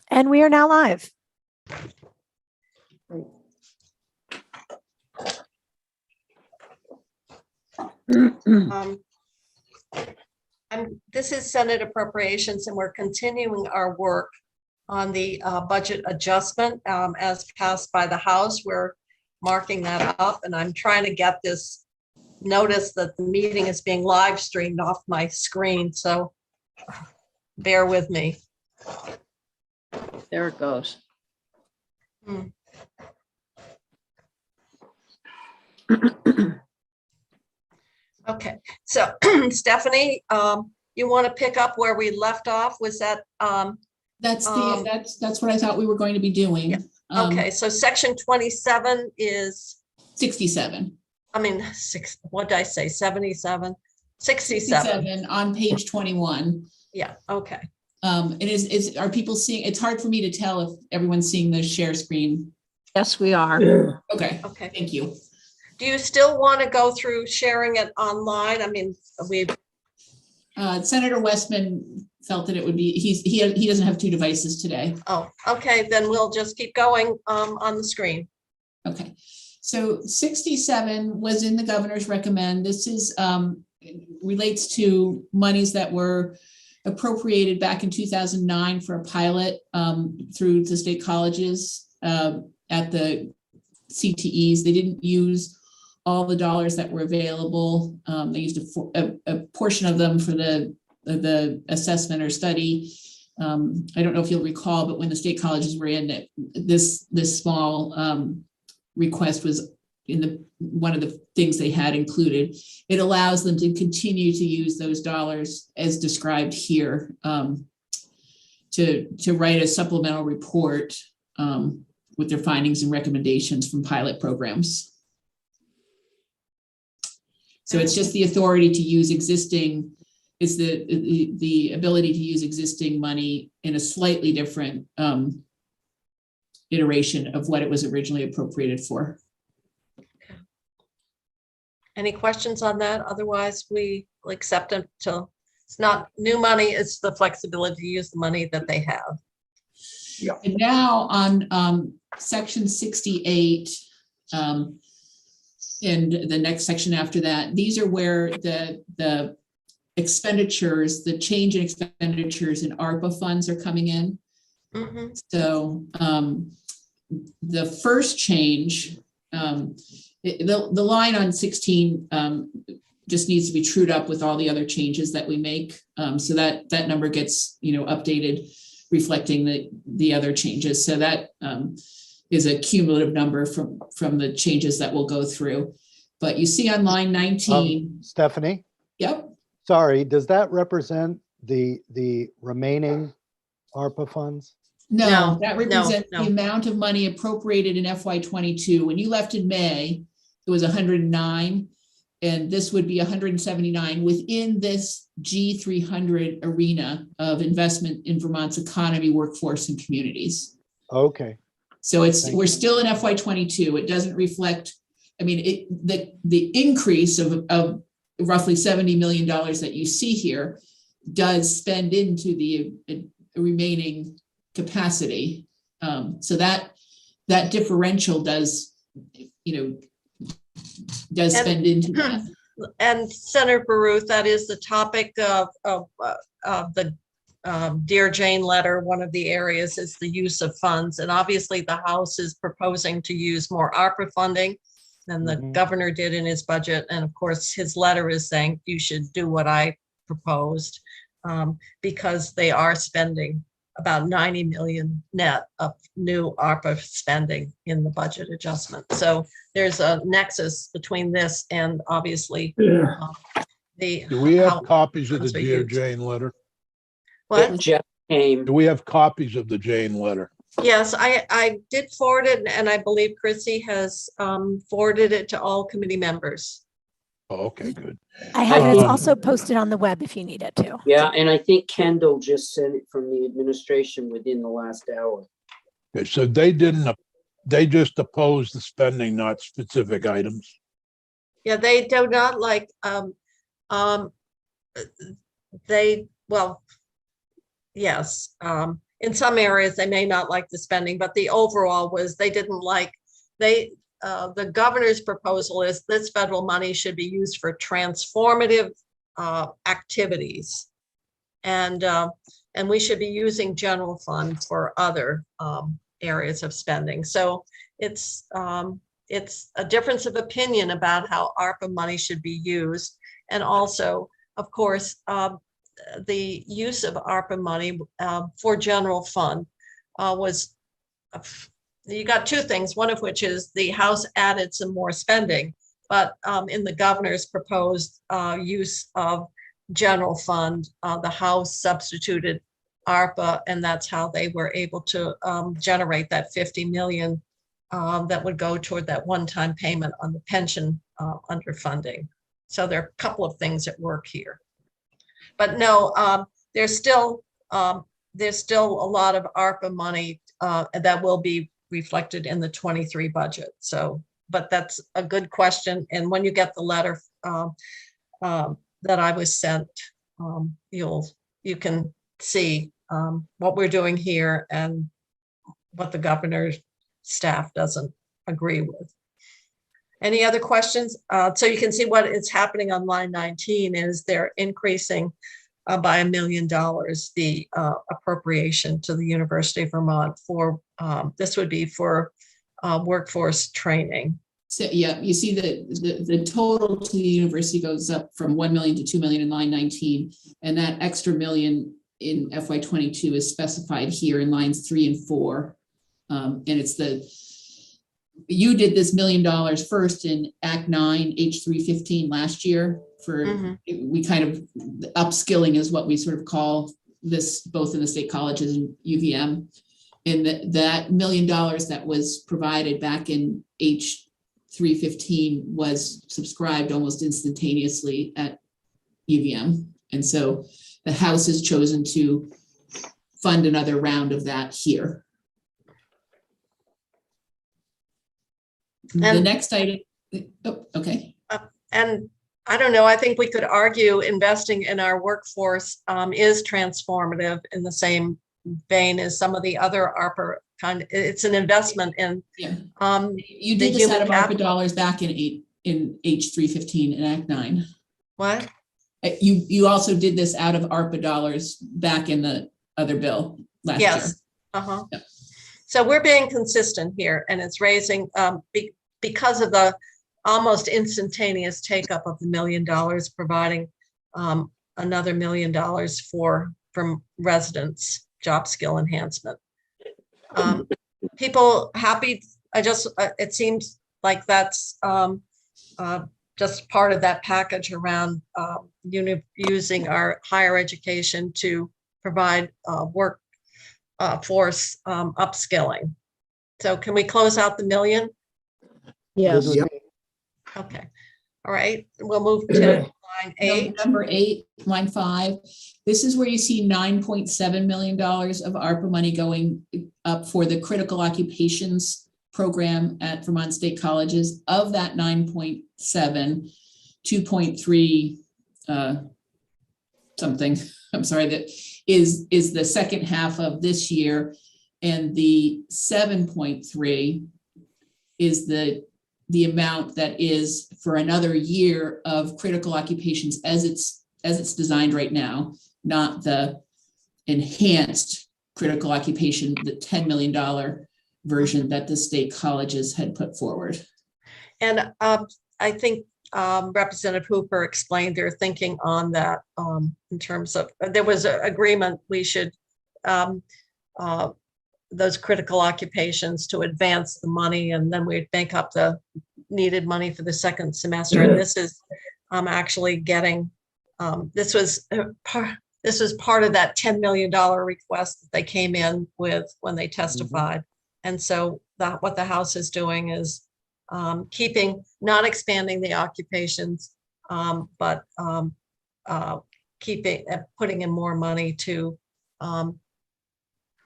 And we are now live. This is Senate Appropriations, and we're continuing our work on the budget adjustment as passed by the House. We're marking that up, and I'm trying to get this notice that the meeting is being live streamed off my screen, so bear with me. There it goes. Okay, so Stephanie, you want to pick up where we left off? Was that That's what I thought we were going to be doing. Yeah. Okay, so section 27 is 67. I mean, what did I say? 77, 67 on page 21. Yeah. Okay. Are people seeing? It's hard for me to tell if everyone's seeing the share screen. Yes, we are. Okay. Okay. Thank you. Do you still want to go through sharing it online? I mean, Senator Westman felt that it would be, he doesn't have two devices today. Oh, okay. Then we'll just keep going on the screen. Okay. So 67 was in the governor's recommend. This is relates to monies that were appropriated back in 2009 for a pilot through the state colleges at the CTEs. They didn't use all the dollars that were available. They used a portion of them for the assessment or study. I don't know if you'll recall, but when the state colleges were in it, this small request was in one of the things they had included. It allows them to continue to use those dollars as described here to write a supplemental report with their findings and recommendations from pilot programs. So it's just the authority to use existing, it's the ability to use existing money in a slightly different iteration of what it was originally appropriated for. Okay. Any questions on that? Otherwise, we will accept it till it's not new money, it's the flexibility to use the money that they have. Yeah. And now on section 68, and the next section after that, these are where the expenditures, the change in expenditures in ARPA funds are coming in. Mm-hmm. So the first change, the line on 16 just needs to be trued up with all the other changes that we make, so that number gets updated, reflecting the other changes. So that is a cumulative number from the changes that we'll go through. But you see on line 19, Stephanie. Yep. Sorry, does that represent the remaining ARPA funds? No, that represents the amount of money appropriated in FY22. When you left in May, it was 109, and this would be 179 within this G300 arena of investment in Vermont's economy, workforce, and communities. Okay. So we're still in FY22. It doesn't reflect. I mean, the increase of roughly $70 million that you see here does spend into the remaining capacity. So that differential does spend into that. And Senator Baruth, that is the topic of the Dear Jane letter. One of the areas is the use of funds. And obviously the House is proposing to use more ARPA funding than the governor did in his budget. And of course, his letter is saying you should do what I proposed because they are spending about 90 million net of new ARPA spending in the budget adjustment. So there's a nexus between this and obviously the. Do we have copies of the Dear Jane letter? What? It just came. Do we have copies of the Jane letter? Yes, I did forward it, and I believe Chrissy has forwarded it to all committee members. Oh, okay, good. I have it. It's also posted on the web if you need it too. Yeah, and I think Kendall just sent it from the administration within the last hour. Okay, so they just oppose the spending, not specific items. Yeah, they do not like yes. in some areas, they may not like the spending, but the overall was they didn't like, the governor's proposal is this federal money should be used for transformative activities. And we should be using general fund for other areas of spending. So it's a difference of opinion about how ARPA money should be used. And also, of course, the use of ARPA money for general fund was, you got two things, one of which is the House added some more spending, but in the governor's proposed use of general fund, the House substituted ARPA, and that's how they were able to generate that 50 million that would go toward that one-time payment on the pension underfunding. So there are a couple of things at work here. But no, there's still a lot of ARPA money that will be reflected in the 23 budget. So, but that's a good question. And when you get the letter that I was sent, you can see what we're doing here and what the governor's staff doesn't agree with. Any other questions? So you can see what is happening on line 19 is they're increasing by $1 million the appropriation to the University of Vermont for, this would be for workforce training. So yeah, you see the total to the university goes up from 1 million to 2 million in line 19, and that extra million in FY22 is specified here in lines 3 and 4. And it's you did this $1 million first in Act 9, H315 last year for, we kind of, upskilling is what we sort of call this, both in the state colleges and UVM. And that $1 million that was provided back in H315 was subscribed almost instantaneously at UVM. And so the House has chosen to fund another round of that here. The next item, oh, okay. And I don't know, I think we could argue investing in our workforce is transformative in the same vein as some of the other ARPA it's an investment in. Yeah. You did this out of ARPA dollars back in H315 and Act 9. What? You also did this out of ARPA dollars back in the other bill last year. Yes. Yep. So we're being consistent here, and it's raising because of the almost instantaneous take up of the $1 million, providing another $1 million from residents job skill enhancement. People happy. It seems like that's just part of that package around using our higher education to provide workforce upskilling. So can we close out the $1 million? Yes. Yep. Okay. All right. We'll move to line 8. Number 8, line 5. This is where you see $9.7 million of ARPA money going up for the critical occupations program at Vermont State Colleges. Of that 9.7, 2.3 something, I'm sorry, that is the second half of this year, and the 7.3 is the amount that is for another year of critical occupations as it's designed right now, not the enhanced critical occupation, the $10 million version that the state colleges had put forward. And I think Representative Hooper explained their thinking on that in terms of, there was an agreement we should, those critical occupations to advance the money, and then we'd make up the needed money for the second semester. And this is actually getting, this was part of that $10 million request that they came in with when they testified. And so what the House is doing is keeping, not expanding the occupations, but putting in more money to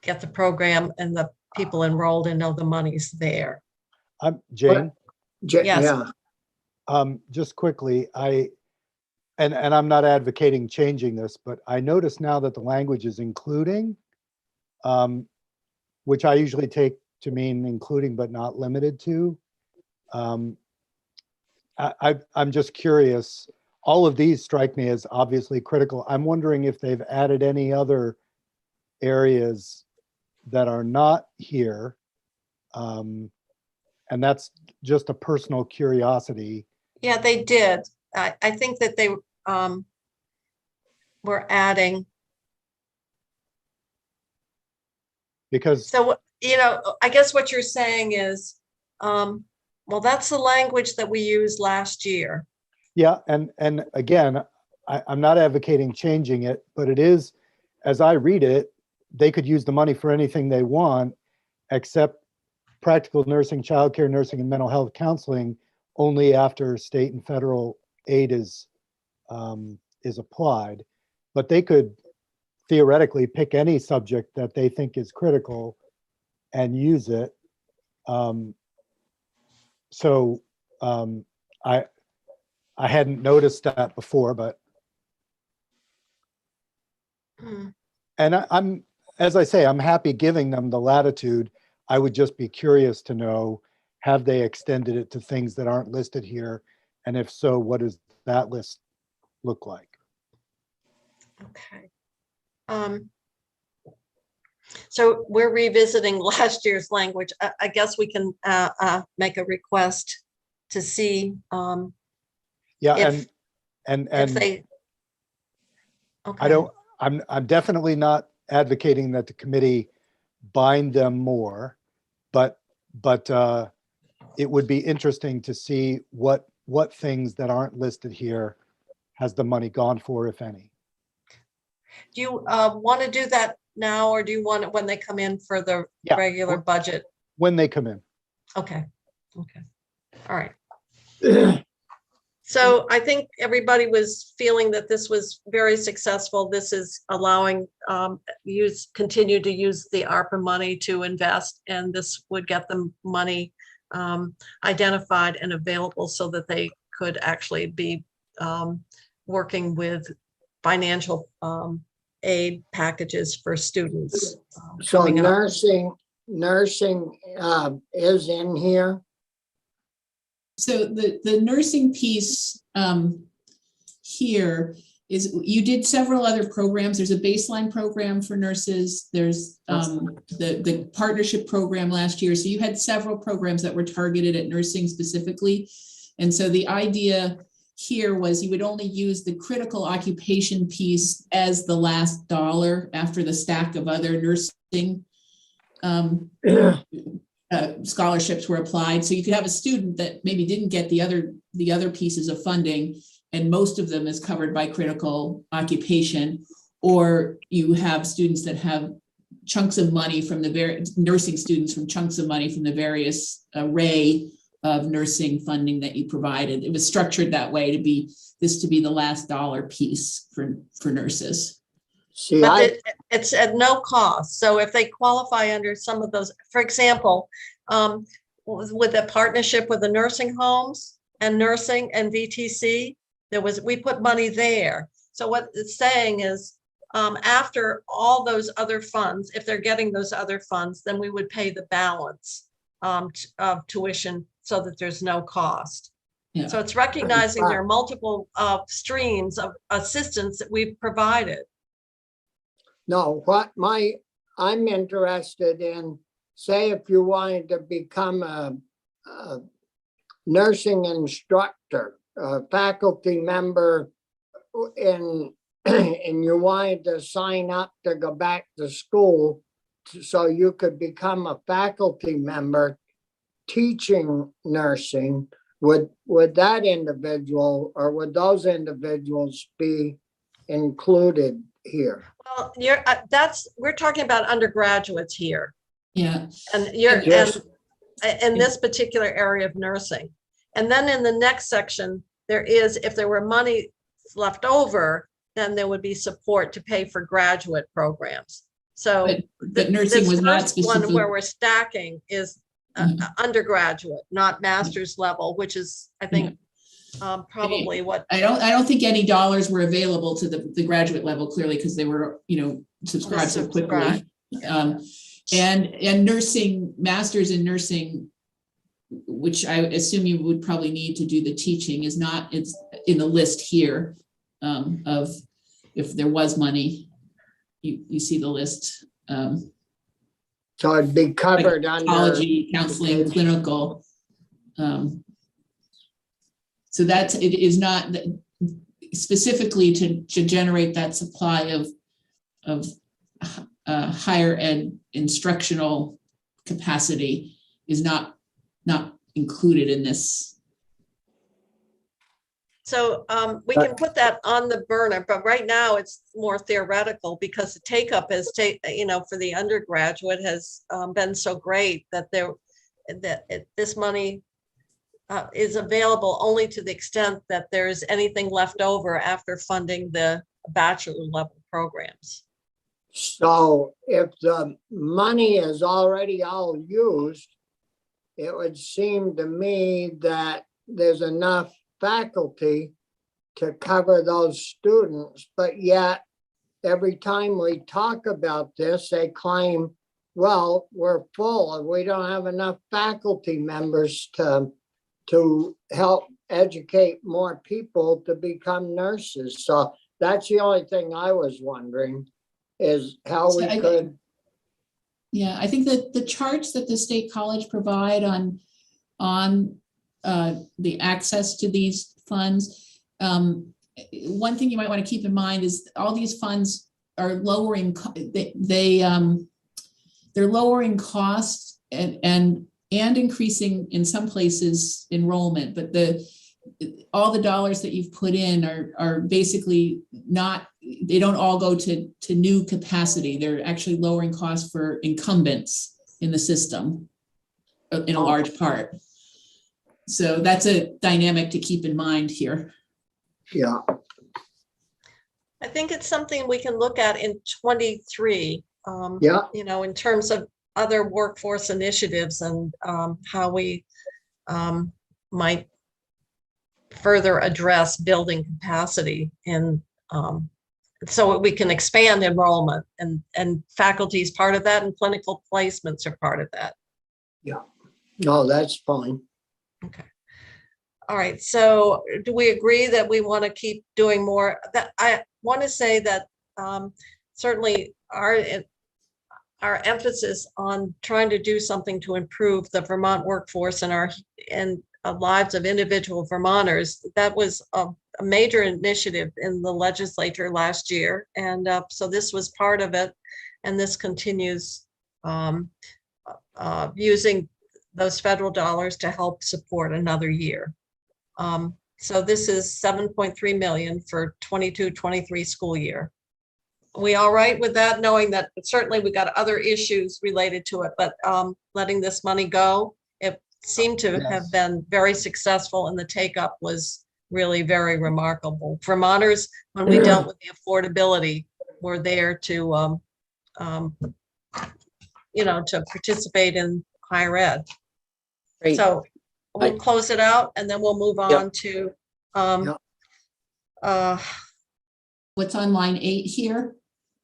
get the program and the people enrolled and know the money's there. Jane, Yes. just quickly, and I'm not advocating changing this, but I notice now that the language is including which I usually take to mean including but not limited to. I'm just curious. All of these strike me as obviously critical. I'm wondering if they've added any other areas that are not here. And that's just a personal curiosity. Yeah, they did. I think that they were adding. Because So, I guess what you're saying is, well, that's the language that we used last year. yeah, and again, I'm not advocating changing it, but it is, as I read it, they could use the money for anything they want, except practical nursing, childcare nursing, and mental health counseling only after state and federal aid is applied. But they could theoretically pick any subject that they think is critical and use it. I hadn't noticed that before, but and I'm, as I say, I'm happy giving them the latitude. I would just be curious to know, have they extended it to things that aren't listed here? And if so, what does that list look like? Okay. So we're revisiting last year's language. I guess we can make a request to see Yeah, if and they. Okay. I'm definitely not advocating that the committee bind them more, but it would be interesting to see what things that aren't listed here has the money gone for, if any. Do you want to do that now, or do you want it when they come in for the Yeah. regular budget? When they come in. Okay. All right. So I think everybody was feeling that this was very successful. This is allowing continue to use the ARPA money to invest, and this would get them money identified and available so that they could actually be working with financial aid packages for students. So coming up. nursing is in here. So the nursing piece here is, you did several other programs. There's a baseline program for nurses. There's the partnership program last year. So you had several programs that were targeted at nursing specifically. And so the idea here was you would only use the critical occupation piece as the last dollar after the stack of other nursing scholarships were applied. So you could have a student that maybe didn't get the other pieces of funding, and most of them is covered by critical occupation, or you have students that have chunks of money from the nursing students from chunks of money from the various array of nursing funding that you provided. It was structured that way to be the last dollar piece for nurses. See, But it's at no cost. So if they qualify under some of those, for example, with a partnership with the nursing homes and nursing and VTC, we put money there. So what it's saying is, after all those other funds, if they're getting those other funds, then we would pay the balance of tuition so that there's no cost. Yeah. So it's recognizing there are multiple streams of assistance that we've provided. no, I'm interested in, say if you wanted to become a nursing instructor, a faculty member, and you wanted to sign up to go back to school so you could become a faculty member teaching nursing, would that individual or would those individuals be included here? Well, we're talking about undergraduates here, Yeah. and Yes. in this particular area of nursing. And then in the next section, if there were money left over, then there would be support to pay for graduate programs. So But nursing was not first one specifically. where we're stacking is undergraduate, not master's level, which is, I think, probably what. I don't think any dollars were available to the graduate level, clearly, because they were, subscribed so quickly. And nursing, masters in nursing, which I assume you would probably need to do the teaching, is not, it's in the list here of if there was money, you see the list. So it'd be covered under, Psychology, counseling, clinical. So that's, it is not specifically to generate that supply of higher ed instructional capacity is not included in this. So we can put that on the burner, but right now it's more theoretical because the take up is for the undergraduate has been so great that this money is available only to the extent that there's anything left over after funding the bachelor level programs. so if the money is already all used, it would seem to me that there's enough faculty to cover those students, but yet every time we talk about this, they claim, well, we're full and we don't have enough faculty members to help educate more people to become nurses. So that's the only thing I was wondering is how we could. Yeah, I think that the charts that the state college provide on the access to these funds, one thing you might want to keep in mind is all these funds are lowering, they're lowering costs and increasing in some places enrollment, but all the dollars that you've put in are basically not, they don't all go to new capacity. They're actually lowering costs for incumbents in the system in a large part. So that's a dynamic to keep in mind here. Yeah. I think it's something we can look at in 23, Yeah. in terms of other workforce initiatives and how we might further address building capacity and so we can expand enrollment and faculty is part of that and clinical placements are part of that. Yeah. No, that's fine. Okay. All right. So do we agree that we want to keep doing more? That I want to say that certainly our emphasis on trying to do something to improve the Vermont workforce and lives of individual Vermonters, that was a major initiative in the legislature last year. And so this was part of it. And this continues using those federal dollars to help support another year. So this is 7.3 million for 22-23 school year. Are we all right with that, knowing that certainly we got other issues related to it, but letting this money go, it seemed to have been very successful and the take up was really very remarkable. Vermonters, when we dealt with the affordability, were there to to participate in higher ed. Great. So we'll close it out and then we'll move on to What's on line 8 here?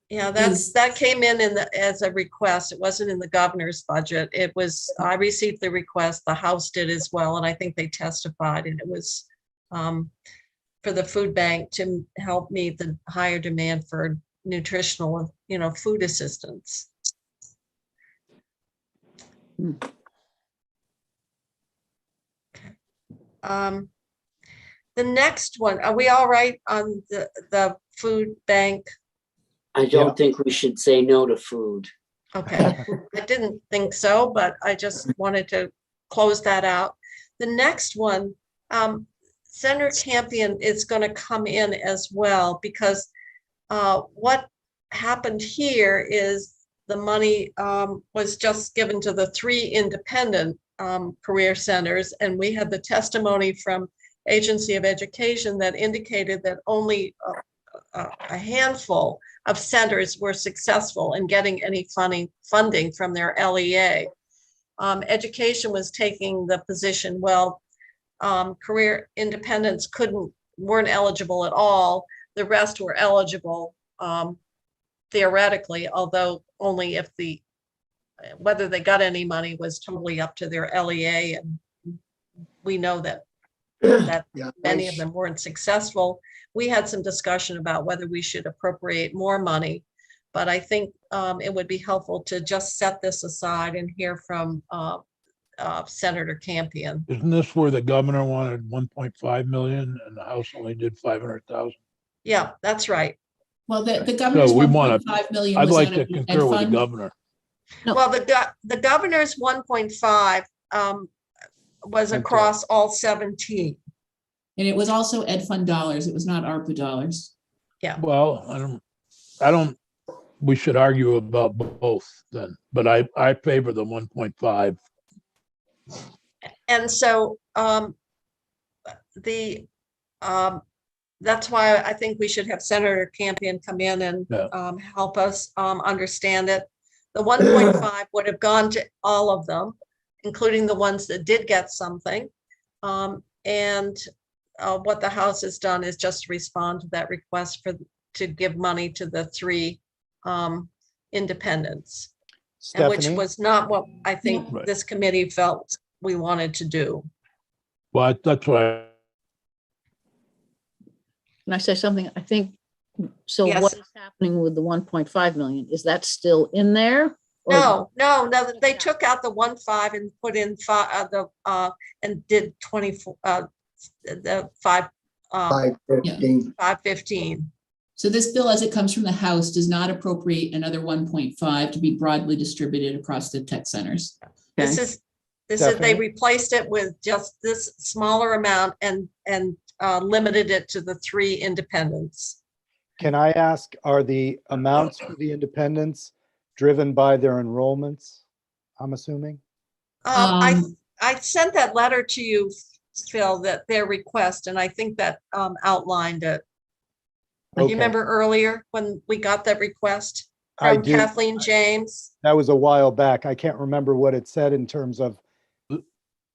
yeah, that came in as a request. It wasn't in the governor's budget. It was, I received the request, the House did as well, and I think they testified, and it was for the food bank to help meet the higher demand for nutritional, food assistance. The next one, are we all right on the food bank? I don't think we should say no to food. Okay, I didn't think so, but I just wanted to close that out. The next one, Senator Campion is going to come in as well because what happened here is the money was just given to the 3 independent career centers, and we had the testimony from Agency of Education that indicated that only a handful of centers were successful in getting any funding from their LEA. Education was taking the position, well, career independents weren't eligible at all. The rest were eligible. theoretically, although only if whether they got any money was totally up to their LEA, and we know that Yeah, many of them weren't successful. We had some discussion about whether we should appropriate more money, but I think it would be helpful to just set this aside and hear from Senator Campion. Isn't this where the governor wanted 1.5 million and the House only did 500,000? Yeah, that's right. Well, the governor's we 1.5 million. I'd was like on to an ed concur with the fund. governor. No. Well, the governor's 1.5 was across all 17. And it was also ed fund dollars. It was not ARPA dollars. Well, I don't, we should argue about both then, but I favor the 1.5. And so that's why I think we should have Senator Campion come in and help us understand it. The 1.5 would have gone to all of them, including the ones that did get something. And what the House has done is just respond to that request to give money to the 3 independents, and which Stephanie, was not what I think Right. this committee felt we wanted to do. Well, that's why Can I say something? I think, so Yes. what is happening with the 1.5 million? Is that still in there? Or- No, they took out the 1.5 and put in and did 24, the 515. 515. So this bill, as it comes from the House, does not appropriate another 1.5 to be broadly distributed across the tech centers. This Okay. is, they Stephanie? replaced it with just this smaller amount and limited it to the 3 independents. can I ask, are the amounts for the independents driven by their enrollments, I'm assuming? I sent that letter to you, Phil, that their request, and I think that outlined it. You Okay. remember earlier when we got that request I from do. Kathleen James? That was a while back. I can't remember what it said in terms of. And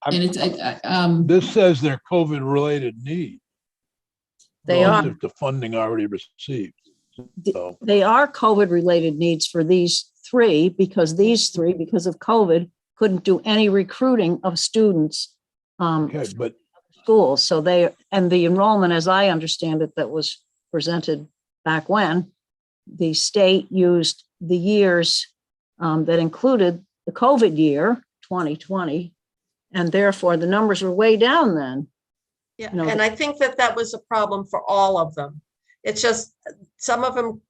I'm- it's, this says they're COVID-related need. They are, relative to funding already received. So, they are COVID-related needs for these 3, because these 3, because of COVID, couldn't do any recruiting of students. okay, but Schools, so and the enrollment, as I understand it, that was presented back when, the state used the years that included the COVID year, 2020, and therefore the numbers were way down then. Yeah, No, and I think that was a problem for all of them. It's just some of them,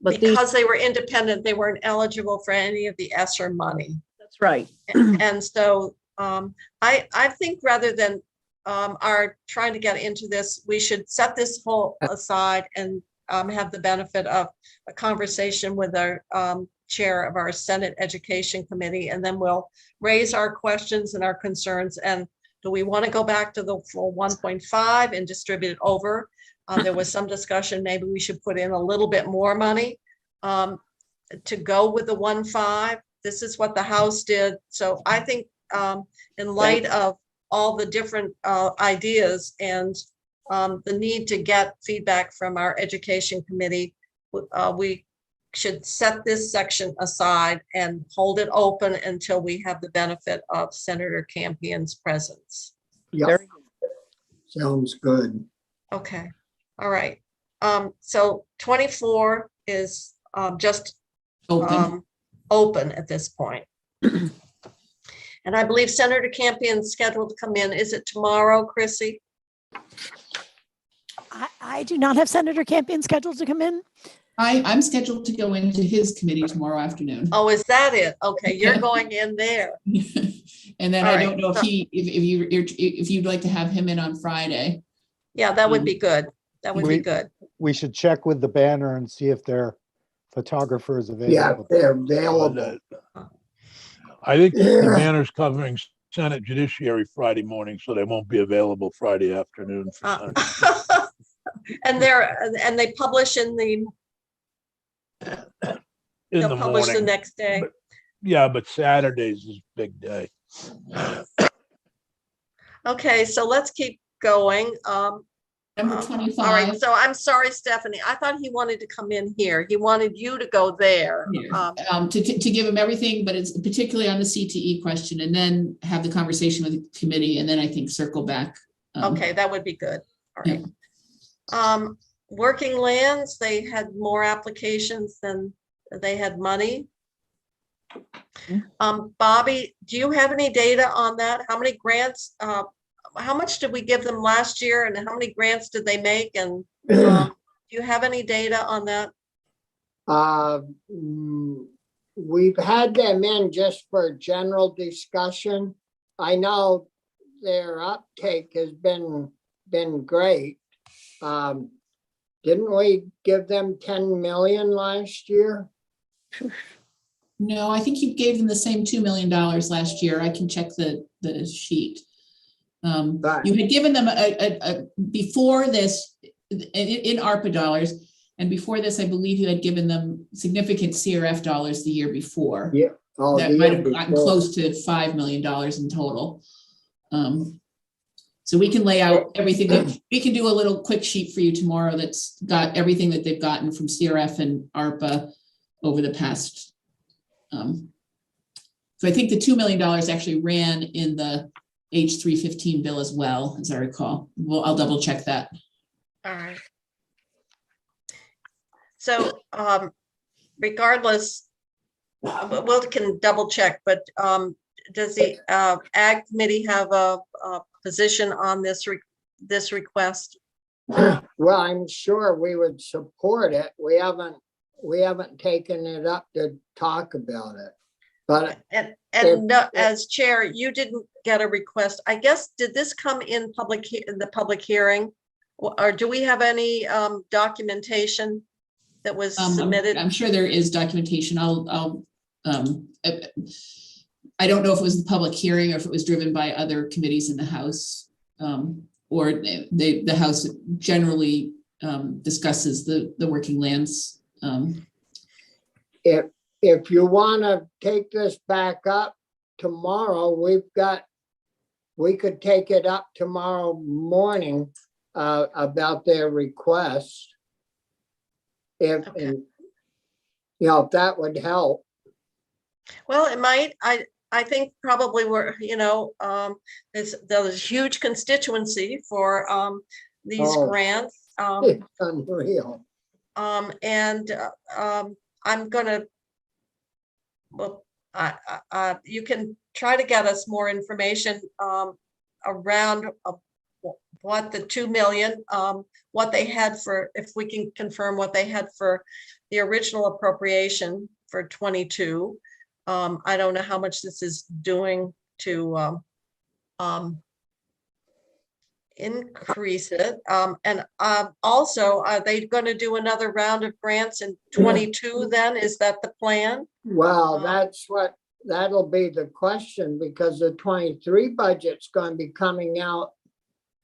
But these, because they were independent, they weren't eligible for any of the ESSER money. that's right. And so I think rather than our trying to get into this, we should set this whole aside and have the benefit of a conversation with our chair of our Senate Education Committee, and then we'll raise our questions and our concerns. And do we want to go back to the full 1.5 and distribute it over? There was some discussion, maybe we should put in a little bit more money to go with the 1.5. This is what the House did. So I think in light of all the different ideas and the need to get feedback from our Education Committee, we should set this section aside and hold it open until we have the benefit of Senator Campion's presence. Yeah, Very sounds good. Okay, all right. So 24 is just open at this point. And I believe Senator Campion's scheduled to come in. Is it tomorrow, Chrissy? I do not have Senator Campion scheduled to come in. I'm scheduled to go into his committee tomorrow afternoon. Oh, is that it? Okay, you're going in there. And then All I right. don't know if you'd like to have him in on Friday. Yeah, that would be good. That would be We- good. We should check with the banner and see if their photographer is Yeah, available. they're available. I think the Yeah. banner's covering Senate Judiciary Friday morning, so they won't be available Friday afternoon. For Senate. And they publish in the, In they'll the publish the morning. next day. But- Yeah, but Saturdays is big day. Okay, so let's keep going. Number All 25. right, so I'm sorry, Stephanie. I thought he wanted to come in here. He wanted you to go there. Here, to give him everything, but it's particularly on the CTE question, and then have the conversation with the committee, and then I think circle back. Okay, that would be good. All right. Working lands, they had more applications than they had money. Bobby, do you have any data on that? How many grants, how much did we give them last year and how many grants did they make? And do you have any data on that? We've had them in just for general discussion. I know their uptake has been great. Didn't we give them 10 million last year? No, I think you gave them the same $2 million last year. I can check the sheet. Right. You had given them a before this in ARPA dollars, and before this, I believe you had given them significant CRF dollars the year before. Yeah. Oh, That the might year have gotten before. close to $5 million in total. So we can lay out everything. We can do a little quick sheet for you tomorrow that's got everything that they've gotten from CRF and ARPA over the past. So I think the $2 million actually ran in the H315 bill as well, as I recall. Well, I'll double check that. All right. So regardless, we'll can double check, but does the Ag Committee have a position on this request? Well, I'm sure we would support it. We haven't taken it up to talk about it. But As chair, you didn't get a request. I guess, did this come in the public hearing? Or do we have any documentation that was submitted? I'm sure there is documentation. I don't know if it was the public hearing or if it was driven by other committees in the House, or the House generally discusses the working lands. If you want to take this back up tomorrow, we could take it up tomorrow morning about their request. If that would help. Well, it might. I think probably there's a huge constituency for these grants. It's unreal. And I'm gonna, you can try to get us more information around what the 2 million, what they had for, if we can confirm what they had for the original appropriation for 22. I don't know how much this is doing to increase it. And also, are they going to do another round of grants in 22 then? Is that the plan? Well, that'll be the question, because the 23 budget's going to be coming out,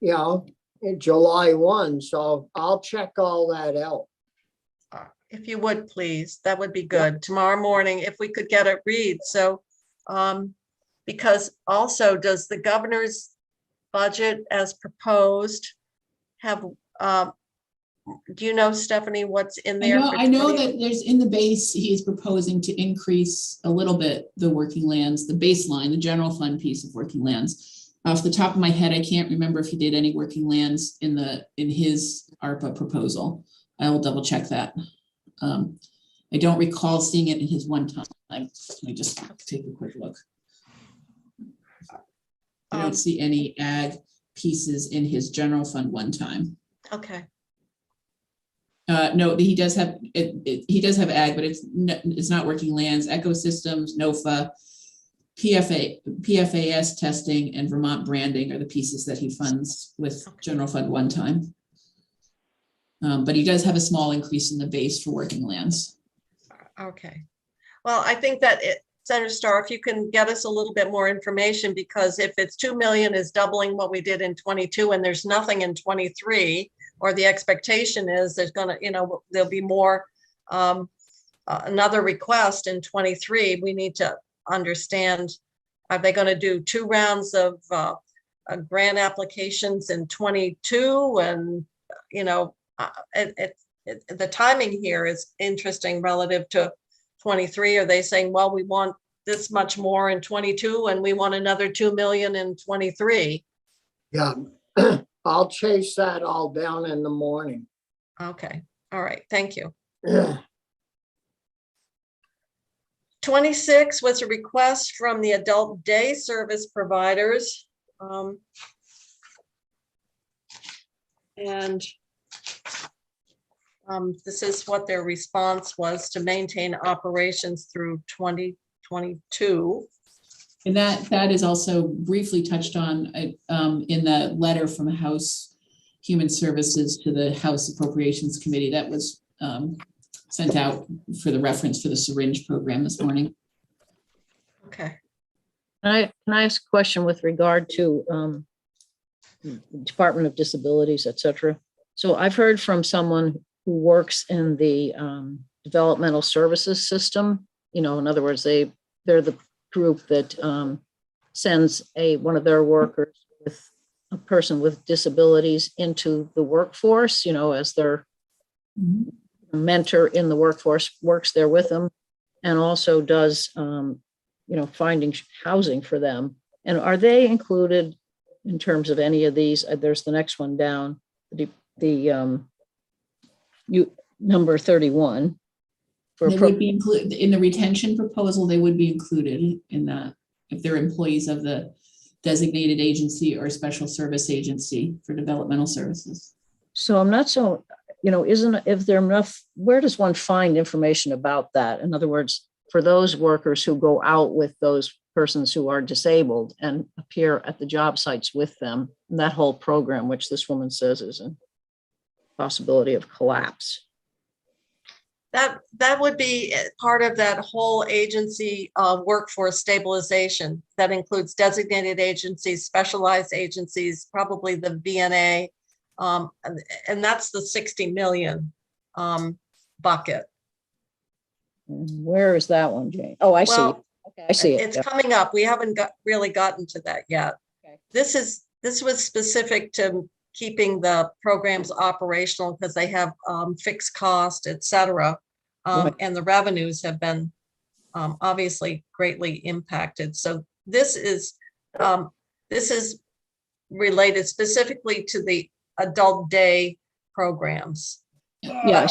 in July 1. So I'll check all that out. If you would, please, that would be good. Tomorrow morning, if we could get it read. So, because also, does the governor's budget as proposed have, do you know, Stephanie, what's in there? I know that there's in the base, he is proposing to increase a little bit the working lands, the baseline, the general fund piece of working lands. Off the top of my head, I can't remember if he did any working lands in his ARPA proposal. I will double check that. I don't recall seeing it in his one time. Let me just take a quick look. I don't see any ag pieces in his general fund one time. Okay. No, he does have he does have ag, but it's not working lands, ecosystems, NOFA, PFAS testing, and Vermont branding are the pieces that he funds with general fund one time. But he does have a small increase in the base for working lands. Okay. Well, I think that Senator Starr, if you can get us a little bit more information, because if it's 2 million is doubling what we did in 22 and there's nothing in 23, or the expectation is there's gonna, there'll be more, another request in 23, we need to understand, are they gonna do 2 rounds of grant applications in 22 and the timing here is interesting relative to 23. Are they saying, well, we want this much more in 22 and we want another 2 million in 23? Yeah, I'll chase that all down in the morning. Okay, all right, thank you. Yeah. 26 was a request from the adult day service providers. And this is what their response was: to maintain operations through 2022. And that is also briefly touched on in the letter from House Human Services to the House Appropriations Committee that was sent out for the reference for the syringe program this morning. Okay. Can I ask a question with regard to Department of Disabilities, et cetera? So I've heard from someone who works in the developmental services system. In other words, they're the group that sends one of their workers with a person with disabilities into the workforce, as their mentor in the workforce, works there with them, and also does, finding housing for them. And are they included in terms of any of these? There's the next one down, number 31. They would be included in the retention proposal. They would be included in that if they're employees of the designated agency or special service agency for developmental services. So I'm not so, if there enough, where does one find information about that? In other words, for those workers who go out with those persons who are disabled and appear at the job sites with them, that whole program, which this woman says is a possibility of collapse. That would be part of that whole agency workforce stabilization. That includes designated agencies, specialized agencies, probably the VNA, and that's the 60 million bucket. Where is that one, Jane? Oh, I see. Okay, I see it. It's coming up. We haven't really gotten to that yet. Okay. This was specific to keeping the programs operational because they have fixed cost, et cetera. Right. And the revenues have been obviously greatly impacted. So this is related specifically to the adult day programs. Yeah,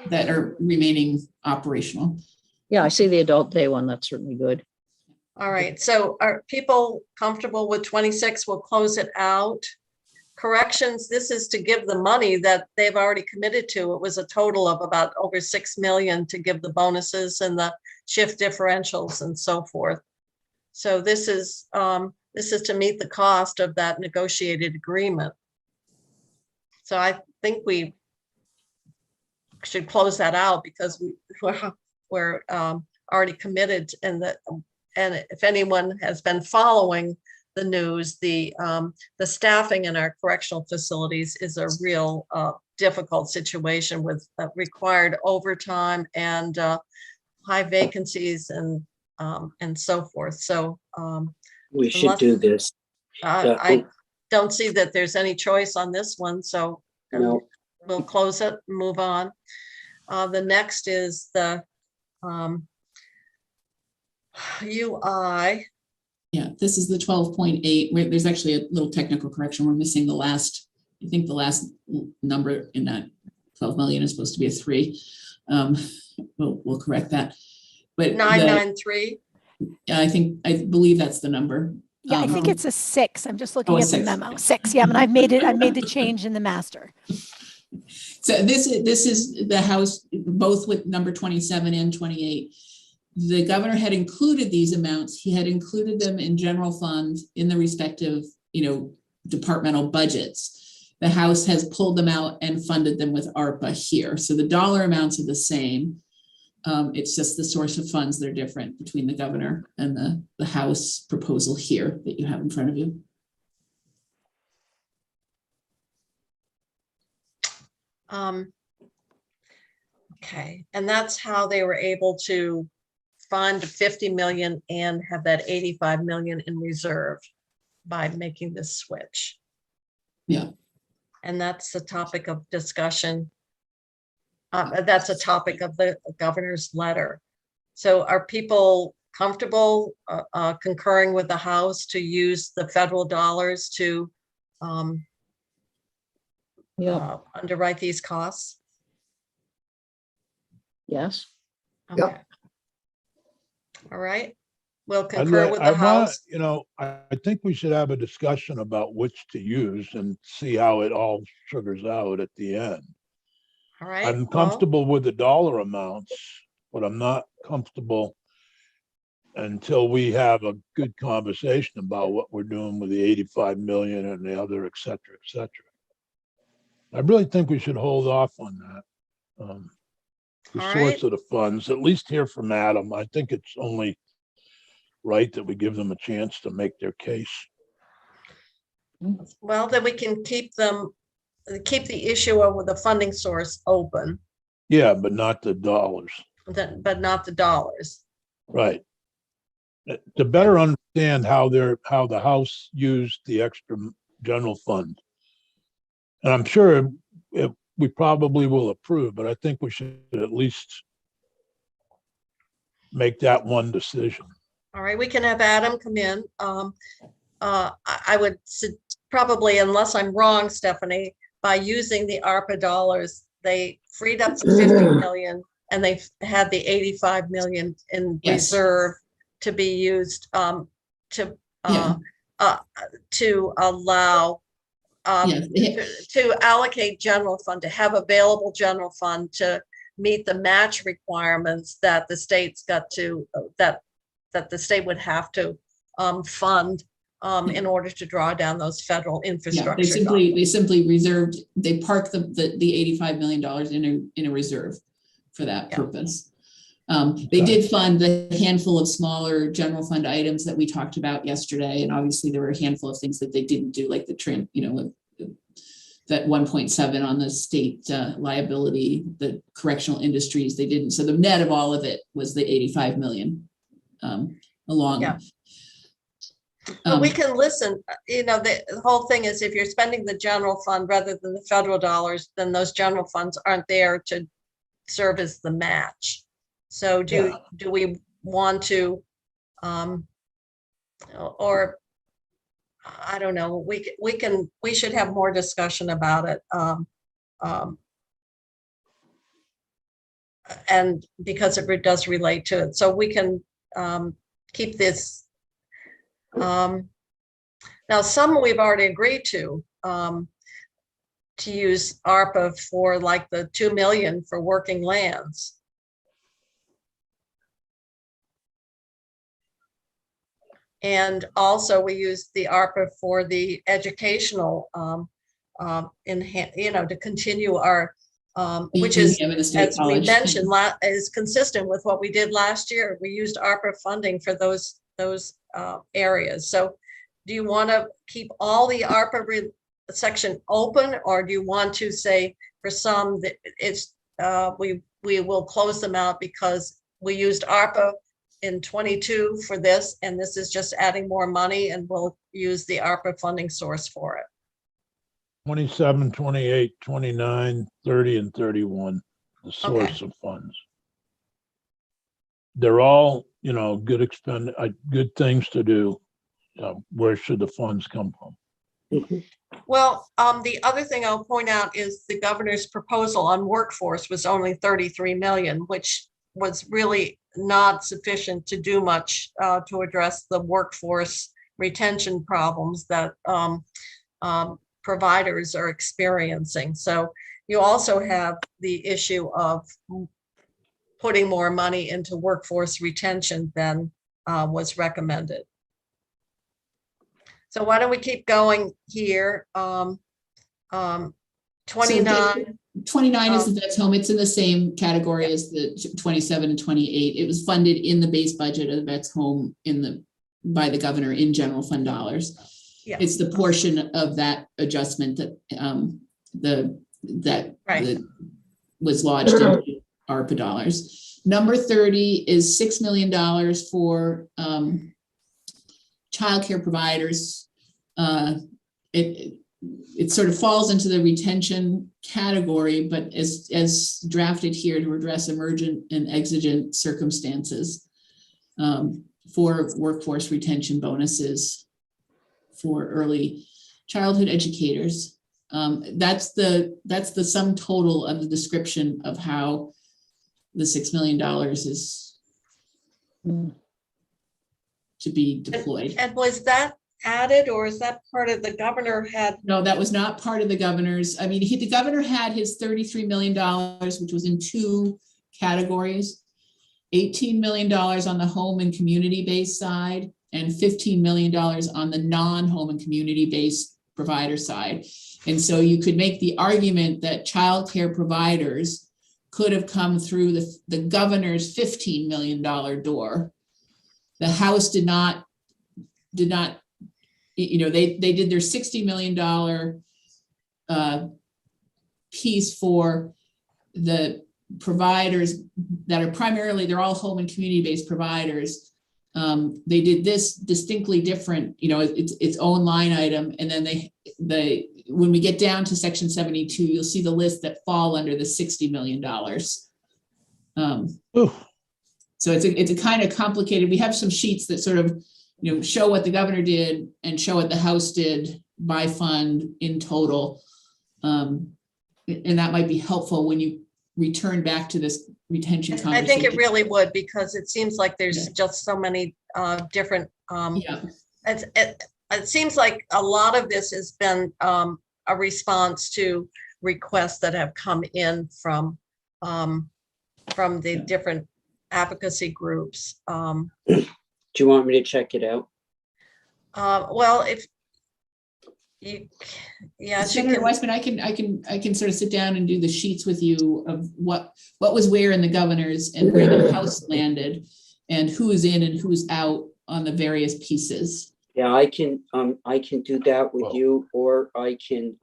That are remaining operational. Yeah, I see the adult day one. That's certainly good. All right. So are people comfortable with 26? We'll close it out. Corrections, this is to give the money that they've already committed to. It was a total of about over 6 million to give the bonuses and the shift differentials and so forth. So this is to meet the cost of that negotiated agreement. So I think we should close that out because we're already committed, and if anyone has been following the news, the staffing in our correctional facilities is a real difficult situation with required overtime and high vacancies and so forth. So We should do this. I don't see that there's any choice on this one. So No. we'll close it and move on. The next is the UI. Yeah, this is the 12.8. There's actually a little technical correction. We're missing the last, I think the last number in that 12 million is supposed to be a 3. We'll correct that. But 993. I believe that's the number. Yeah, I think it's a 6. I'm just looking a at the 6. memo. 6. Yeah, and I made the change in the master. So this is the House, both with number 27 and 28. The governor had included these amounts. He had included them in general fund in the respective, departmental budgets. The House has pulled them out and funded them with ARPA here. So the dollar amounts are the same. It's just the source of funds that are different between the governor and the House proposal here that you have in front of you. Okay, and that's how they were able to fund 50 million and have that 85 million in reserve by making this switch. Yeah. And that's the topic of discussion. That's a topic of the governor's letter. So are people comfortable concurring with the House to use the federal dollars to Yeah, underwrite these costs? yes. Yep. Okay. All right. We'll I'd concur like- with I the want, House. you know, I think we should have a discussion about which to use and see how it all sugars out at the end. All right. I'm well, comfortable with the dollar amounts, but I'm not comfortable until we have a good conversation about what we're doing with the 85 million and the other, et cetera, et cetera. I really think we should hold off on that. The All source right. of the funds, at least hear from Adam. I think it's only right that we give them a chance to make their case. Well, then we can keep the issue of the funding source open, Yeah, but not the dollars, but not the dollars. right? To better understand how the House used the extra general fund. And I'm sure we probably will approve, but I think we should at least make that one decision. All right, we can have Adam come in. I would probably, unless I'm wrong, Stephanie, by using the ARPA dollars, they freed up the 50 million and they had the 85 million in Yes. reserve to be used to allow to allocate general fund, to have available general fund to meet the match requirements that the state's got to, that the state would have to fund in order to draw down those federal Yeah, infrastructure. they simply reserved, they parked the $85 million in a reserve for that Yeah. purpose. They did fund the handful of smaller general fund items that we talked about yesterday, and obviously there were a handful of things that they didn't do, like that 1.7 on the state liability, the correctional industries, they didn't. So the net of all of it was the 85 million along. Yeah. But we can listen, the whole thing is if you're spending the general fund rather than the federal dollars, then those general funds aren't there to serve as the match. So do we want to, or I don't know, we should have more discussion about it. And because it does relate to it, so we can keep this. Now, some we've already agreed to use ARPA for, like the 2 million for working lands. And also we use the ARPA for the educational, to continue our, which is, as we mentioned, is consistent with what we did last year. We used ARPA funding for those areas. So do you want to keep all the ARPA section open, or do you want to say for some that it's we will close them out because we used ARPA in 22 for this, and this is just adding more money, and we'll use the ARPA funding source for it? 27, 28, 29, 30, and 31, the source of funds. They're all, good good things to do. Where should the funds come from? Well, the other thing I'll point out is the governor's proposal on workforce was only 33 million, which was really not sufficient to do much to address the workforce retention problems that providers are experiencing. So you also have the issue of putting more money into workforce retention than was recommended. So why don't we keep going here? 29. 29 is the vet's home. It's in the same category as the 27 and 28. It was funded in the base budget of the vet's home by the governor in general fund dollars. Yeah. It's the portion of that adjustment that was lodged in ARPA dollars. Number 30 is $6 million for childcare providers. it sort of falls into the retention category, but as drafted here to address emergent and exigent circumstances for workforce retention bonuses for early childhood educators. That's the sum total of the description of how the $6 million is to be deployed. And was that added, or is that part of the governor had? No, that was not part of the governor's. I mean, the governor had his $33 million, which was in two categories. $18 million on the home and community-based side and $15 million on the non-home and community-based provider side. And so you could make the argument that childcare providers could have come through the governor's $15 million door. The House did not, you know, they did their $60 million piece for the providers that are primarily, they're all home and community-based providers. They did this distinctly different, you know, its own line item. And then when we get down to section 72, you'll see the list that fall under the $60 million. So it's a kind of complicated, we have some sheets that sort of, you know, show what the governor did and show what the House did by fund in total. And that might be helpful when you return back to this retention I conversation. think it really would, because it seems like there's just so many different, it seems like a lot of this has been a response to requests that have come in from the different advocacy groups. Do you want me to check it out? Well, if you, yes, you Senator can. Weissman, I can sort of sit down and do the sheets with you of what was where in the governor's and where the House landed and who's in and who's out on the various pieces. Yeah, I can do that with you, or I can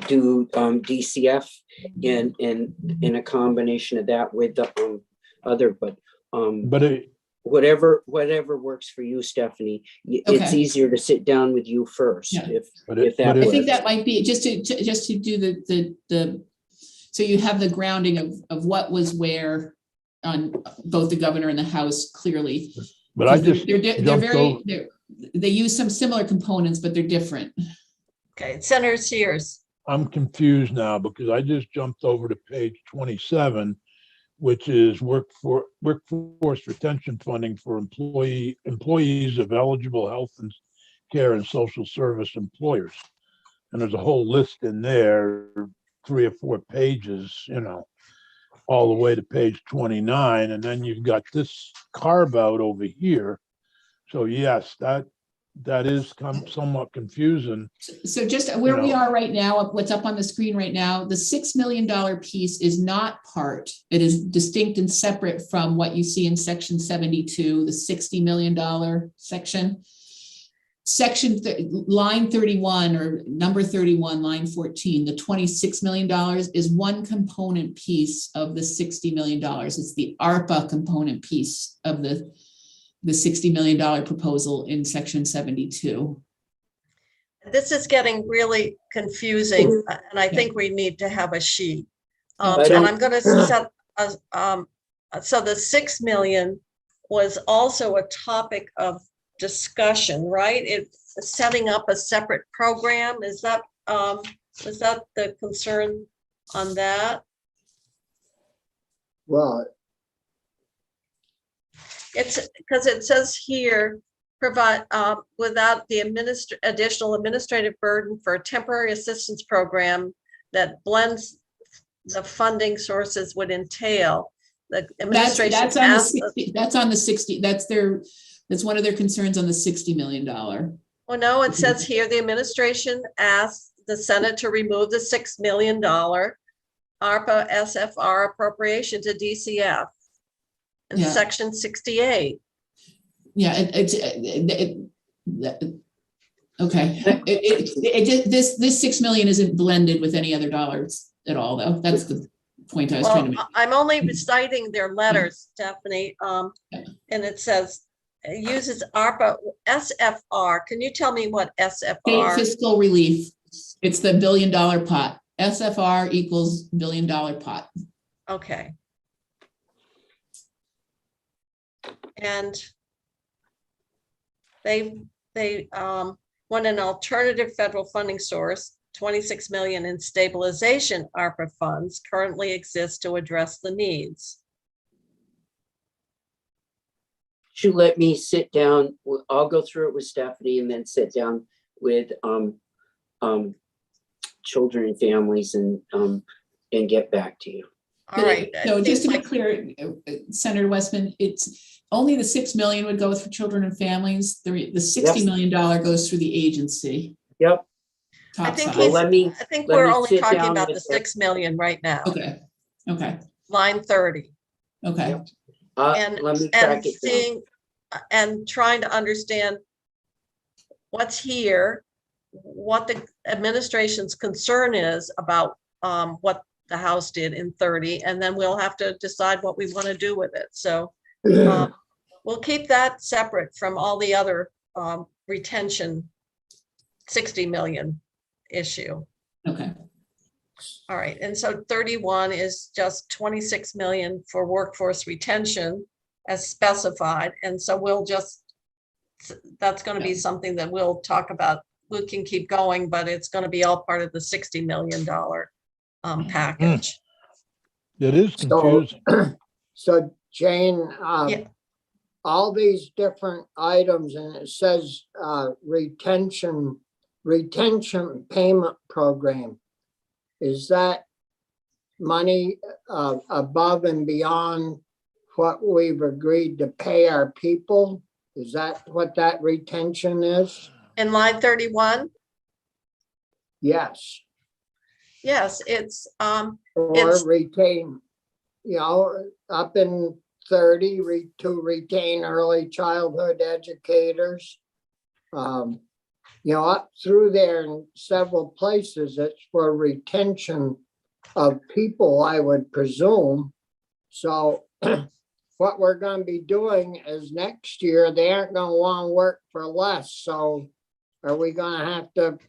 do DCF in a combination of that with the other, but whatever works for you, Stephanie. It's easier to sit down with you first. Yeah. If that I works. think that might be just to do the so you have the grounding of what was where on both the governor and the House clearly. But I just they use some similar components, but they're different. Okay, Senator Sears. I'm confused now because I just jumped over to page 27, which is workforce retention funding for employees of eligible health and care and social service employers. And there's a whole list in there, 3 or 4 pages, you know, all the way to page 29. And then you've got this carve out over here. So yes, that is somewhat confusing. So just where we are right now, what's up on the screen right now, the $6 million piece is not part, it is distinct and separate from what you see in section 72, the $60 million section. Line 31 or number 31, line 14, the $26 million is one component piece of the $60 million. It's the ARPA component piece of the $60 million proposal in section 72. This is getting really confusing, and I think we need to have a sheet. And I'm going to set, so the 6 million was also a topic of discussion, right? It's setting up a separate program. Is that the concern on that? Well, It's because it says here, provide without the additional administrative burden for a temporary assistance program that blends the funding sources would entail. The administration That's on the 60. That's one of their concerns on the $60 million. Well, no, it says here the administration asked the Senate to remove the $6 million ARPA SFR appropriation to DCF. In section 68. Yeah, okay. This 6 million isn't blended with any other dollars at all, though. That's the point I was trying to make. I'm only reciting their letters, Stephanie. And it says uses ARPA, SFR. Can you tell me what State SFR? fiscal relief. It's the $1 billion pot. SFR equals $1 billion pot. Okay. And they want an alternative federal funding source. 26 million in stabilization ARPA funds currently exist to address the needs. You let me sit down. I'll go through it with Stephanie and then sit down with children and families and get back to you. All right. So it just to seems be clear, Senator Westman, it's only the 6 million would go for children and families. The $60 million goes through the agency. Yep. I Top think side. Well, I think let we're me only sit talking down about with the them. 6 million right now. Okay, okay, Line 30. okay. Yep. And, let me and track it down. seeing and trying to understand what's here, what the administration's concern is about what the House did in 30, and then we'll have to decide what we want to do with it. So we'll keep that separate from all the other retention 60 million issue. Okay. All right, and so 31 is just 26 million for workforce retention as specified. And so we'll just, that's going to be something that we'll talk about. We can keep going, but it's going to be all part of the $60 million package. It is confusing. So Jane, Yeah. all these different items, and it says retention payment program. Is that money above and beyond what we've agreed to pay our people? Is that what that retention is? In line 31, Yes. yes, it's Or retain, up in 30 to retain early childhood educators. Up through there in several places, it's for retention of people, I would presume. So what we're going to be doing is next year, they aren't going to want to work for less. So are we going to have to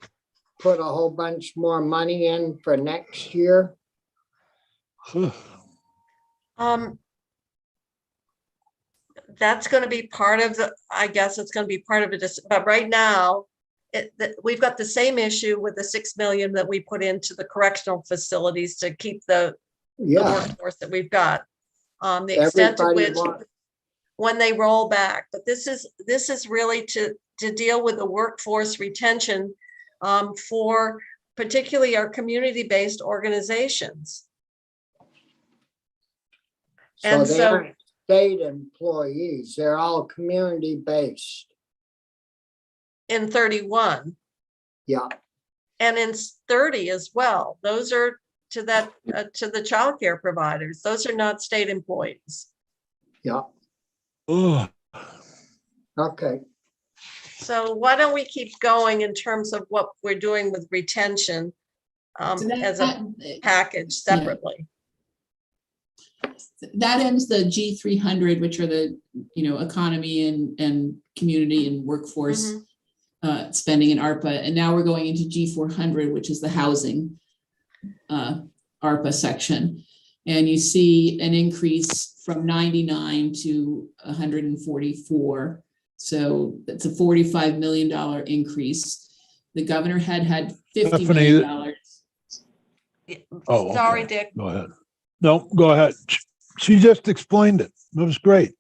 put a whole bunch more money in for next year? that's going to be part of the, I guess it's going to be part of it. But right now, we've got the same issue with the 6 million that we put into the correctional facilities to keep the workforce that we've got. The extent to which when they roll back, but this is really to deal with the workforce retention for particularly our community-based organizations. So they aren't state employees, they're all community-based. In 31. Yeah. And in 30 as well. Those are to that to the childcare providers. Those are not state employees. Yeah. Ugh. Okay. So why don't we keep going in terms of what we're doing with retention as a package separately? That ends the G300, which are the economy and community and workforce spending in ARPA, and now we're going into G400, which is the housing ARPA section, and you see an increase from 99 to 144. So that's a $45 million increase. The governor had $50 million. Oh, Sorry, okay. Dick. Go ahead. No, go ahead. She just explained it. It was great.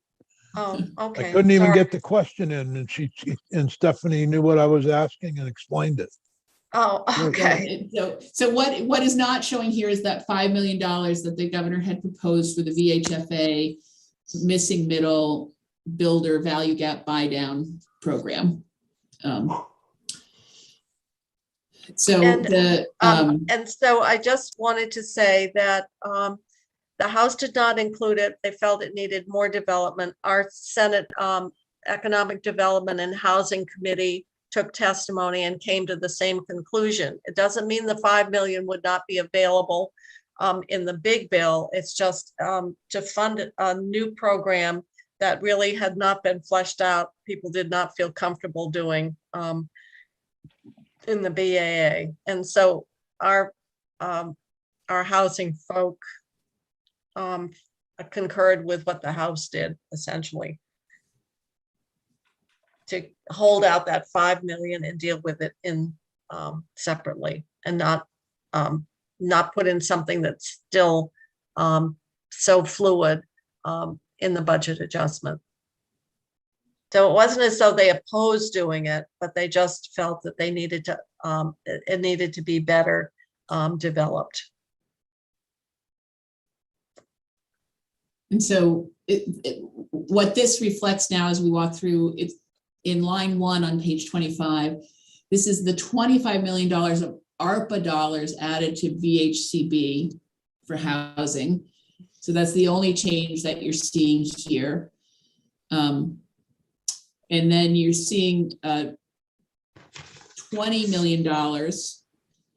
Oh, okay. I couldn't even Sorry. get the question in, and and Stephanie knew what I was asking and explained it. Oh, okay. So what is not showing here is that $5 million that the governor had proposed for the VHFA missing middle builder value gap buy down program. And so I just wanted to say that the House did not include it. They felt it needed more development. Our Senate Economic Development and Housing Committee took testimony and came to the same conclusion. It doesn't mean the 5 million would not be available in the big bill. It's just to fund a new program that really had not been fleshed out. People did not feel comfortable doing in the BAA. And so our housing folk concurred with what the House did, essentially, to hold out that 5 million and deal with it in separately, and not put in something that's still so fluid in the budget adjustment. So it wasn't as though they opposed doing it, but they just felt that they needed to, it needed to be better developed. And so what this reflects now as we walk through, it's in line 1 on page 25. This is the $25 million of ARPA dollars added to VHCB for housing. So that's the only change that you're seeing here. And then you're seeing $20 million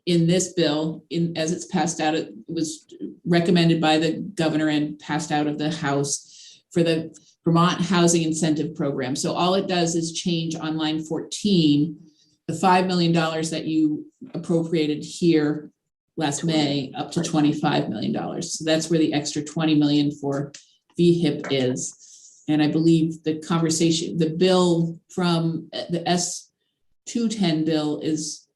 in this bill, as it's passed out. It was recommended by the governor and passed out of the House for the Vermont Housing Incentive Program. So all it does is change on line 14, the $5 million that you appropriated here last May up to $25 million. So that's where the extra 20 million for VHIP is. And I believe the conversation, the bill from the S210 bill is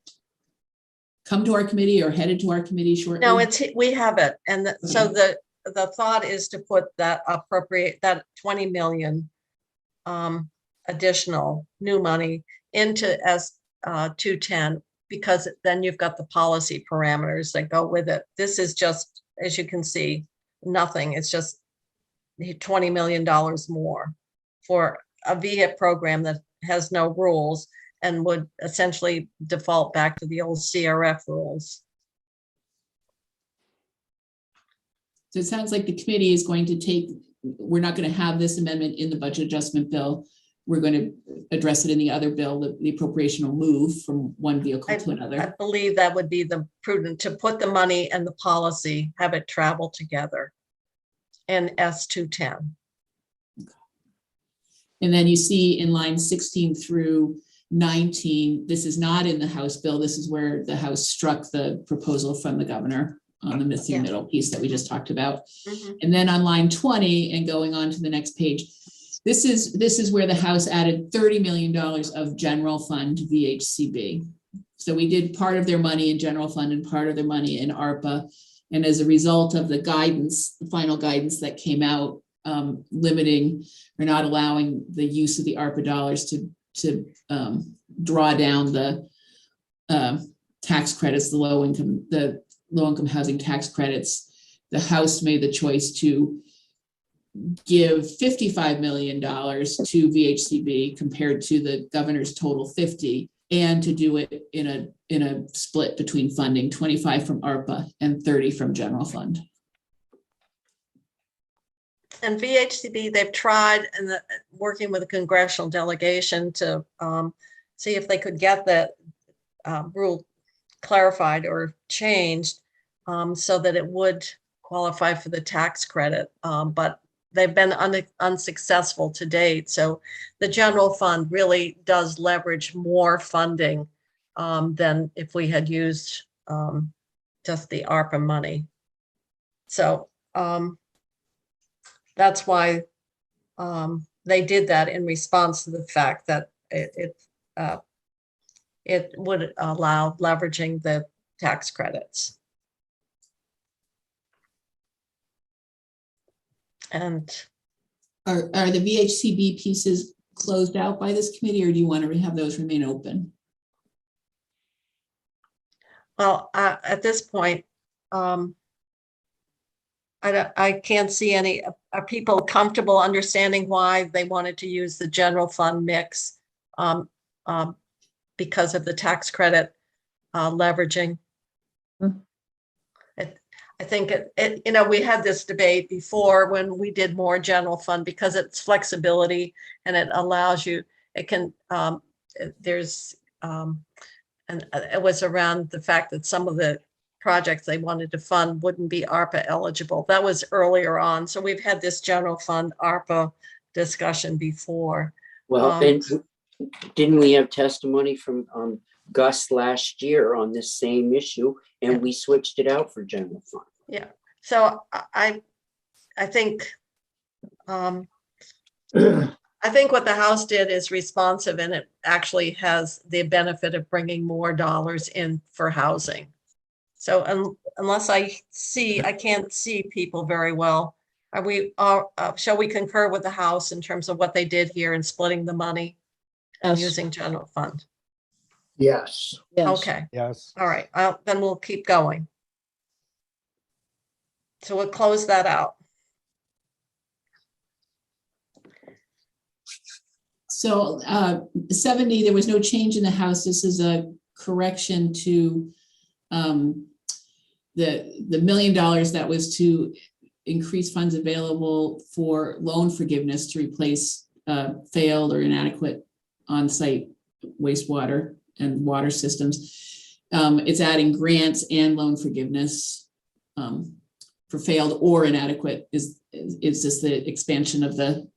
come to our committee or headed to our committee shortly? No, we have it. And so the thought is to put that appropriate, that 20 million additional new money into S210, because then you've got the policy parameters that go with it. This is just, as you can see, nothing. It's just $20 million more for a VHIP program that has no rules and would essentially default back to the old CRF rules. So it sounds like the committee is going to take, we're not going to have this amendment in the budget adjustment bill. We're going to address it in the other bill. The appropriation will move from one vehicle to another. I believe that would be the prudent, to put the money and the policy, have it travel together in S210. And then you see in line 16 through 19, this is not in the House bill. This is where the House struck the proposal from the governor on the missing middle piece that we just talked about. And then on line 20 and going on to the next page, this is where the House added $30 million of general fund to VHCB. So we did part of their money in general fund and part of their money in ARPA. And as a result of the guidance, the final guidance that came out, limiting or not allowing the use of the ARPA dollars to draw down the tax credits, the low income housing tax credits, the House made the choice to give $55 million to VHCB compared to the governor's total 50, and to do it in a split between funding, 25 from ARPA and 30 from general fund. And VHCB, they've tried and working with a congressional delegation to see if they could get that rule clarified or changed so that it would qualify for the tax credit. But they've been unsuccessful to date. So the general fund really does leverage more funding than if we had used just the ARPA money. So that's why they did that in response to the fact that it would allow leveraging the tax credits. And are the VHCB pieces closed out by this committee, or do you want to have those remain open? well, at this point, I can't see any, are people comfortable understanding why they wanted to use the general fund mix because of the tax credit leveraging? I think we had this debate before when we did more general fund because it's flexibility and it allows you, it can, and it was around the fact that some of the projects they wanted to fund wouldn't be ARPA eligible. That was earlier on. So we've had this general fund ARPA discussion before. Well, Um, and didn't we have testimony from Gus last year on this same issue, and we switched it out for general fund? Yeah, so I think, I think what the House did is responsive, and it actually has the benefit of bringing more dollars in for housing. So unless I can't see people very well. Shall we concur with the House in terms of what they did here in splitting the money and Yes. using general fund? Yes. Yes. Okay, Yes. all right, then we'll keep going. So we'll close that out. So 70, there was no change in the House. This is a correction to the $1 million that was to increase funds available for loan forgiveness to replace failed or inadequate on-site wastewater and water systems. It's adding grants and loan forgiveness for failed or inadequate is just the expansion of the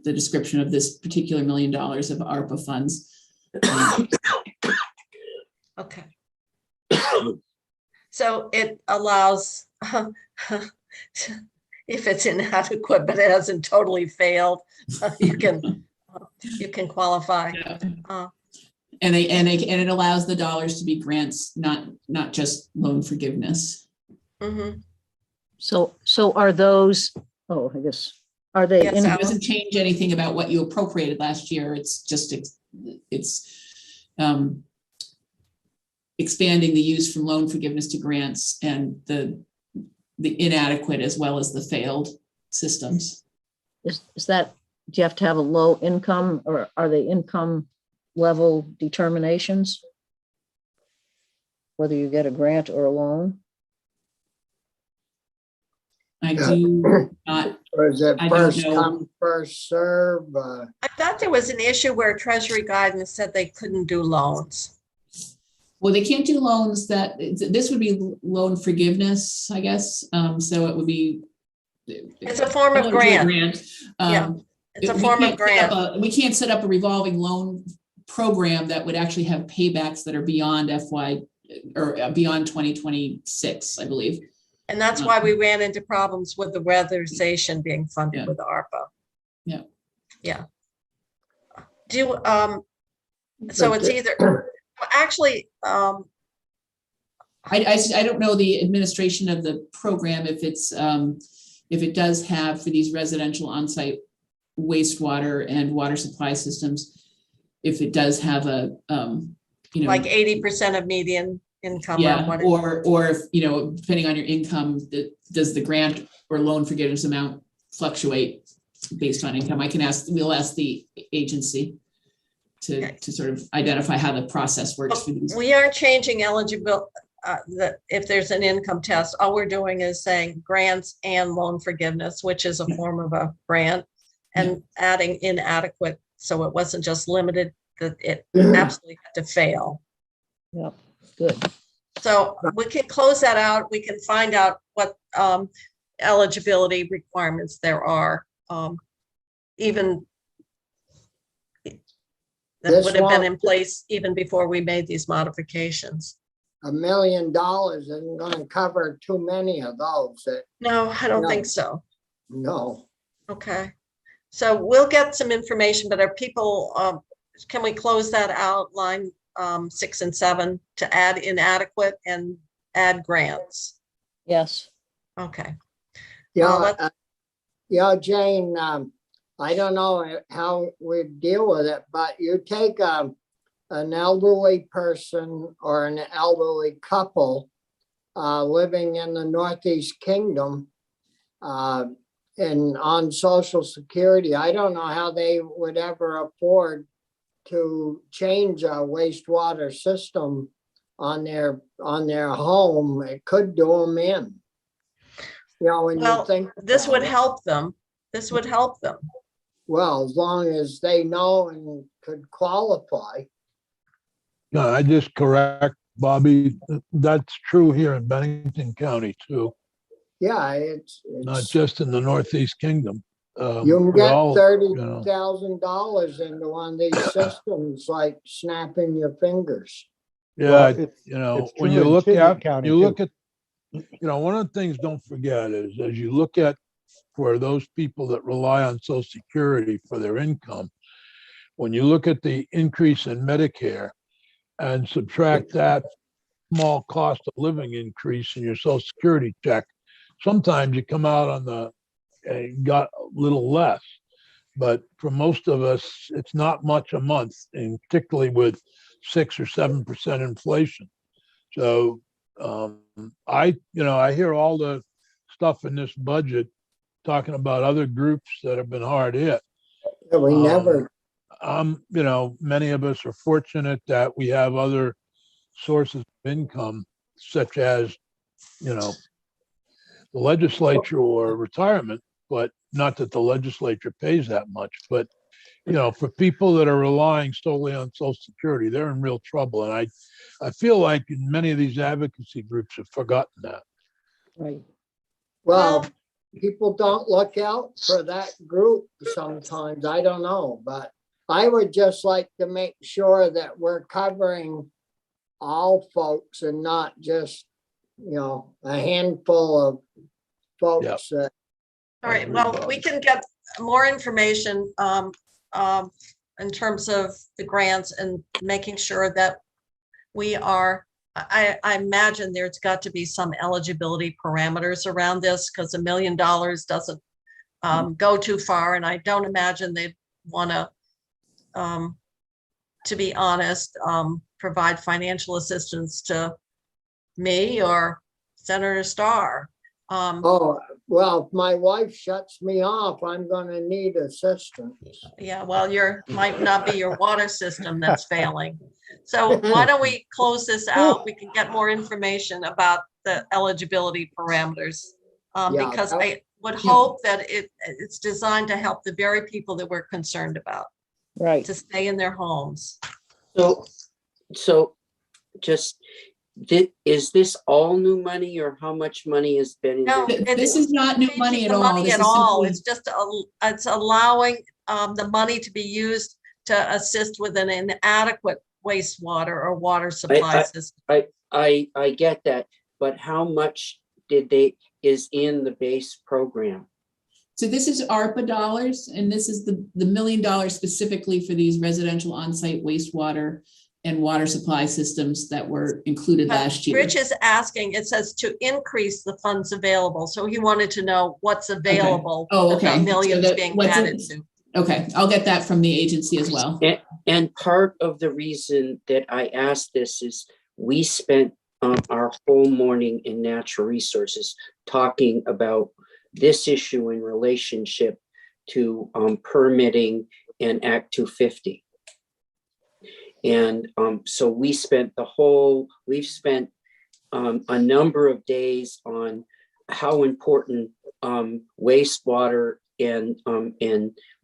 description of this particular $1 million of ARPA funds. Okay. So it allows, if it's inadequate, but it hasn't totally failed, you can qualify. And it allows the dollars to be grants, not just loan forgiveness. Mhm. So are those, I guess, are they? Yes, in- Al. It doesn't change anything about what you appropriated last year. It's just, expanding the use from loan forgiveness to grants and the inadequate as well as the failed systems. Is that, do you have to have a low income, or are they income level determinations? Whether you get a grant or a loan? I Yeah. do not, Or is it I don't first know. come, first serve? I thought there was an issue where Treasury guidance said they couldn't do loans. well, they can't do loans this would be loan forgiveness, I guess. So it would be. It's a form of similar to a grant. Yeah, it's a we form of can't set grant. up we can't set up a revolving loan program that would actually have paybacks that are beyond FY or beyond 2026, I believe. And that's why we ran into problems with the weatherization being funded with ARPA. Yeah. Yeah. So it's either, actually, I don't know the administration of the program if it does have for these residential on-site wastewater and water supply systems, if it does have a like 80% of median income. Yeah, or if, depending on your income, does the grant or loan forgiveness amount fluctuate based on income? We'll ask the agency to sort of identify how the process works for these. We aren't changing eligible, if there's an income test. All we're doing is saying grants and loan forgiveness, which is a form of a grant, and adding inadequate, so it wasn't just limited, that it absolutely had to fail. Yep, good. So we can close that out. We can find out what eligibility requirements there are, even that would have been in place even before we made these modifications. $1 million isn't gonna cover too many of those. No, I don't think so. No. Okay. So we'll get some information, but are people, can we close that out, line 6 and 7, to add inadequate and add grants? Yes. Okay. Yeah, Jane, I don't know how we deal with it, but you take an elderly person or an elderly couple living in the Northeast Kingdom and on Social Security. I don't know how they would ever afford to change a wastewater system on their home. It could do them in. When you think this would about it. help them. This would help them. Well, as long as they know and could qualify. No, I just correct Bobby. That's true here in Bennington County too, Yeah, it's not just in the Northeast Kingdom. You can we get all, $30,000 into one of these systems, like snapping your fingers. Yeah, Well, it's when true you in look Chittenden at, County, you too. look at, one of the things don't forget is as you look at for those people that rely on Social Security for their income, when you look at the increase in Medicare and subtract that small cost of living increase in your Social Security check, sometimes you come out on the, got a little less. But for most of us, it's not much a month, and particularly with 6 or 7% inflation. So I hear all the stuff in this budget talking about other groups that have been hard hit. Yeah, we never, Many of us are fortunate that we have other sources of income, such as, the legislature or retirement, but not that the legislature pays that much. But, for people that are relying solely on Social Security, they're in real trouble. And I feel like many of these advocacy groups have forgotten that. Right. well, people don't look out for that group sometimes. I don't know, but I would just like to make sure that we're covering all folks and not just, a handful of folks that. All right, well, we can get more information in terms of the grants and making sure that we are, I imagine there's got to be some eligibility parameters around this, because $1 million doesn't go too far. And I don't imagine they'd want to be honest, provide financial assistance to me or Senator Starr. Oh, well, if my wife shuts me off, I'm gonna need assistance. Yeah, well, might not be your water system that's failing. So why don't we close this out? We can get more information about the eligibility parameters. Yeah, Because I would hope that it's designed to help the very people that we're concerned about Right. to stay in their homes. So just, is this all new money, or how much money has been? No, This is not new money at all. This At is all. simply- It's just, it's allowing the money to be used to assist with an inadequate wastewater or water supply system. I get that, but how much is in the base program? So this is ARPA dollars, and this is the $1 million specifically for these residential on-site wastewater and water supply systems that were included last year. Rich is asking, it says to increase the funds available. So he wanted to know what's available. Oh, okay. The millions So being what's added in- to. Okay, I'll get that from the agency as well. And part of the reason that I asked this is we spent our whole morning in natural resources talking about this issue in relationship to permitting and Act 250. And so we've spent a number of days on how important wastewater and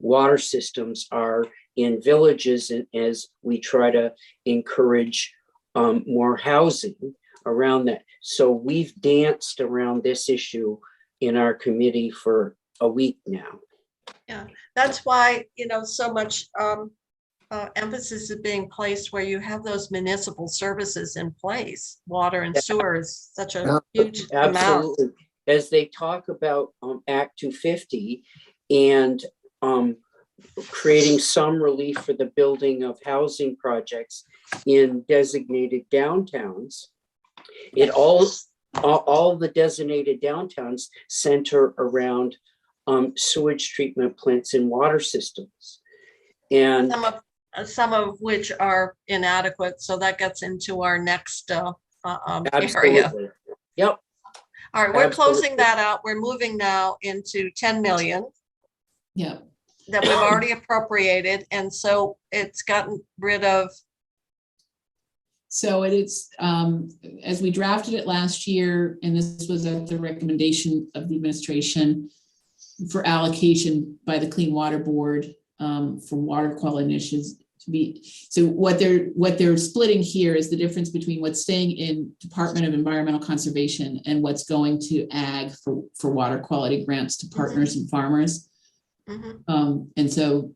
water systems are in villages, and as we try to encourage more housing around that. So we've danced around this issue in our committee for a week now. Yeah, that's why, so much emphasis is being placed where you have those municipal services in place. Water and sewer is such a huge amount. Absolutely. As they talk about Act 250 and creating some relief for the building of housing projects in designated downtowns, all the designated downtowns center around sewage treatment plants and water systems. And some of which are inadequate. So that gets into our next area. absolutely. Yep. All right, we're Absolutely. closing that out. We're moving now into 10 million Yeah. that we've already appropriated. And so it's gotten rid of. So it is, as we drafted it last year, and this was at the recommendation of the administration for allocation by the Clean Water Board for water quality initiatives to be. So what they're splitting here is the difference between what's staying in Department of Environmental Conservation and what's going to ag for water quality grants to partners and farmers. Mhm. And so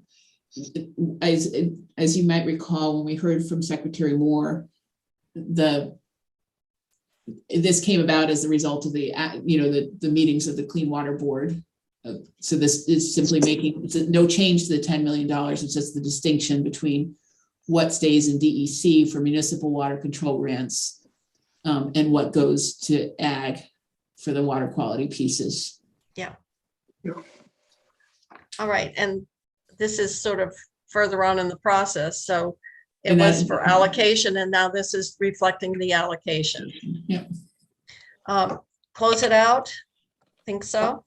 as you might recall, when we heard from Secretary Moore, this came about as a result of the meetings of the Clean Water Board. So this is simply it's no change to the $10 million. It's just the distinction between what stays in DEC for municipal water control grants and what goes to ag for the water quality pieces. Yeah. All right, and this is sort of further on in the process. So it was for allocation, and now this is reflecting the allocation. Yeah. Close it out. Think so?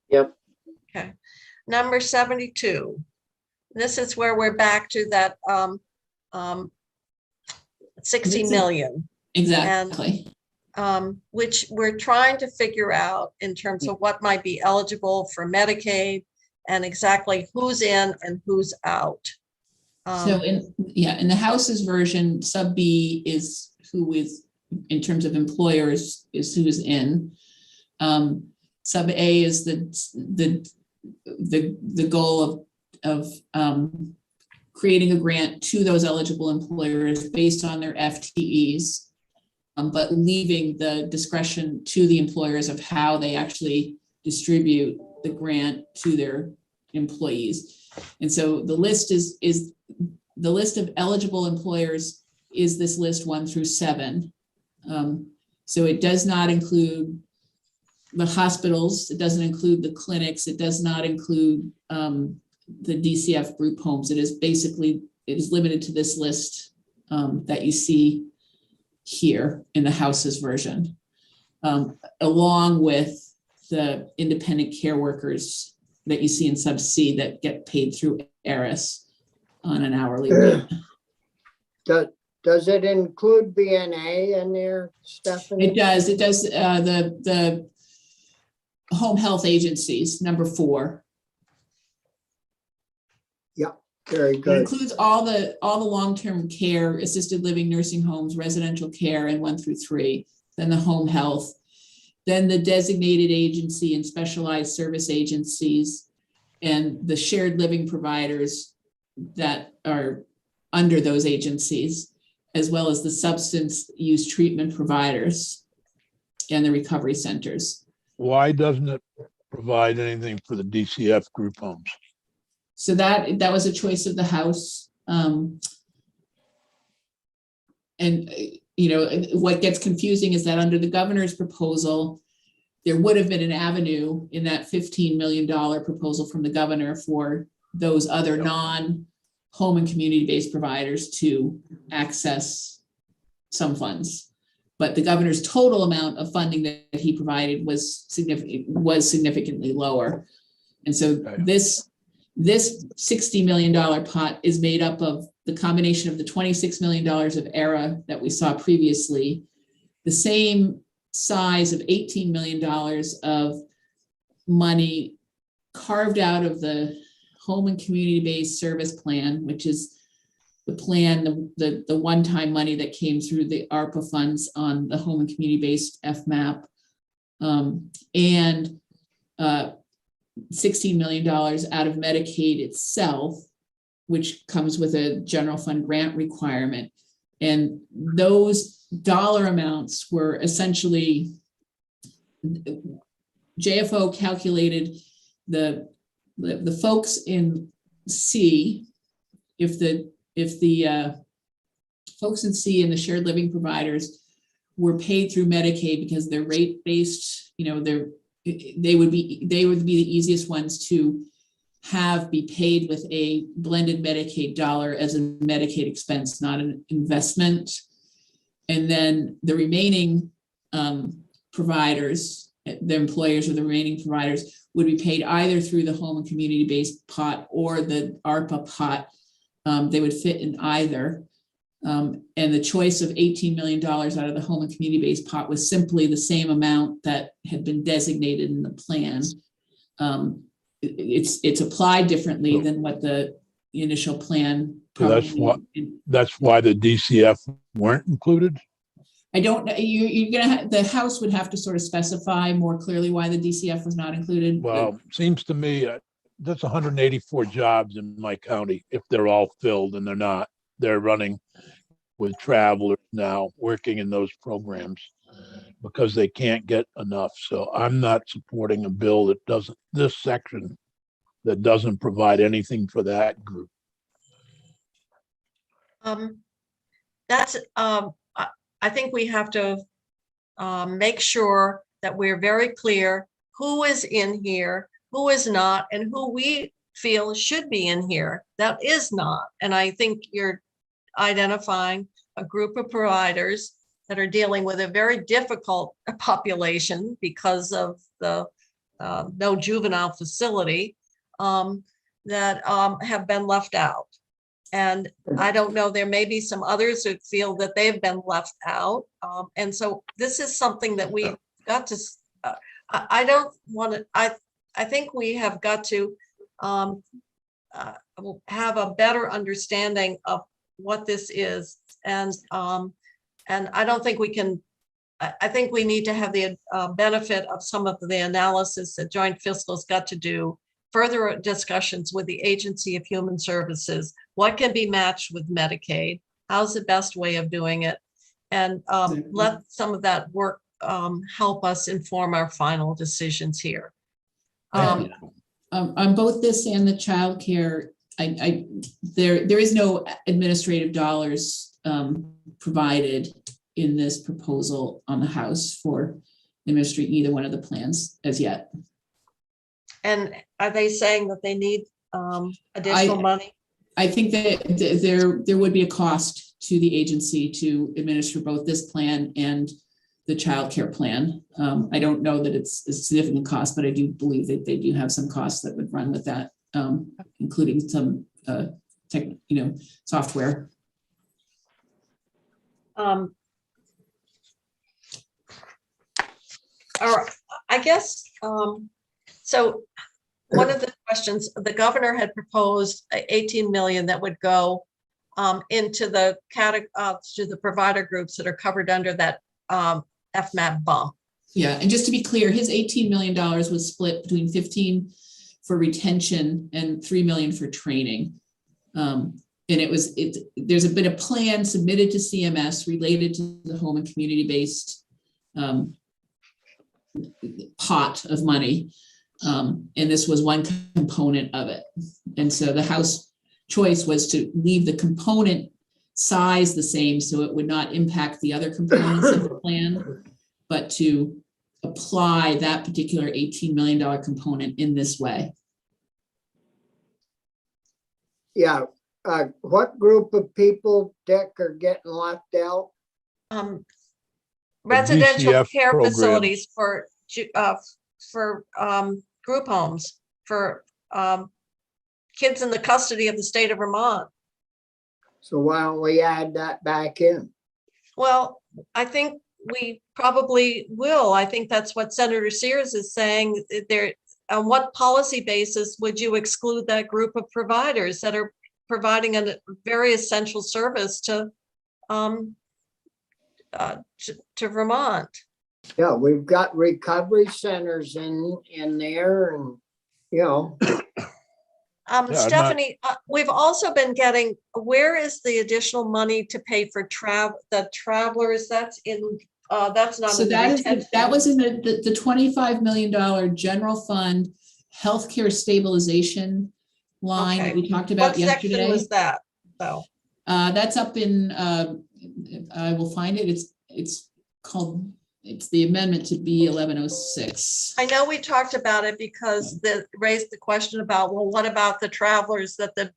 Yep. Okay. Number 72. This is where we're back to that 60 million. Exactly. Which we're trying to figure out in terms of what might be eligible for Medicaid and exactly who's in and who's out. So in the House's version, sub B is who is, in terms of employers, is who is in. Sub A is the goal of creating a grant to those eligible employers based on their FTEs, but leaving the discretion to the employers of how they actually distribute the grant to their employees. And so the list is the list of eligible employers is this list 1 through 7. So it does not include the hospitals, it doesn't include the clinics, it does not include the DCF group homes. It is limited to this list that you see here in the House's version, along with the independent care workers that you see in sub C that get paid through ERIS on an hourly rate. Does it include BNA in there, Stephanie? It does. It does. The home health agencies, number 4. Very It good. includes all the long-term care, assisted living, nursing homes, residential care, and 1 through 3. Then the home health, then the designated agency and specialized service agencies, and the shared living providers that are under those agencies, as well as the substance use treatment providers and the recovery centers. Why doesn't it provide anything for the DCF group homes? So that was a choice of the House. And what gets confusing is that under the governor's proposal, there would have been an avenue in that $15 million proposal from the governor for those other non-home and community-based providers to access some funds. But the governor's total amount of funding that he provided was significantly lower. And so this $60 million pot is made up of the combination of the $26 million of ERA that we saw previously, the same size of $18 million of money carved out of the home and community-based service plan, which is the plan, the one-time money that came through the Arpa funds on the home and community-based FMAP, and $16 million out of Medicaid itself, which comes with a general fund grant requirement. And those dollar amounts were essentially, JFO calculated the folks in C, if the folks in C and the shared living providers were paid through Medicaid because they're rate-based, they would be the easiest ones to be paid with a blended Medicaid dollar as a Medicaid expense, not an investment. And then the remaining providers, the employers or the remaining providers, would be paid either through the home and community-based pot or the ARPA pot. They would fit in either. And the choice of $18 million out of the home and community-based pot was simply the same amount that had been designated in the plan. It's applied differently than what the initial plan. So that's why the DCF weren't included? I don't know. You're gonna the House would have to sort of specify more clearly why the DCF was not included. Well, seems to me that's 184 jobs in my county, if they're all filled, and they're not. They're running with travelers now, working in those programs because they can't get enough. So I'm not supporting a bill that doesn't, this section that doesn't provide anything for that group. That's, I think we have to make sure that we're very clear who is in here, who is not, and who we feel should be in here that is not. And I think you're identifying a group of providers that are dealing with a very difficult population because of the no juvenile facility that have been left out. And I don't know, there may be some others who feel that they've been left out. And so this is something that we've got to, I don't want to, I think we have got to have a better understanding of what this is. And I don't think we can, I think we need to have the benefit of some of the analysis that Joint Fiscal's got to do, further discussions with the Agency of Human Services, what can be matched with Medicaid, how's the best way of doing it, and let some of that work help us inform our final decisions here. On both this and the childcare, there is no administrative dollars provided in this proposal on the House for administering either one of the plans as yet. And are they saying that they need additional money? I think that there would be a cost to the agency to administer both this plan and the child care plan. I don't know that it's a significant cost, but I do believe that they do have some costs that would run with that, including some software. Or I guess, so one of the questions, the governor had proposed 18 million that would go into the to the provider groups that are covered under that FMAP bump. Yeah, and just to be clear, his $18 million was split between 15 for retention and 3 million for training. And there's been a plan submitted to CMS related to the home and community-based pot of money. And this was one component of it. And so the House choice was to leave the component size the same so it would not impact the other components of the plan, but to apply that particular $18 million component in this way. Yeah, what group of people, Dick, are getting left out? Residential DCF care programs. facilities for group homes for kids in the custody of the state of Vermont. So why don't we add that back in? Well, I think we probably will. I think that's what Senator Sears is saying. There, on what policy basis would you exclude that group of providers that are providing a very essential service to Vermont? Yeah, we've got recovery centers in there, and Stephanie, we've also been getting, where is the additional money to pay for the travelers? That's in, that's not. So that was in the $25 million general fund healthcare stabilization line that we talked about yesterday. What section was that, though? That's up in, I will find it. It's the amendment to B 1106. I know we talked about it because raised the question about, well, what about the travelers that the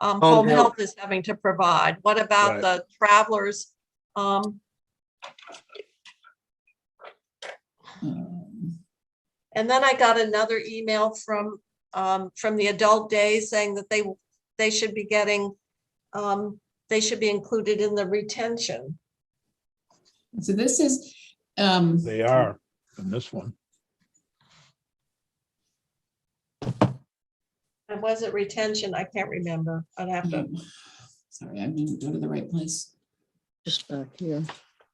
home health is having to provide? What about the travelers? And then I got another email from the Adult Day saying that they should be getting, they should be included in the retention. So this is. They are in this one. And was it retention? I can't remember. I'd have to. Sorry, I didn't go to the right place. Just back here.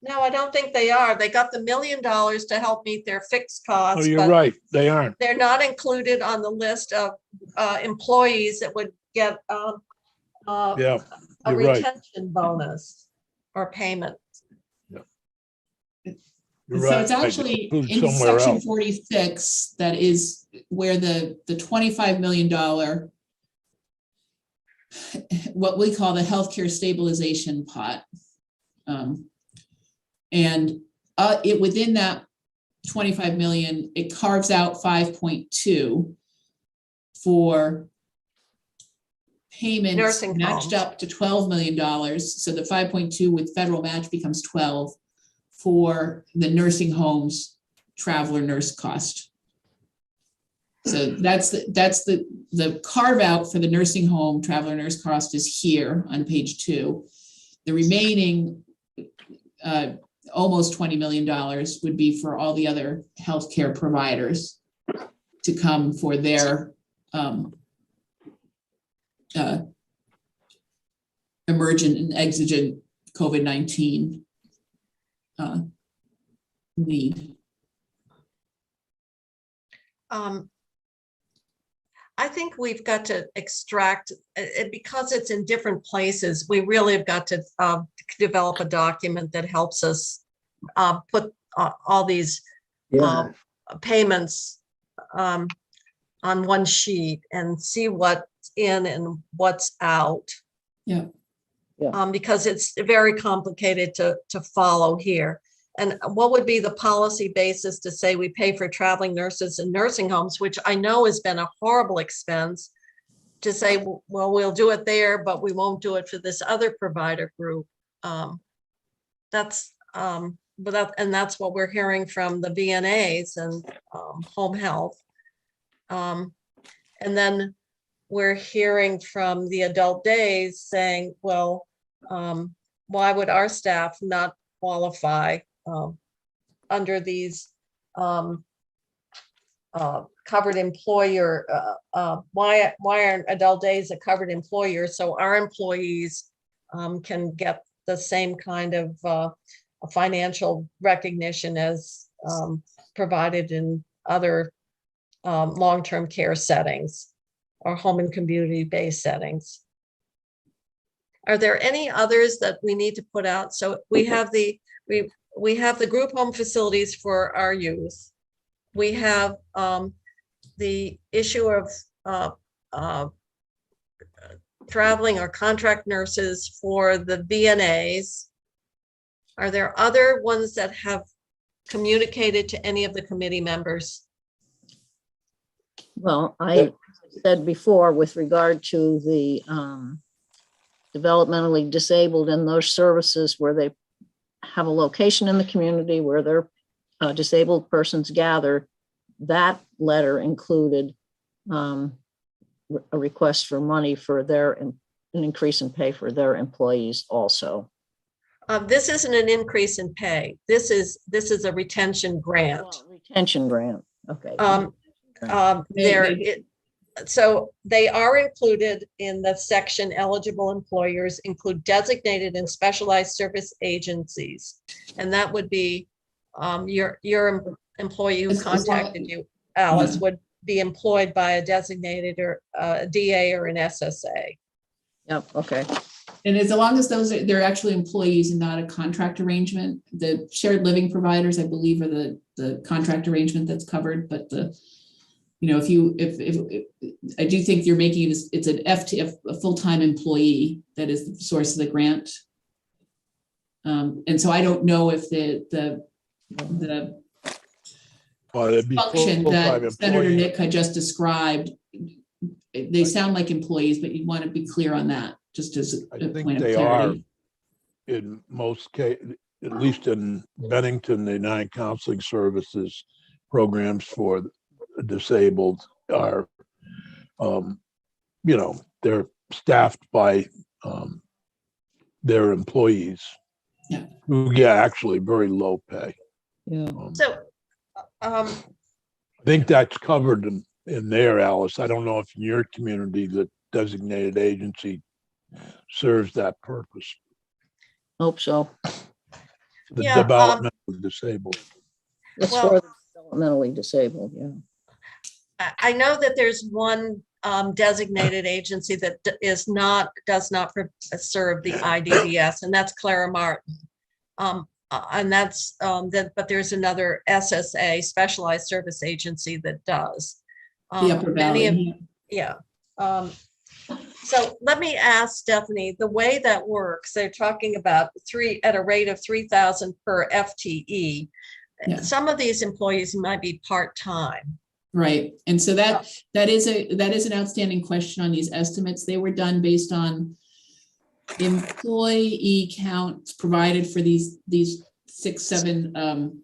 No, I don't think they are. They got the $1 million to help meet their fixed Oh, costs, you're but right. They aren't. they're not included on the list of employees that would get Yeah, a you're right. retention bonus or payment. You're So right. it's actually Included in somewhere section else. 46, that is where the $25 million, what we call the healthcare stabilization pot. And it within that 25 million, it carves out 5.2 for payments Nursing matched homes. up to $12 million. So the 5.2 with federal match becomes 12 for the nursing homes traveler nurse cost. So that's the carve out for the nursing home traveler nurse cost is here on page 2. The remaining almost $20 million would be for all the other healthcare providers to come for their emergent and exigent COVID-19 need. I think we've got to extract, because it's in different places, we really have got to develop a document that helps us put all these payments on one sheet and see what's in and what's out. Yeah. Because it's very complicated to follow here. And what would be the policy basis to say we pay for traveling nurses in nursing homes, which I know has been a horrible expense, to say, well, we'll do it there, but we won't do it for this other provider group. That's what we're hearing from the VNAs and home health. And then we're hearing from the adult days saying, well, why would our staff not qualify under these covered employer? Why aren't adult days a covered employer so our employees can get the same kind of financial recognition as provided in other long-term care settings or home and community-based settings? Are there any others that we need to put out? So we have the group home facilities for our youth. We have the issue of traveling or contract nurses for the VNAs. Are there other ones that have communicated to any of the committee members? Well, I said before with regard to the developmentally disabled and those services where they have a location in the community where their disabled persons gather, that letter included a request for money for an increase in pay for their employees also. This isn't an increase in pay. This is a retention grant. Oh, retention grant. Okay. So they are included in the section. Eligible employers include designated and specialized service agencies, and that would be your employee who contacted you, Alice, would be employed by a designated or a DA or an SSA. Yep. Okay. And as long as they're actually employees and not a contract arrangement, the shared living providers, I believe, are the contract arrangement that's covered. But if I do think you're making it's an FT, a full-time employee that is the source of the grant. And so I don't know if the function that Senator Nick had just described, they sound like employees, but you want to be clear on that, just as a point of clarity. Are in most cases, at least in Bennington, the 9 counseling services programs for disabled are, they're staffed by their employees. Yeah. Who get actually very low pay. Yeah. I think that's covered in there, Alice. I don't know if in your community the designated agency serves that purpose. Hope so. For the Yeah, developmentally disabled. It's Well- for the developmentally disabled, yeah. I know that there's one designated agency that does not serve the IDDS, and that's Clara Martin. And that's but there's another SSA, Specialized Service Agency, that does. The Upper Many of- Valley. Yeah. So let me ask Stephanie, the way that works, they're talking about at a rate of 3,000 per FTE. Yeah. Some of these employees might be part-time. Right, and so that is an outstanding question on these estimates. They were done based on employee counts provided for these 6, 7,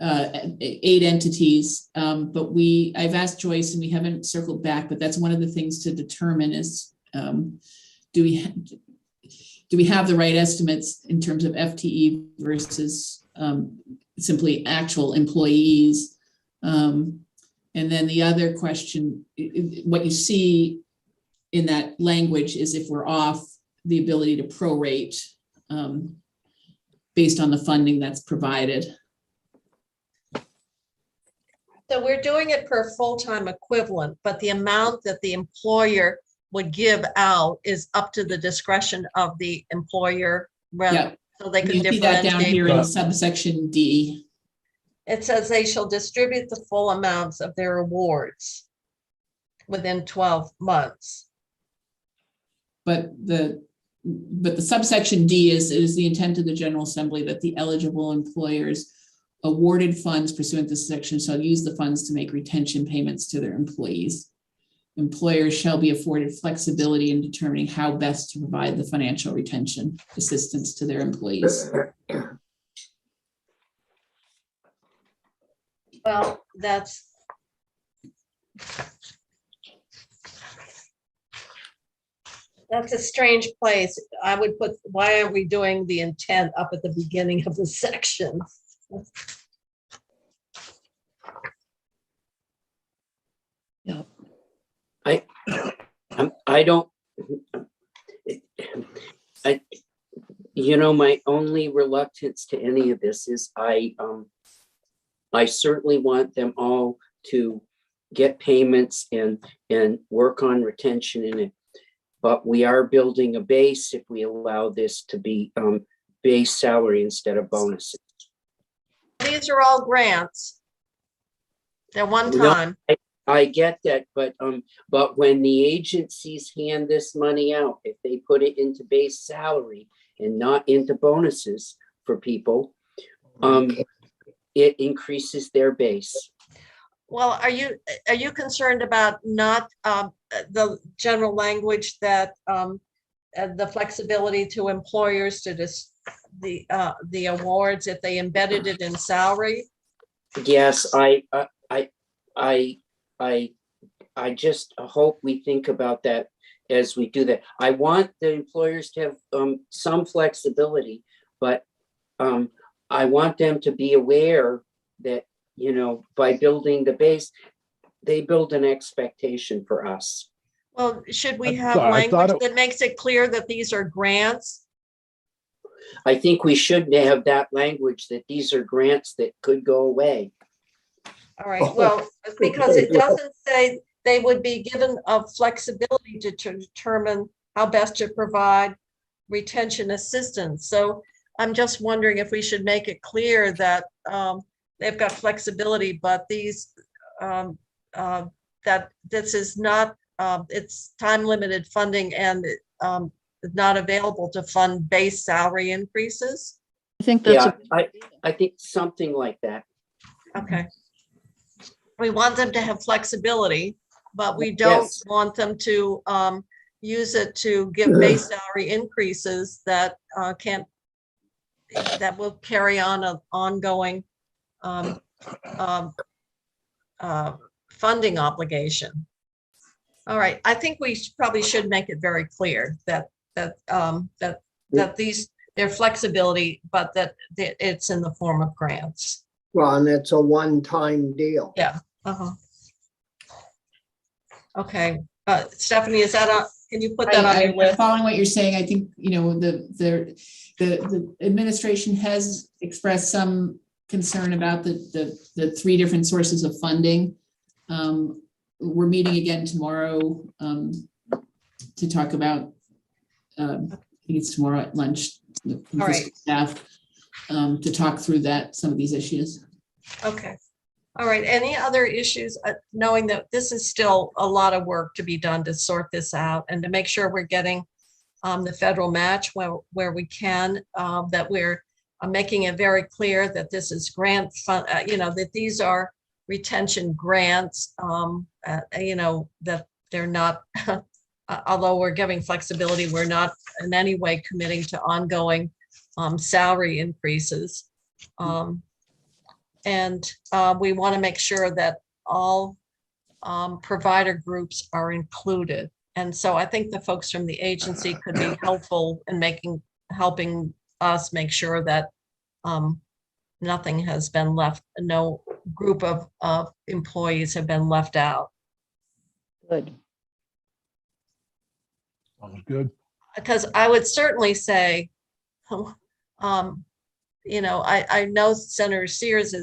8 entities. But I've asked Joyce, and we haven't circled back, but that's one of the things to determine is, do we have the right estimates in terms of FTE versus simply actual employees? And then the other question, what you see in that language is if we're off, the ability to prorate based on the funding that's provided. So we're doing it per full-time equivalent, but the amount that the employer would give out is up to the discretion of the employer. Yeah. So they can You see that down here differentiate. in subsection D. It says they shall distribute the full amounts of their awards within 12 months. But the subsection D is the intent of the General Assembly that the eligible employers awarded funds pursuant to this section shall use the funds to make retention payments to their employees. Employers shall be afforded flexibility in determining how best to provide the financial retention assistance to their employees. Well, that's a strange place. I would put, why are we doing the intent up at the beginning of the section? Yeah. My only reluctance to any of this is I certainly want them all to get payments and work on retention in it. But we are building a base if we allow this to be base salary instead of bonuses. These are all grants. They're one time. I get that, but when the agencies hand this money out, if they put it into base salary and not into bonuses for people, it increases their base. Well, are you concerned about not the general language that the flexibility to employers to the awards if they embedded it in salary? Yes, I just hope we think about that as we do that. I want the employers to have some flexibility, but I want them to be aware that, by building the base, they build an expectation for us. Well, should we I have thought language it- that makes it clear that these are grants? I think we should have that language that these are grants that could go away. All right, well, because it doesn't say they would be given a flexibility to determine how best to provide retention assistance. So I'm just wondering if we should make it clear that they've got flexibility, but these that this is not it's time limited funding and not available to fund base salary increases. I think that's, I think something like that. Okay. We want them to have flexibility, but we don't Yes. want them to use it to give base salary increases that that will carry on an ongoing funding obligation. All right, I think we probably should make it very clear that these, their flexibility, but that it's in the form of grants. Well, and it's a one-time deal. Yeah. Uh-huh. Okay, Stephanie, is that Can you put that on your I'm list? following what you're saying. I think, you know, the administration has expressed some concern about the three different sources of funding. We're meeting again tomorrow to talk about, I think it's tomorrow at lunch, the All right. fiscal staff, to talk through some of these issues. Okay. All right. Any other issues, knowing that this is still a lot of work to be done to sort this out and to make sure we're getting the federal match where we can, that we're making it very clear that this is grant fund, you know, that these are retention grants, you know, that they're not, although we're giving flexibility, we're not in any way committing to ongoing salary increases. And we want to make sure that all provider groups are included. And so I think the folks from the agency could be helpful in helping us make sure that nothing has been left, no group of employees have been left out. Good. Sounds good. Because I would certainly say, you know, I know Senator Sears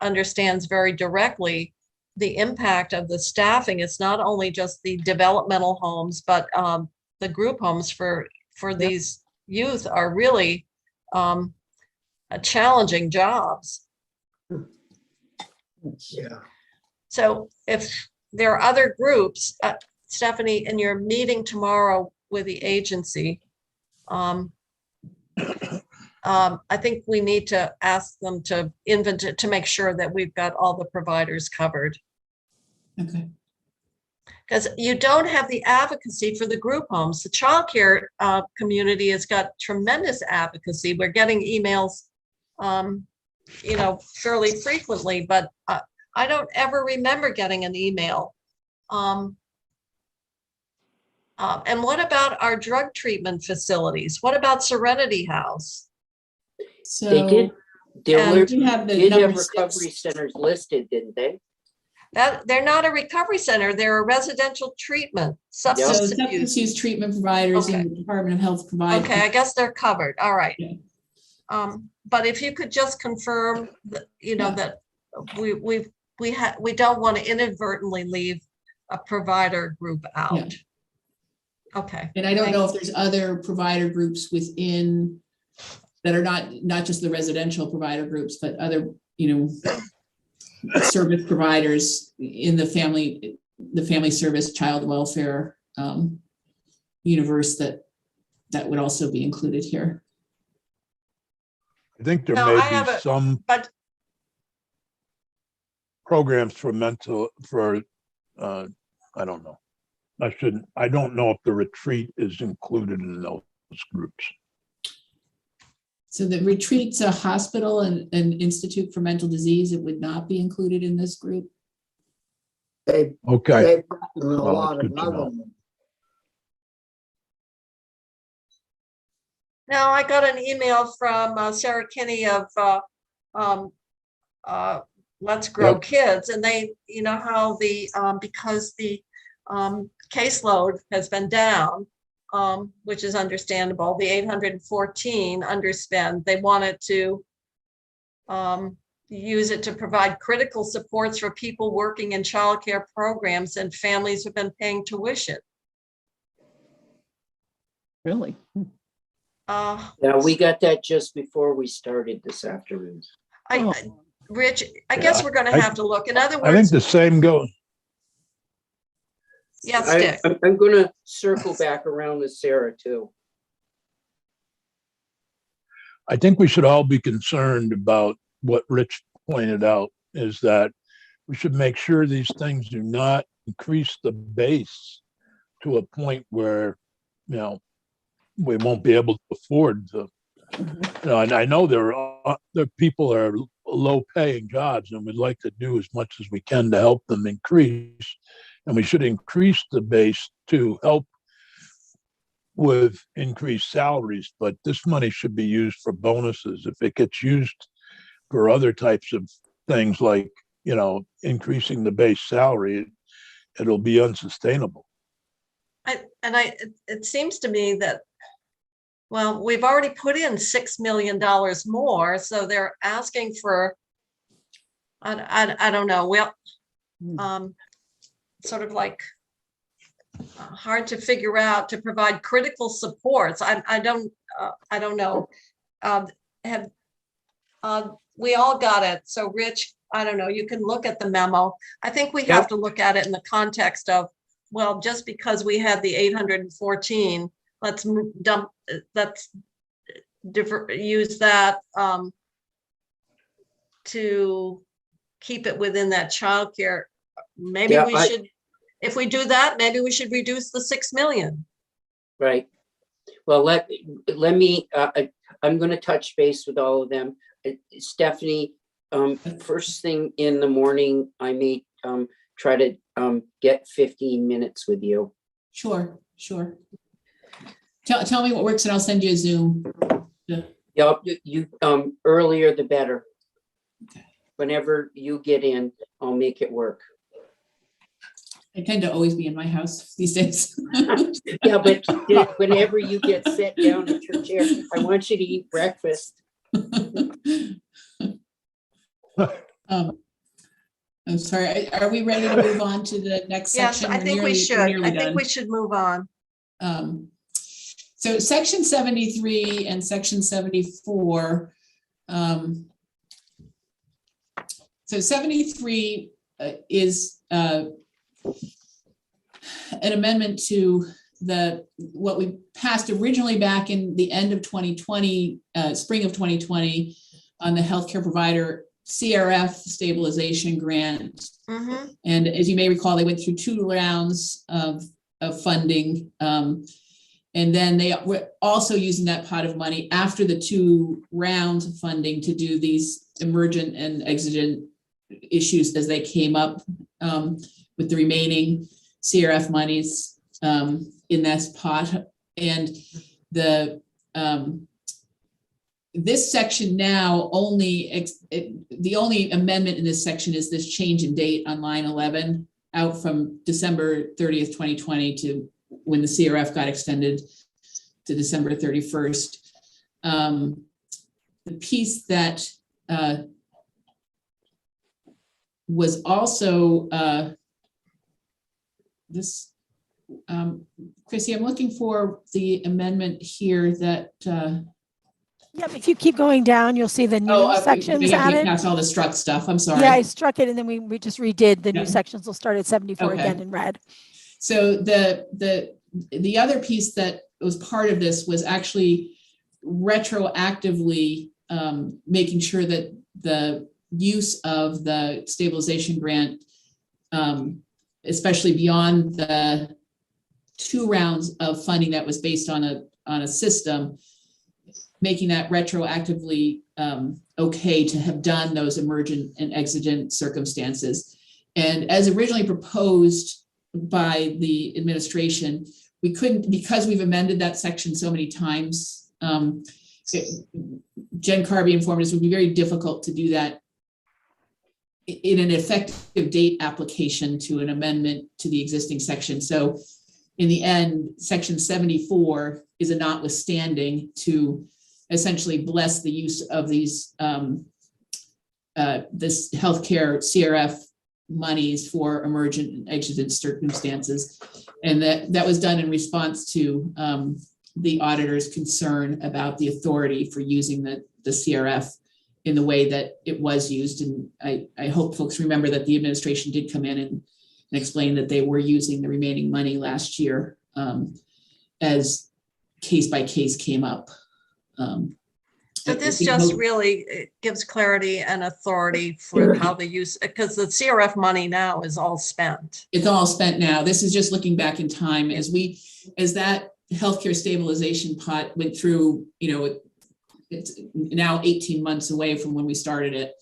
understands very directly the impact of the staffing. It's not only just the developmental homes, but the group homes for these youth are really challenging jobs. Yeah. So if there are other groups, Stephanie, in your meeting tomorrow with the agency, I think we need to ask them to inventory to make sure that we've got all the providers covered. Okay. Because you don't have the advocacy for the group homes. The childcare community has got tremendous advocacy. We're getting emails, you know, fairly frequently, but I don't ever remember getting an email. And what about our drug treatment facilities? What about Serenity House? So They did, you have the did have number recovery 6. centers listed, didn't they? That they're not a recovery center, they're a residential treatment, So substance substance abuse. use treatment providers Okay. in the Department of Health provide. Okay, I guess they're covered. All right. Yeah. But if you could just confirm that, you know, Yeah. that we don't want to inadvertently leave a provider group out. Okay. And I don't know if there's other provider groups within that are not just the residential provider groups, but other, you know, service providers in the family service, child welfare universe that would also be included here. I think there No, may I have be a- some But programs for I don't know. I don't know if the retreat is included in those groups. So the retreat's a hospital and an institute for mental disease. It would not be included in this group. They've Okay, gotten a Well, lot that's of good to know. government. now I got an email from Sarah Kinney of Let's Grow Yep. Kids, and they, you know, how the because the caseload has been down, which is understandable, the 814 underspend, they wanted to use it to provide critical supports for people working in childcare programs and families who've been paying tuition. Really? Yeah, we got that just before we started this afternoon. Rich, I Yeah, guess we're going to I- have to look. In other I think words, the same goes. yes, Dick. I'm gonna circle back around with Sarah too. I think we should all be concerned about what Rich pointed out, is that we should make sure these things do not increase the base to a point where, you know, we won't be able to afford to, you know, and I know there are people are low paying jobs and we'd like to do as much as we can to help them increase. And we should increase the base to help with increased salaries, but this money should be used for bonuses. If it gets used for other types of things like, you know, increasing the base salary, it'll be unsustainable. It seems to me that, well, we've already put in $6 million more, so they're asking for, I don't know, well, sort of like hard to figure out to provide critical supports. I don't know. We all got it. So Rich, I don't know, you can look at the memo. I think we have to look at it in the context of, well, just because we had the 814, let's use that to keep it within that childcare. Maybe we should, if we do that, maybe we should reduce the 6 million. Right. Well, let me, I'm going to touch base with all of them. Stephanie, first thing in the morning, I may try to get 15 minutes with you. Sure. Tell me what works and I'll send you a Zoom. Yeah, you earlier the better. Whenever you get in, I'll make it work. I tend to always be in my house these days. Yeah, but whenever you get set down at your chair, I want you to eat breakfast. I'm sorry. Are we ready to move on to the next section? Yes, I think we should. I think we should move on. So section 73 and section 74. So 73 is an amendment to what we passed originally back in the end of 2020, spring of 2020, on the healthcare provider CRF stabilization grant. Mm-hmm. And as you may recall, they went through 2 rounds of funding. And then they were also using that pot of money after the 2 rounds of funding to do these emergent and exigent issues as they came up, with the remaining CRF monies in this pot. And this section now the only amendment in this section is this change in date on line 11 out from December 30th, 2020 to when the CRF got extended to December 31st. The piece that was also this, Chrissy, I'm looking for the amendment here that. Yep, if you keep going down, you'll see the new sections added. Past all the struck stuff. I'm sorry. Yeah, I struck it and then we just redid the new sections. Will start at 74 again in red. So the other piece that was part of this was actually retroactively making sure that the use of the stabilization grant, especially beyond the 2 rounds of funding that was based on a system, making that retroactively okay to have done those emergent and exigent circumstances. And as originally proposed by the administration, we couldn't, because we've amended that section so many times. Jen Carby informed us it would be very difficult to do that in an effective date application to an amendment to the existing section. So in the end, section 74 is a notwithstanding to essentially bless the use of these this healthcare CRF monies for emergent and exigent circumstances. And that was done in response to the auditor's concern about the authority for using the CRF in the way that it was used. And I hope folks remember that the administration did come in and explain that they were using the remaining money last year as case by case came up. But this just really gives clarity and authority for how the use, because the CRF money now is all spent. It's all spent now. This is just looking back in time as that healthcare stabilization pot went through, it's now 18 months away from when we started it.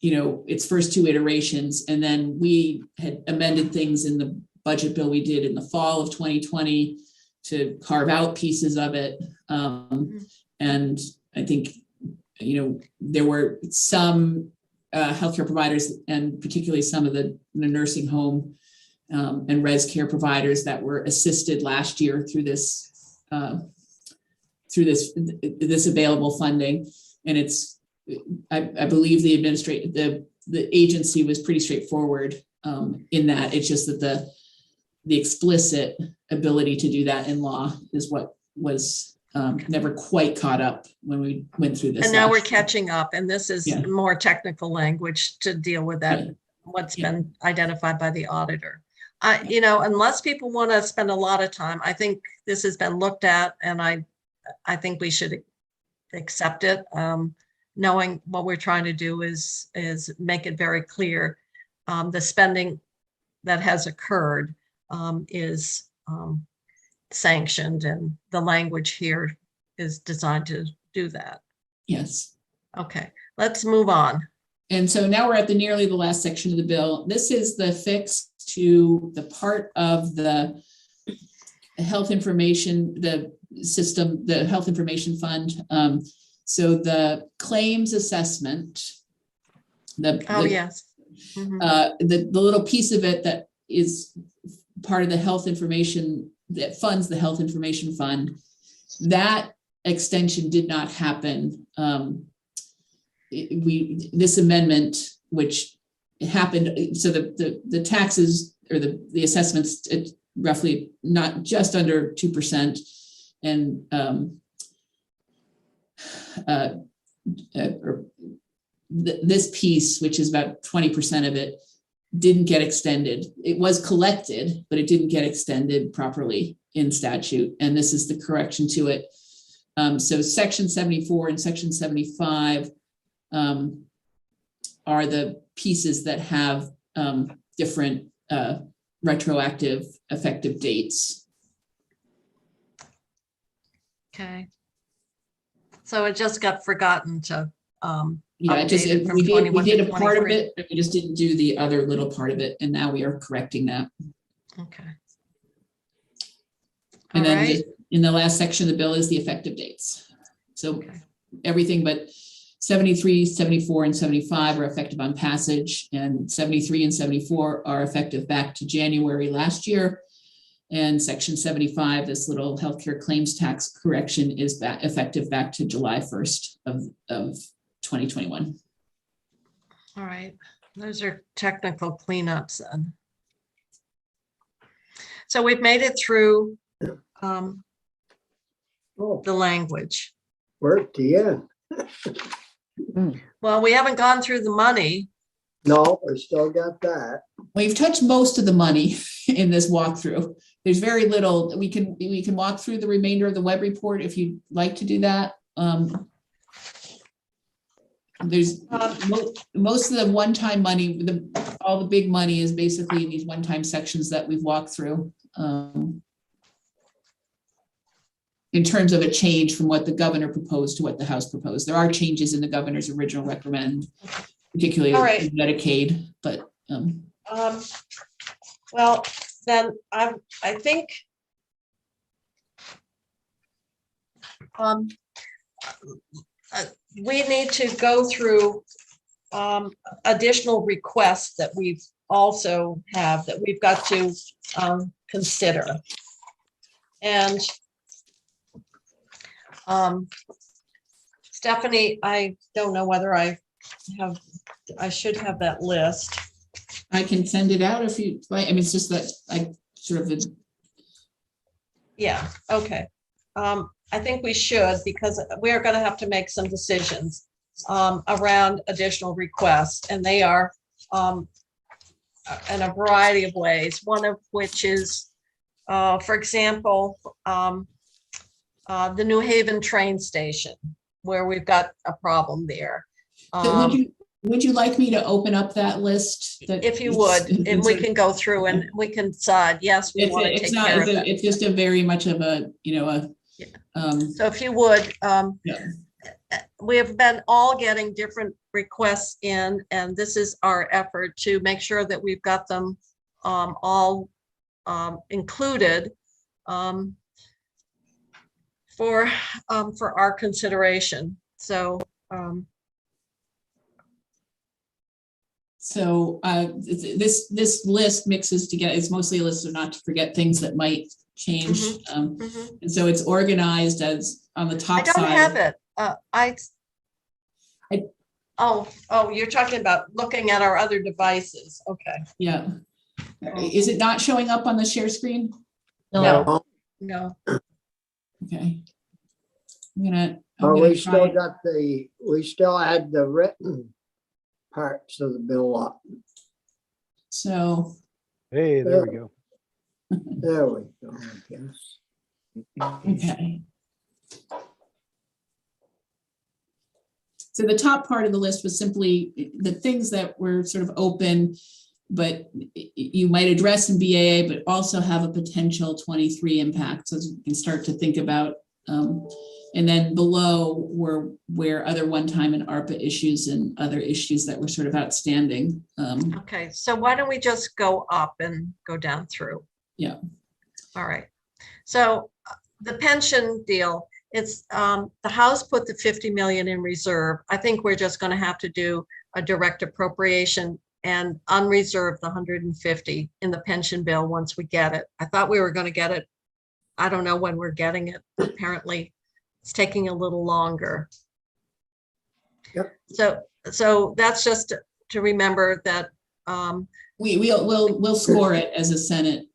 Its first 2 iterations, and then we had amended things in the budget bill we did in the fall of 2020 to carve out pieces of it. And I think, there were some healthcare providers, and particularly some of the nursing home and res care providers that were assisted last year through this available funding. And it's, I believe the agency was pretty straightforward in that. It's just that the explicit ability to do that in law is what was never quite caught up when we went through this. And now we're last year. catching up, and this is Yeah. more technical language to deal with that, Yeah. what's Yeah. been identified by the auditor. You know, unless people want to spend a lot of time, I think this has been looked at, and I think we should accept it, knowing what we're trying to do is make it very clear. The spending that has occurred is sanctioned, and the language here is designed to do that. Yes. Okay, let's move on. And so now we're at nearly the last section of the bill. This is the fix to the part of the health information, the system, the health information fund. So the claims assessment, Yes. the little piece of it that is part of the health information that funds the health information fund, that extension did not happen. This amendment, which happened, so the taxes or the assessments, it's roughly not just under 2%, and this piece, which is about 20% of it, didn't get extended. It was collected, but it didn't get extended properly in statute, and this is the correction to it. So section 74 and section 75 are the pieces that have different retroactive effective dates. Okay. So it just got forgotten to Yeah, updated from we 21 did to a part of 23. it, but we just didn't do the other little part of it, and now we are correcting that. Okay. And All then right. in the last section of the bill is the effective dates. So Okay. everything but 73, 74, and 75 are effective on passage, and 73 and 74 are effective back to January last year. And section 75, this little healthcare claims tax correction, is effective back to July 1st of 2021. All right. Those are technical cleanups then. So we've made it through Oh, the language. we're at the end. Well, we haven't gone through the money. No, we still got that. We've touched most of the money in this walkthrough. There's very little. We can walk through the remainder of the web report if you'd like to do that. There's most of the one-time money, all the big money is basically in these one-time sections that we've walked through. In terms of a change from what the governor proposed to what the House proposed. There are changes in the governor's original recommend, particularly All right. with Medicaid, but Well, then I think we need to go through additional requests that we've also have that we've got to consider. And Stephanie, I don't know whether I should have that list. I can send it out if you like. I mean, it's just that I sort of. Yeah, okay. I think we should, because we are going to have to make some decisions around additional requests, and they are in a variety of ways. One of which is, for example, the New Haven train station, where we've got a problem there. So would you like me to open up that list? If you would, and we can go through and we can decide, yes, we want to take care of it. It's just a very much of a, So if you would, yeah. we have been all getting different requests in, and this is our effort to make sure that we've got them all included for our consideration. So So this list mixes together. It's mostly a list of not to forget things that might change. Mhm. And so it's organized as on the I top don't side. have it. Oh, you're talking about looking at our other devices. Okay. Yeah. Is it not showing up on the share screen? No. Okay. I'm But gonna we still try- we still had the written parts of the bill up. So, Hey, there we go. There we go, I guess. okay. So the top part of the list was simply the things that were sort of open, but you might address in BAA, but also have a potential 23 impact. So you can start to think about, and then below were where other one-time and ARPA issues and other issues that were sort of outstanding. Okay, so why don't we just go up and go down through? Yeah. All right. So the pension deal, it's the House put the 50 million in reserve. I think we're just going to have to do a direct appropriation and unreserve the 150 in the pension bill once we get it. I thought we were going to get it. I don't know when we're getting it. Apparently it's taking a little longer. Yep. So that's just to remember that We'll score it as a Senate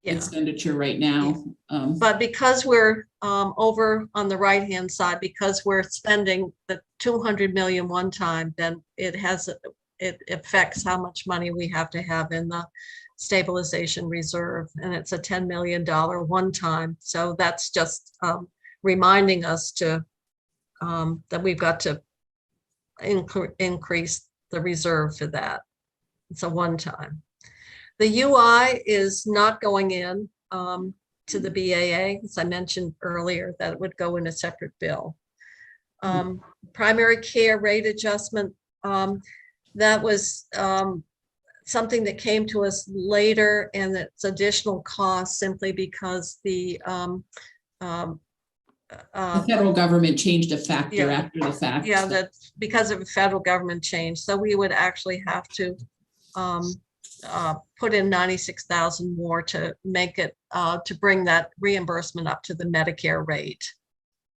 yeah. expenditure right now. But because we're over on the right-hand side, because we're spending the 200 million one time, then it affects how much money we have to have in the stabilization reserve. And it's a $10 million one time. So that's just reminding us to that we've got to increase the reserve for that. It's a one time. The UI is not going in to the BAA, as I mentioned earlier, that it would go in a separate bill. Primary care rate adjustment, that was something that came to us later, and it's additional cost simply because the federal government changed a factor yeah. after the fact. Yeah, that because of a federal government change. So we would actually have to put in 96,000 more to make it, to bring that reimbursement up to the Medicare rate.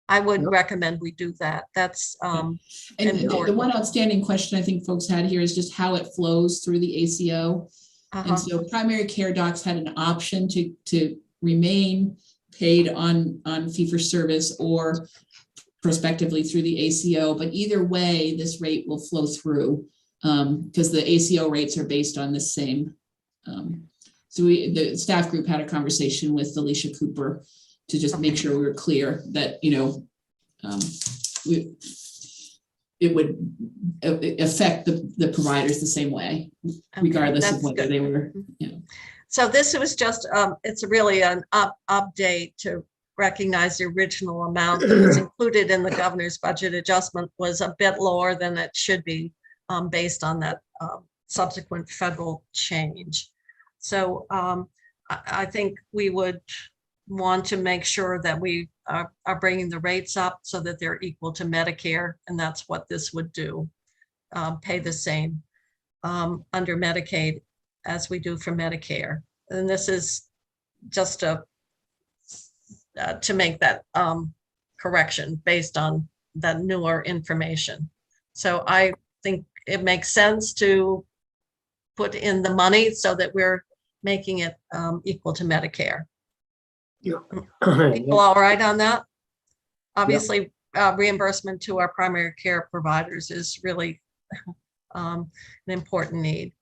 I would Yep. recommend we do that. That's And the one outstanding question I think folks had here is just how it flows through the ACO. And so primary care docs had an option to remain paid on fee for service or prospectively through the ACO, but either way, this rate will flow through because the ACO rates are based on the same. So the staff group had a conversation with Alicia Cooper to just make sure we were clear that, it would affect the providers the same way, regardless of whether they were, So this was just, it's really an update to recognize the original amount that was included in the governor's budget adjustment was a bit lower than it should be based on that subsequent federal change. So I think we would want to make sure that we are bringing the rates up so that they're equal to Medicare, and that's what this would do, pay the same under Medicaid as we do for Medicare. And this is just to make that correction based on that newer information. So I think it makes sense to put in the money so that we're making it equal to Medicare. Yeah. People all right on that? Obviously, reimbursement to our primary care providers is really an important need.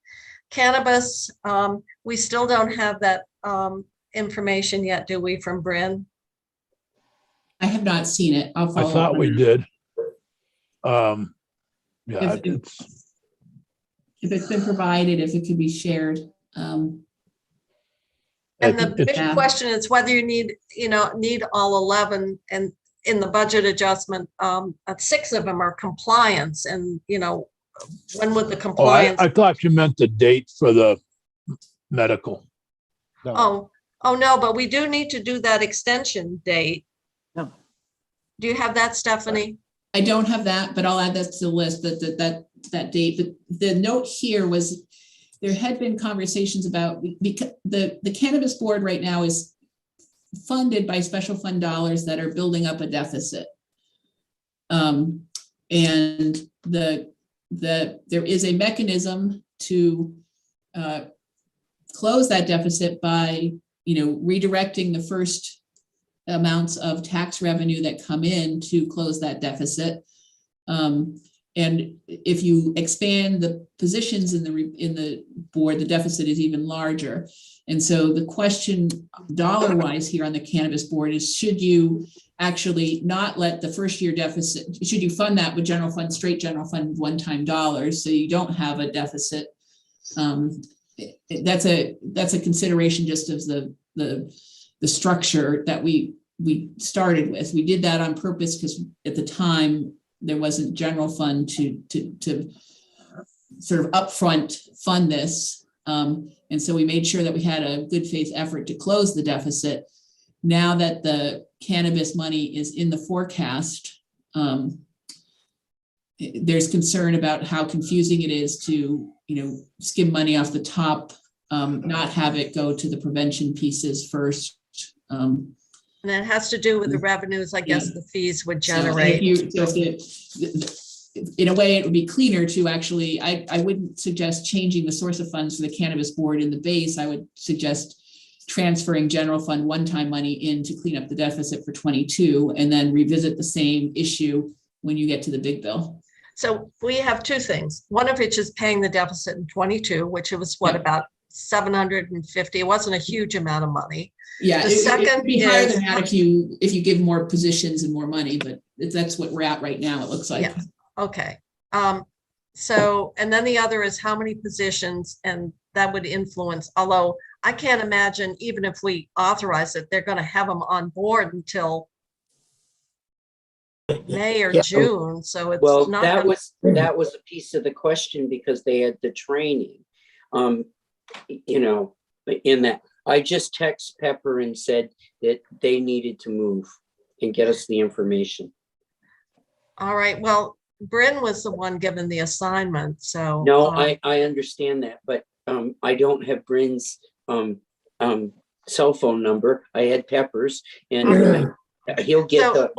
Cannabis, we still don't have that information yet, do we, from Bryn? I have not seen it. I'll I follow up thought on we that. did. If it's been provided, if it could be shared. And the big Yeah. question is whether you need all 11, and in the budget adjustment, 6 of them are compliance, and when would the compliance? I thought you meant the date for the medical. No. Oh no, but we do need to do that extension date. No. Do you have that, Stephanie? I don't have that, but I'll add that to the list that that date. But the note here was there had been conversations about, because the cannabis board right now is funded by special fund dollars that are building up a deficit. And there is a mechanism to close that deficit by, redirecting the first amounts of tax revenue that come in to close that deficit. And if you expand the positions in the board, the deficit is even larger. And so the question dollar-wise here on the cannabis board is, should you actually not let the first year deficit, should you fund that with general fund, straight general fund one-time dollars, so you don't have a deficit? That's a consideration just as the structure that we started with. We did that on purpose because at the time there wasn't general fund to sort of upfront fund this. And so we made sure that we had a good faith effort to close the deficit. Now that the cannabis money is in the forecast, there's concern about how confusing it is to, skim money off the top, not have it go to the prevention pieces first. And that has to do with the revenues, I guess the fees would So generate. in a way, it would be cleaner to actually, I wouldn't suggest changing the source of funds for the cannabis board in the base. I would suggest transferring general fund one-time money in to clean up the deficit for 22 and then revisit the same issue when you get to the big bill. So we have two things, one of which is paying the deficit in 22, which it was what, about 750. It wasn't a huge amount of money. Yeah, The it would second be higher is- than that if you give more positions and more money, but that's what we're at right now, it looks like. Yeah. Okay. So, and then the other is how many positions, and that would influence, although I can't imagine even if we authorize it, they're going to have them on board until May or Yeah. June. So it's Well, not. that gonna- was a piece of the question because they had the training. In that, I just text Pepper and said that they needed to move and get us the information. All right. Well, Bryn was the one given the assignment. So No, I understand that, but I don't have Bryn's cell phone number. I had Pepper's, and he'll get So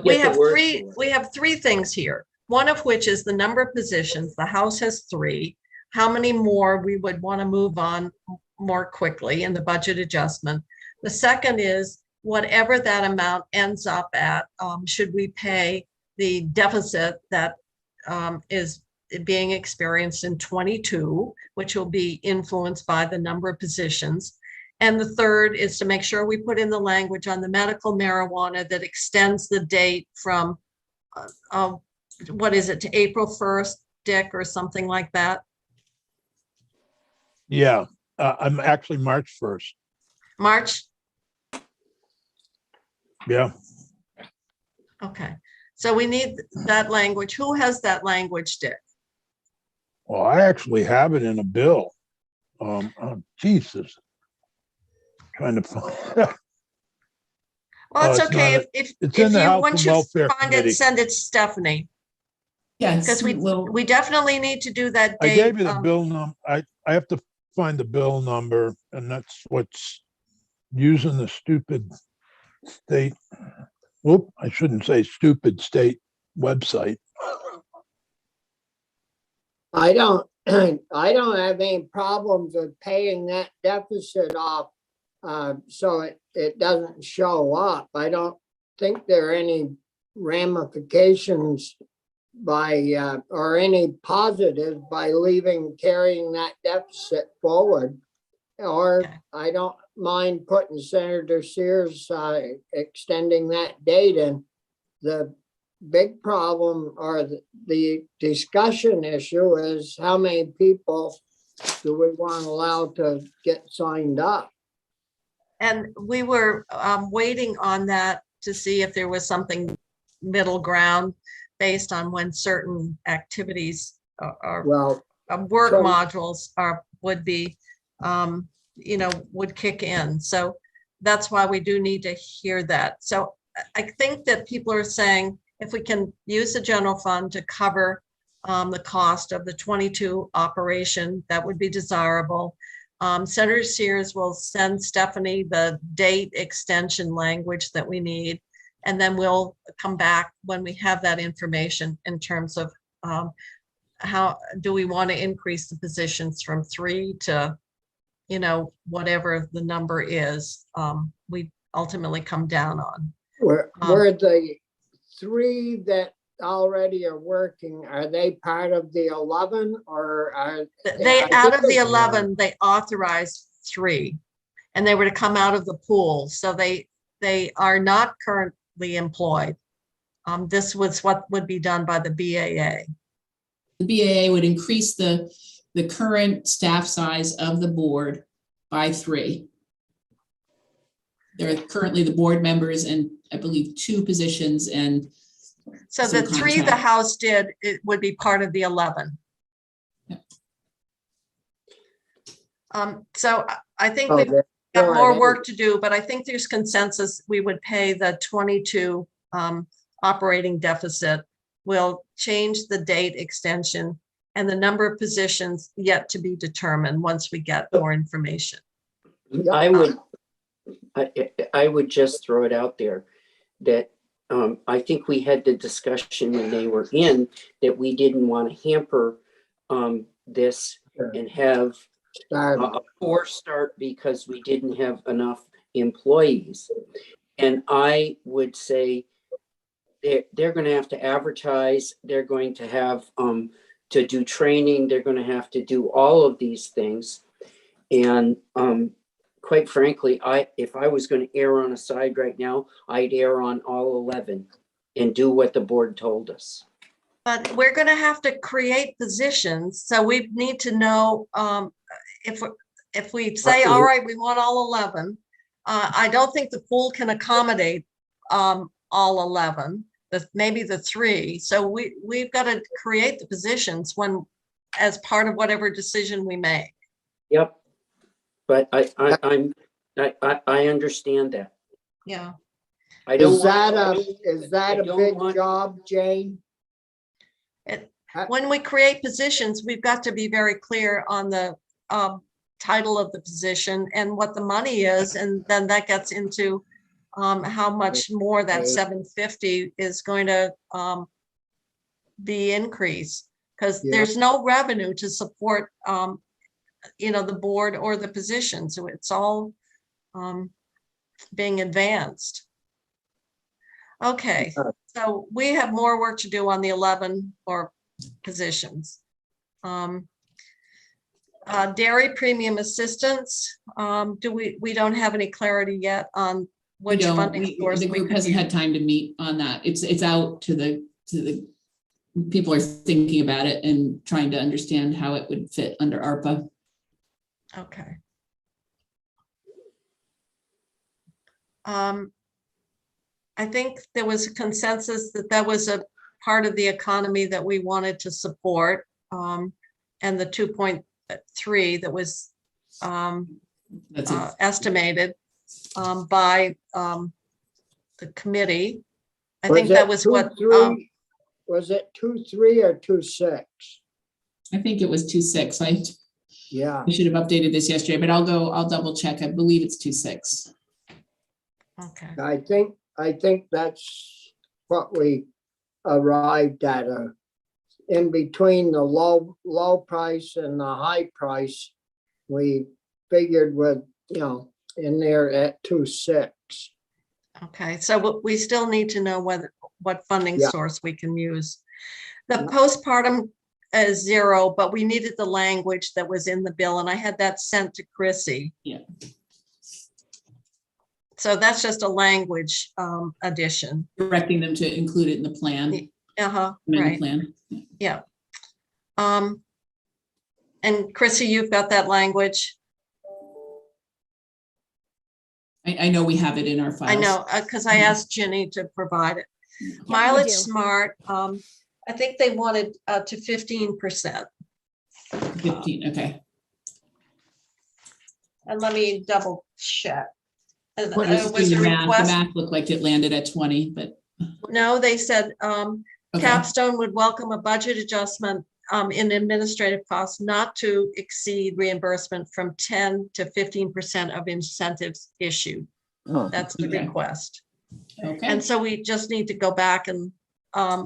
we have the word three. to her. We have three things here. One of which is the number of positions. The House has 3. How many more we would want to move on more quickly in the budget adjustment? The second is whatever that amount ends up at, should we pay the deficit that is being experienced in 22, which will be influenced by the number of positions. And the third is to make sure we put in the language on the medical marijuana that extends the date from, what is it, to April 1st, Dick, or something like that? Yeah, I'm actually March 1st. March? Yeah. Okay. So we need that language. Who has that language, Dick? Well, I actually have it in a bill. Jesus. Trying to find. Well, it's it's okay. not If it's in the you, Health once and you Welfare find Committee. it, send it to Stephanie, Yes. because we definitely need to do that I date. gave you the bill number. I have to find the bill number, and that's what's using the stupid state. Whoop, I shouldn't say stupid state website. I don't have any problems with paying that deficit off, so it doesn't show up. I don't think there are any ramifications by, or any positives by carrying that deficit forward. Or Okay. I don't mind putting Senator Sears, extending that date in. The big problem or the discussion issue is how many people do we want to allow to get signed up? And we were waiting on that to see if there was something middle ground based on when certain activities or Well, work so- modules would be, would kick in. So that's why we do need to hear that. So I think that people are saying if we can use the general fund to cover the cost of the 22 operation. That would be desirable. Senator Sears will send Stephanie the date extension language that we need. And then we'll come back when we have that information in terms of how do we want to increase the positions from 3 to, you know, whatever the number is, we ultimately come down on. Were the 3 that already are working, are they part of the 11 or are They, out of the 11, they authorized 3 and they were to come out of the pool. So they are not currently employed. This was what would be done by the BAA. The BAA would increase the current staff size of the board by 3. There are currently the board members and I believe 2 positions, and so the 3 the contract. House did, it would be part of the 11. Yep. So I think Oh, we've they're got doing more it. work to do, but I think there's consensus. We would pay the 22 operating deficit. We'll change the date extension and the number of positions yet to be determined once we get more information. I would just throw it out there that I think we had the discussion when they were in that we didn't want to hamper this and have a poor start because we didn't have enough employees. And I would say they're going to have to advertise, they're going to have to do training, they're going to have to do all of these things. And quite frankly, if I was going to err on a side right now, I'd err on all 11 and do what the board told us. But we're going to have to create positions. So we need to know if we say, all right, we want all 11. I don't think the pool can accommodate all 11, maybe the 3. So we've got to create the positions as part of whatever decision we make. Yep. But I understand that. Yeah. I don't. Is that a big job, Jane? When we create positions, we've got to be very clear on the title of the position and what the money is, and then that gets into how much more that 750 is going to be increased, because there's no revenue to support the board or the position, so it's all being advanced. Okay, so we have more work to do on the 11 or positions. Dairy premium assistance. We don't have any clarity yet on which funding source. The group hasn't had time to meet on that. It's out to the people are thinking about it and trying to understand how it would fit under ARPA. Okay. I think there was a consensus that was a part of the economy that we wanted to support, and the 2.3 that was estimated by the committee. I think that was what. Was it 2.3 or 2.6? I think it was 2.6. Yeah. I should have updated this yesterday, but I'll double check. I believe it's 2.6. Okay. I think that's what we arrived at, in between the low price and the high price. We figured with, in there at 2.6. Okay, so we still need to know what funding source we can use. The postpartum is 0, but we needed the language that was in the bill, and I had that sent to Chrissy. Yeah. So that's just a language addition. Directing them to include it in the plan. Right. The plan. Yeah. And Chrissy, you've got that language. I know we have it in our files. I know, because I asked Ginny to provide it. Yeah, Mileage we do. Smart, I think they wanted to 15%. 15, okay. And let me double check. And, What was was the a math? The request? math looked like it landed at 20, but No, they said Okay. Capstone would welcome a budget adjustment in administrative costs not to exceed reimbursement from 10 to 15% of incentives issued. Oh, That's the Okay. request. Okay. And so we just need to go back and Yeah.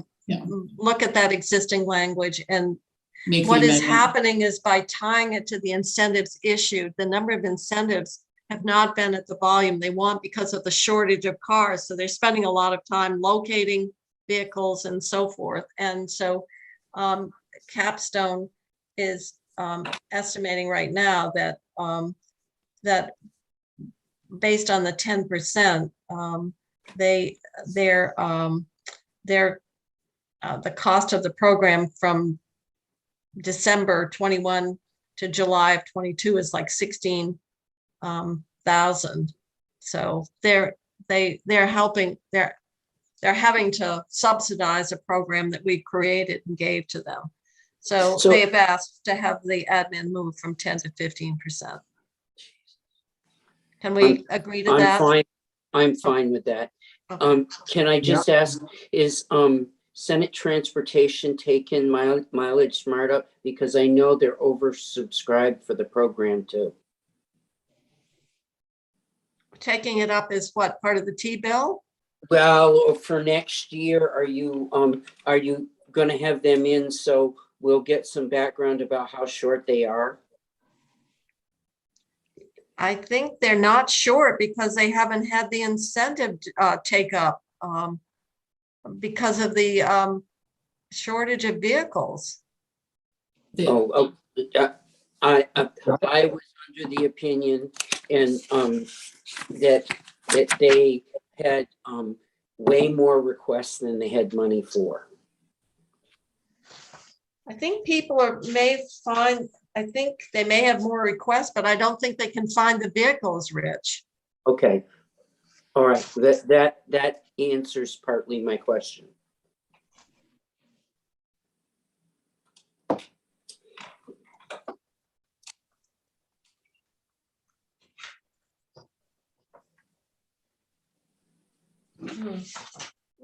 look at that existing language. And Make the what is amendment. happening is by tying it to the incentives issued, the number of incentives have not been at the volume they want because of the shortage of cars. So they're spending a lot of time locating vehicles and so forth. And so Capstone is estimating right now that that based on the 10%, the cost of the program from December 21 to July of 22 is like 16,000. So they're having to subsidize a program that we created and gave to them. So they've asked to have the admin move from 10 to 15%. Can we agree to that? I'm fine with that. Okay. Can I just ask, is Senate Transportation taking Mileage Smart up? Because I know they're oversubscribed for the program too. Taking it up is what, part of the T-bill? Well, for next year, are you going to have them in so we'll get some background about how short they are? I think they're not short because they haven't had the incentive take up because of the shortage of vehicles. I was under the opinion and that they had way more requests than they had money for. I think people I think they may have more requests, but I don't think they can find the vehicles, Rich. Okay. All right. That answers partly my question.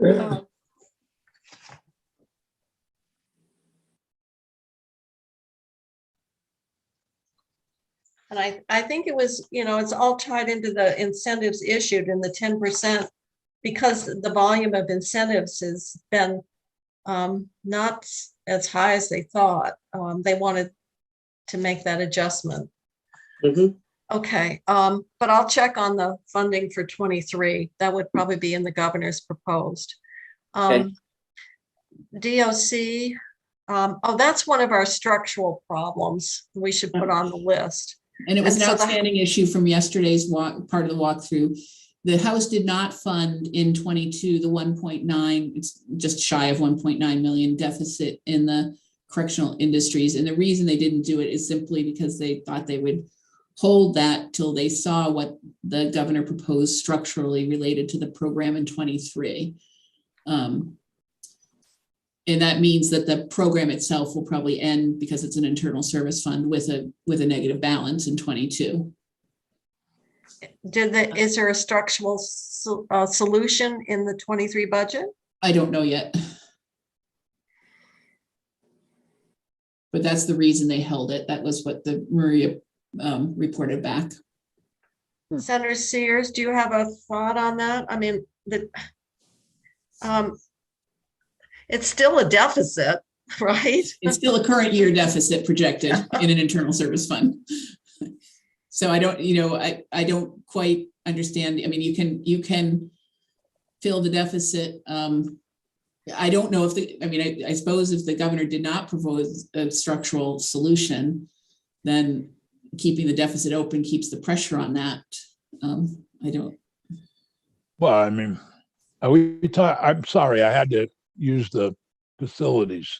Oh. And I think it was, it's all tied into the incentives issued in the 10% because the volume of incentives has been not as high as they thought. They wanted to make that adjustment. Mm-hmm. Okay, but I'll check on the funding for 23. That would probably be in the governor's proposed. Okay. DOC, that's one of our structural problems we should put on the list. And it was And an so the- outstanding issue from yesterday's part of the walkthrough. The House did not fund in 22 the 1.9, it's just shy of 1.9 million deficit in the correctional industries. And the reason they didn't do it is simply because they thought they would hold that till they saw what the governor proposed structurally related to the program in 23. And that means that the program itself will probably end because it's an internal service fund with a negative balance in 22. Is there a structural solution in the 23 budget? I don't know yet. But that's the reason they held it. That was what the Maria reported back. Senator Sears, do you have a thought on that? I mean, it's still a deficit, right? It's still a current year deficit projected in an internal service fund. So I don't, I don't quite understand. I mean, you can fill the deficit. I don't know if I suppose if the governor did not propose a structural solution, then keeping the deficit open keeps the pressure on that. I don't. Well, I mean, I'm sorry, I had to use the facilities.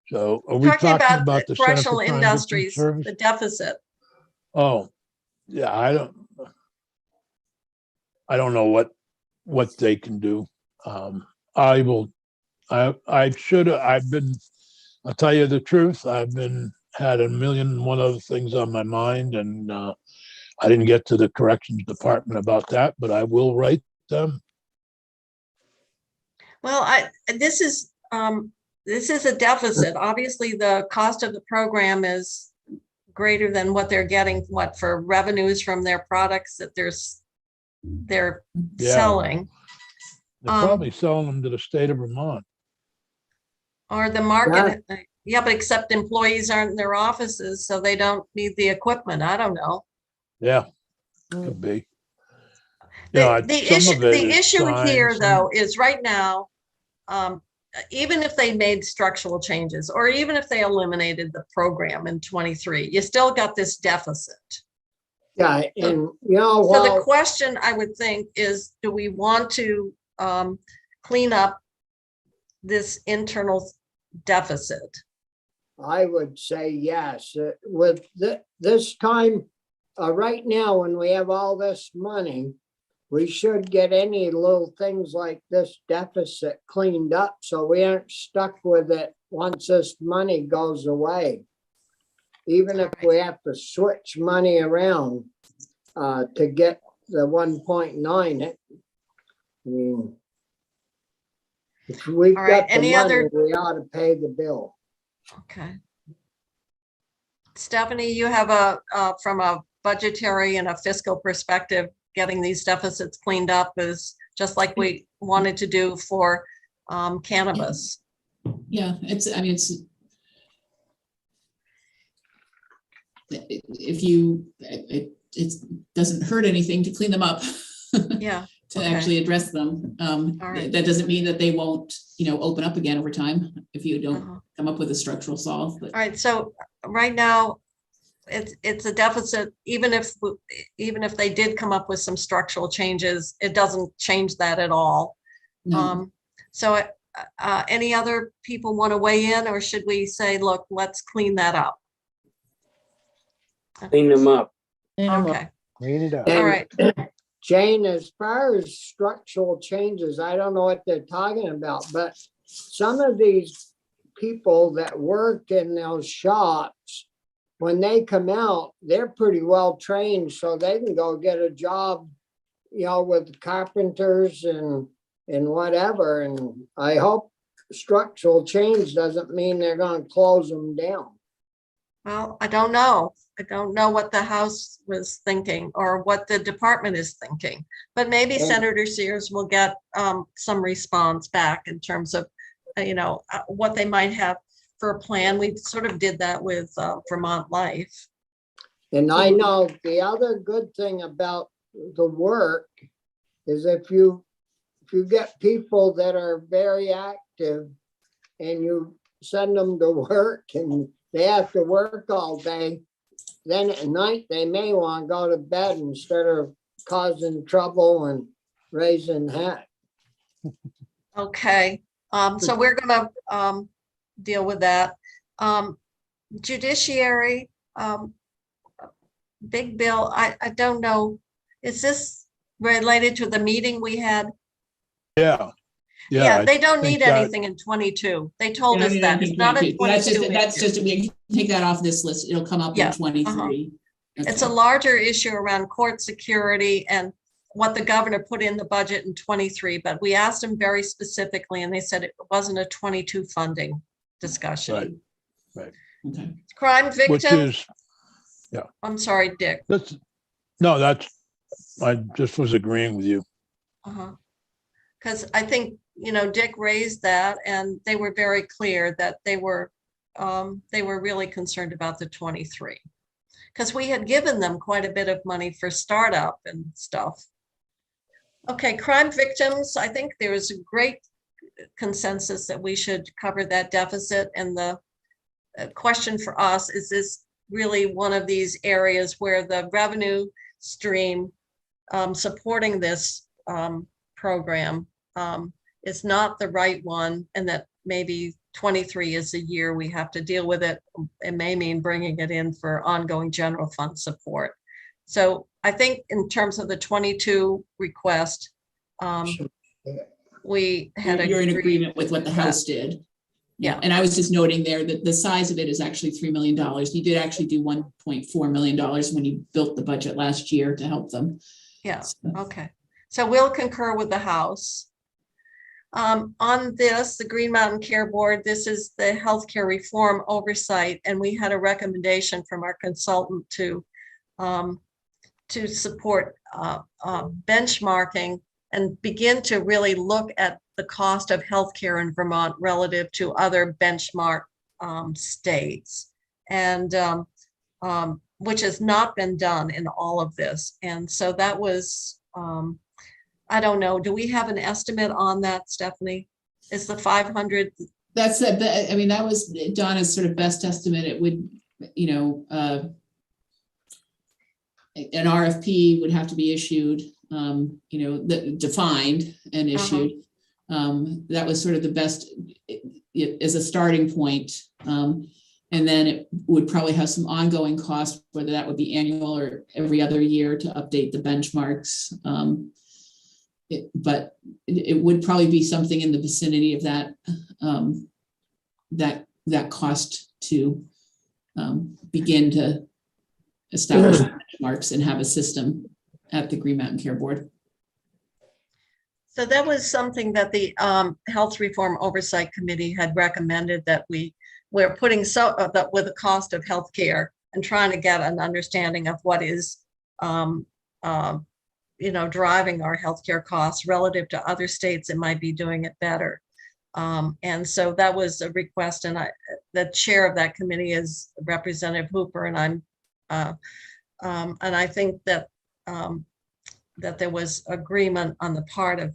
So are we talking about the Center correctional for Crime Victim industries, Service? the deficit? Oh, yeah, I don't know what they can do. I'll tell you the truth, had a million and one other things on my mind, and I didn't get to the corrections department about that, but I will write them. Well, this is this is a deficit. Obviously, the cost of the program is greater than what they're getting, for revenues from their products that they're Yeah. selling. They're probably selling them to the state of Vermont. Or the market, yeah, but except employees aren't in their offices, so they don't need the equipment. I don't know. Yeah, could be. The issue here, though, is right now, even if they made structural changes, or even if they eliminated the program in 23, you still got this deficit. Yeah, and So the question I would think is, do we want to clean up this internal deficit? I would say yes. With this time, right now, when we have all this money, we should get any little things like this deficit cleaned up so we aren't stuck with it once this money goes away. Even if we have to switch money around to get the 1.9, I mean, if we've got the money, we ought to pay the bill. Okay. Stephanie, you have from a budgetary and a fiscal perspective, getting these deficits cleaned up is just like we wanted to do for cannabis. Yeah, it doesn't hurt anything to clean them up. Yeah. To actually address them. Right. That doesn't mean that they won't, open up again over time if you don't come up with a structural solve. But. All right. So right now, it's a deficit. Even if they did come up with some structural changes, it doesn't change that at all. No. So any other people want to weigh in, or should we say, look, let's clean that up? Clean them up. Okay. Clean it up. All right. Jane, as far as structural changes, I don't know what they're talking about, but some of these people that work in those shops, when they come out, they're pretty well trained, so they can go get a job, with carpenters and whatever. And I hope structural change doesn't mean they're going to close them down. Well, I don't know. I don't know what the House was thinking or what the department is thinking, but maybe Senator Sears will get some response back in terms of, what they might have for a plan. We sort of did that with Vermont Life. And I know the other good thing about the work is if you get people that are very active and you send them to work and they have to work all day, then at night they may want to go to bed instead of causing trouble and raising heck. Okay, so we're gonna deal with that. Judiciary, Big Bill, I don't know, is this related to the meeting we had? Yeah. Yeah, they don't think need anything in 22. They told us that. It's not a 22. That's just, we can take that off this list. It'll come up in 23. It's a larger issue around court security and what the governor put in the budget in 23, but we asked them very specifically and they said it wasn't a 22 funding discussion. Right. Okay. Crime Which victims. is, I'm sorry, Dick. I just was agreeing with you. Because I think, Dick raised that and they were very clear that they were really concerned about the 23. Because we had given them quite a bit of money for startup and stuff. Okay, crime victims, I think there is a great consensus that we should cover that deficit. And the question for us, is this really one of these areas where the revenue stream supporting this program is not the right one, and that maybe 23 is the year we have to deal with it. It may mean bringing it in for ongoing general fund support. So I think in terms of the 22 request, we had You're in agreement with what the House did. Yeah. And I was just noting there that the size of it is actually $3 million. You did actually do $1.4 million when you built the budget last year to help them. Yeah. Okay. So we'll concur with the House. On this, the Green Mountain Care Board, this is the healthcare reform oversight, and we had a recommendation from our consultant to support benchmarking and begin to really look at the cost of healthcare in Vermont relative to other benchmark states, and which has not been done in all of this. And so that was, I don't know, do we have an estimate on that, Stephanie? Is the 500? That's it. I mean, that was Donna's sort of best estimate. It would, you know, an RFP would have to be issued, you know, defined and issued. That was sort of the best as a starting point. And then it would probably have some ongoing costs, whether that would be annual or every other year to update the benchmarks. But it would probably be something in the vicinity of that, that cost to begin to establish benchmarks and have a system at the Green Mountain Care Board. So that was something that the Health Reform Oversight Committee had recommended, that we're putting that with the cost of healthcare and trying to get an understanding of what is you know, driving our healthcare costs relative to other states that might be doing it better. And so that was a request, and the chair of that committee is Representative Hooper, and I think that that there was agreement on the part of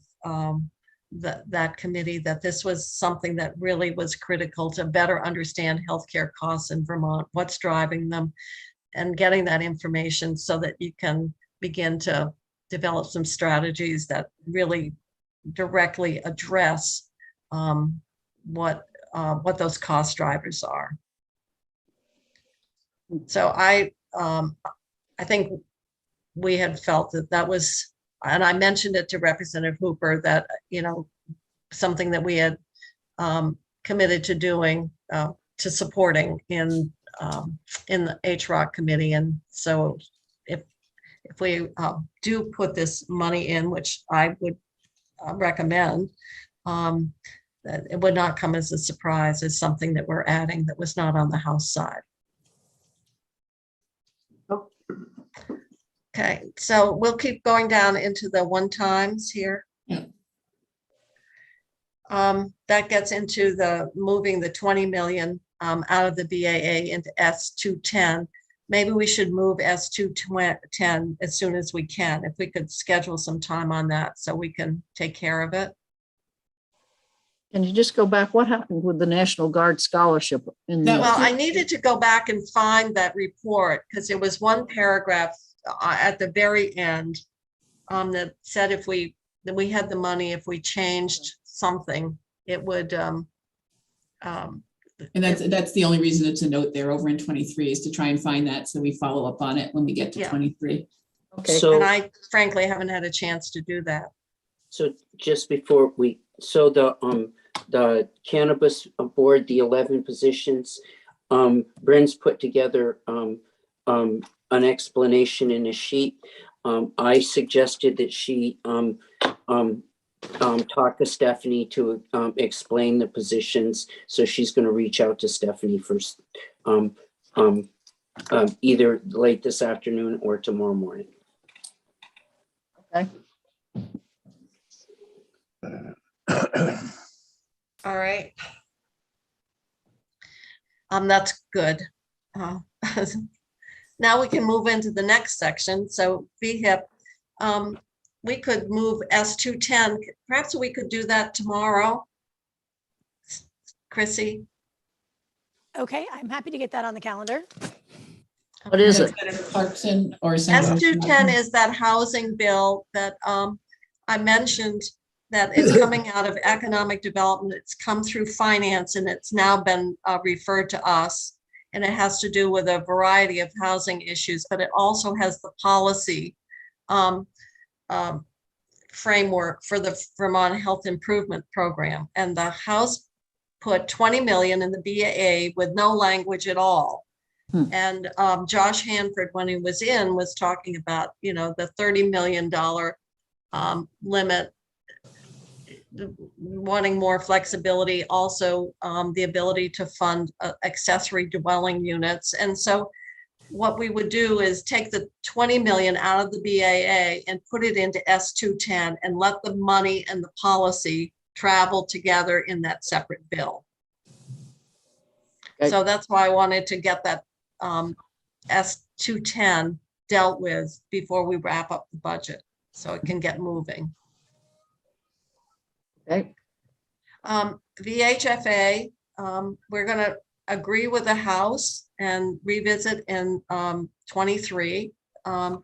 that committee that this was something that really was critical to better understand healthcare costs in Vermont, what's driving them, and getting that information so that you can begin to develop some strategies that really directly address what those cost drivers are. So I think we had felt that was, and I mentioned it to Representative Hooper, that, you know, something that we had committed to doing, to supporting in the HROC committee. And so if we do put this money in, which I would recommend, that it would not come as a surprise, as something that we're adding that was not on the House side. Okay, so we'll keep going down into the one-times here. Yeah. That gets into the moving the 20 million out of the BAA into S210. Maybe we should move S210 as soon as we can, if we could schedule some time on that so we can take care of it. Can you just go back? What happened with the National Guard scholarship? Well, I needed to go back and find that report, because there was one paragraph at the very end that said if we had the money, if we changed something, it would. And that's the only reason it's a note there over in 23, is to try and find that, so we follow up on it when we get to 23. Okay. So, and I frankly haven't had a chance to do that. so just before so the cannabis board, the 11 positions, Bryn's put together an explanation in a sheet. I suggested that she talk to Stephanie to explain the positions. So she's going to reach out to Stephanie first, either late this afternoon or tomorrow morning. Okay. All right. That's good. Now we can move into the next section. So VHIP, we could move S210. Perhaps we could do that tomorrow. Chrissy? Okay, I'm happy to get that on the calendar. What is it? Clarkson or S210 is that housing bill that I mentioned that is coming out of economic development. It's come through finance, and it's now been referred to us. And it has to do with a variety of housing issues, but it also has the policy framework for the Vermont Health Improvement Program. And the House put 20 million in the BAA with no language at all. And Josh Hanford, when he was in, was talking about, you know, the $30 million limit wanting more flexibility, also the ability to fund accessory dwelling units. And so what we would do is take the 20 million out of the BAA and put it into S210 and let the money and the policy travel together in that separate bill. Okay. So that's why I wanted to get that S210 dealt with before we wrap up the budget, so it can get moving. Okay. VHFA, we're going to agree with the House and revisit in 23. Our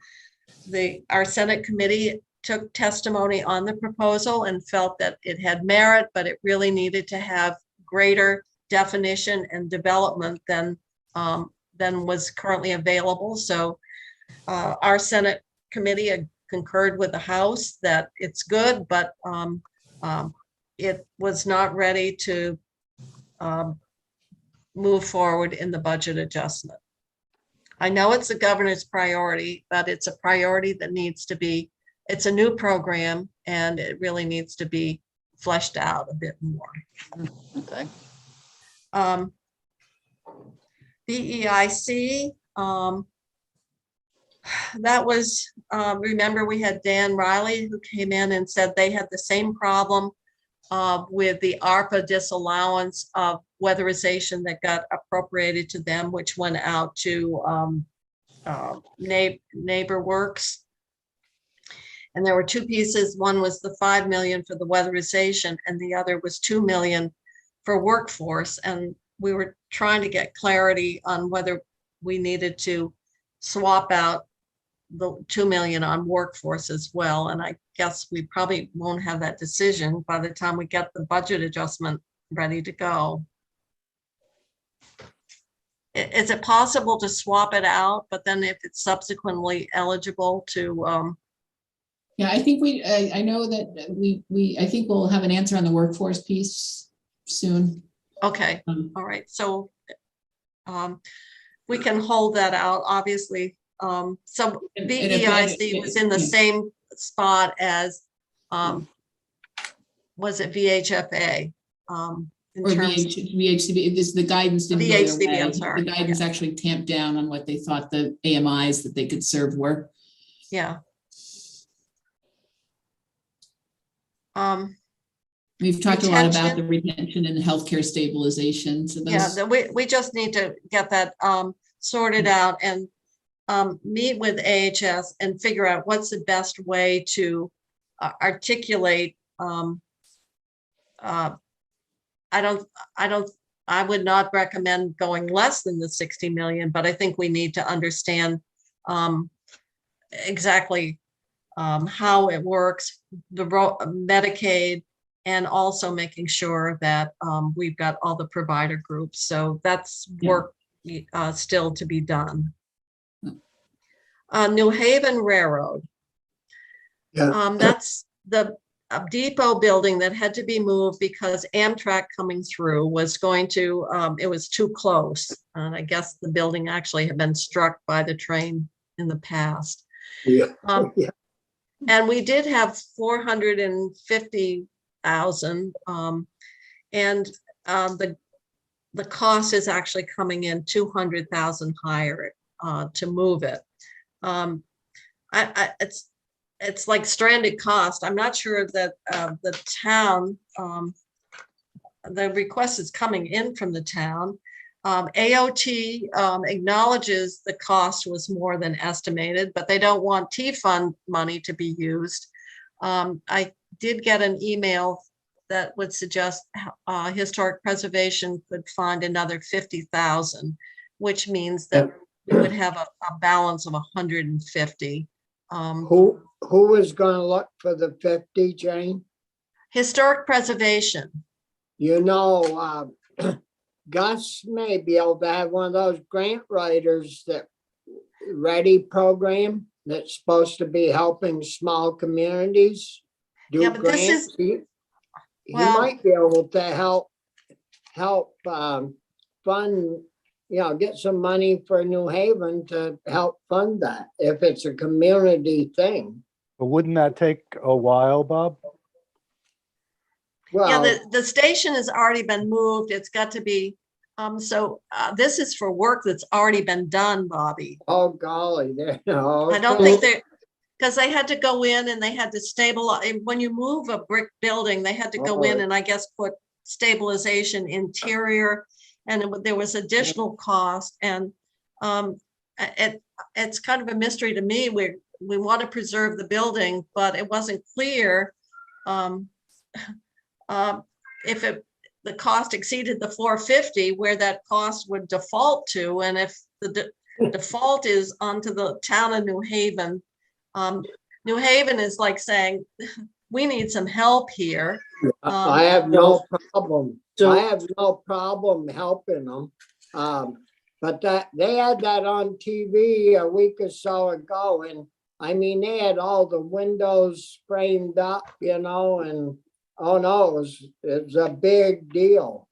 Senate committee took testimony on the proposal and felt that it had merit, but it really needed to have greater definition and development than was currently available. So our Senate committee concurred with the House that it's good, but it was not ready to move forward in the budget adjustment. I know it's the governor's priority, but it's a priority that needs to be, it's a new program and it really needs to be fleshed out a bit more. Okay. BEIC, that was, remember we had Dan Riley who came in and said they had the same problem with the Arpa disallowance of weatherization that got appropriated to them, which went out to Neighbor Works. And there were two pieces. One was the 5 million for the weatherization and the other was 2 million for workforce. And we were trying to get clarity on whether we needed to swap out the 2 million on workforce as well. And I guess we probably won't have that decision by the time we get the budget adjustment ready to go. Is it possible to swap it out, but then if it's subsequently eligible to Yeah, I think I know that I think we'll have an answer on the workforce piece soon. okay, all right, so we can hold that out, obviously. So BEIC was in the same spot as was it VHFA? Or VHCB, the guidance didn't go their VHCB, way. I'm sorry. The guidance actually tamped down on what they thought the AMIs that they could serve were. Yeah. We've talked a lot about Retention. the retention and the healthcare stabilization. So those, Yeah, we just need to get that sorted out and meet with AHS and figure out what's the best way to articulate. I would not recommend going less than the 60 million, but I think we need to understand exactly how it works, the Medicaid, and also making sure that we've got all the provider groups. So that's work still to be done. New Haven Railroad. Yeah. That's the depot building that had to be moved because Amtrak coming through was going to, it was too close. And I guess the building actually had been struck by the train in the past. Yeah. Yeah. And we did have 450,000, and the cost is actually coming in 200,000 higher to move it. It's like stranded cost. I'm not sure that the town, the request is coming in from the town. AOT acknowledges the cost was more than estimated, but they don't want T-fund money to be used. I did get an email that would suggest historic preservation could find another 50,000, which means that we would have a balance of 150. Who is going to look for the 50, Jane? Historic preservation. You know, Gus may be able to have one of those grant writers that READY program that's supposed to be helping small communities do Yeah, but this grants. is- He well- might be able to help fund, get some money for New Haven to help fund that if it's a community thing. But wouldn't that take a while, Bob? Yeah, Well, the station has already been moved. It's got to be, this is for work that's already been done, Bobby. oh golly, there. I don't think they, because they had to go in and they had to stabilize. When you move a brick building, they had to go in and I guess put stabilization interior, and there was additional cost. And it's kind of a mystery to me. We want to preserve the building, but it wasn't clear if the cost exceeded the 450, where that cost would default to, and if the default is onto the town of New Haven. New Haven is like saying, we need some help here. I have no problem. So- I have no problem helping them. But that they had that on TV a week or so ago, and I mean, they had all the windows framed up, you know, and oh no, it was a big deal.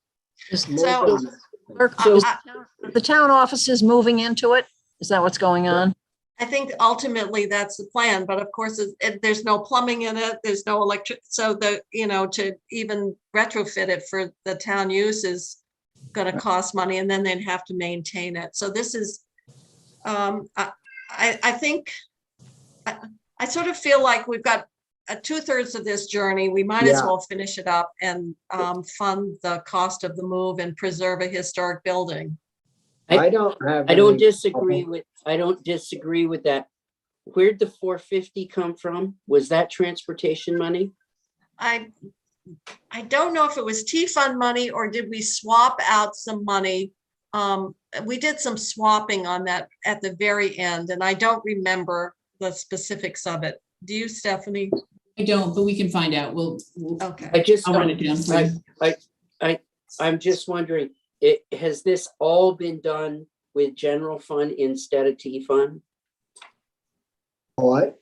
Is So- the town office is moving into it? Is that what's going on? I think ultimately that's the plan, but of course, there's no plumbing in it, there's no electric, so to even retrofit it for the town use is gonna cost money, and then they'd have to maintain it. So this is, I think, I sort of feel like we've got 2/3 of this journey. We might as Yeah. well finish it up and fund the cost of the move and preserve a historic building. I don't have. I don't any disagree problem. with that. Where'd the 450 come from? Was that transportation money? I don't know if it was T-fund money or did we swap out some money? We did some swapping on that at the very end, and I don't remember the specifics of it. Do you, Stephanie? I don't, but we can find out. We'll Okay. I just, I'll write it down for you. I'm just wondering, has this all been done with general fund instead of T-fund? What?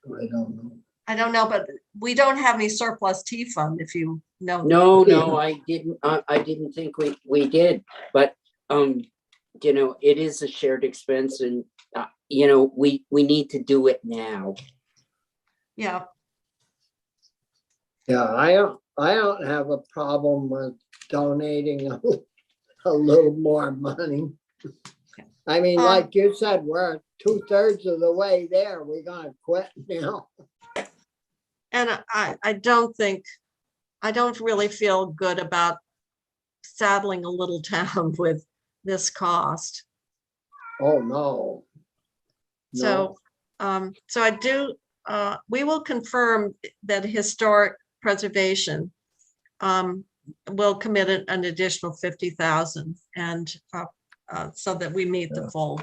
I don't know. I don't know, but we don't have any surplus T-fund, if you know. No, I didn't think we did, but, it is a shared expense and, we need to do it now. Yeah, Yeah, I don't have a problem with donating a little more money. I mean, like you said, we're 2/3 of the way there. We're gonna quit now. and I don't really feel good about saddling a little town with this cost. Oh, no. So, so I do, we will confirm that historic preservation will commit an additional 50,000 and so that we meet the full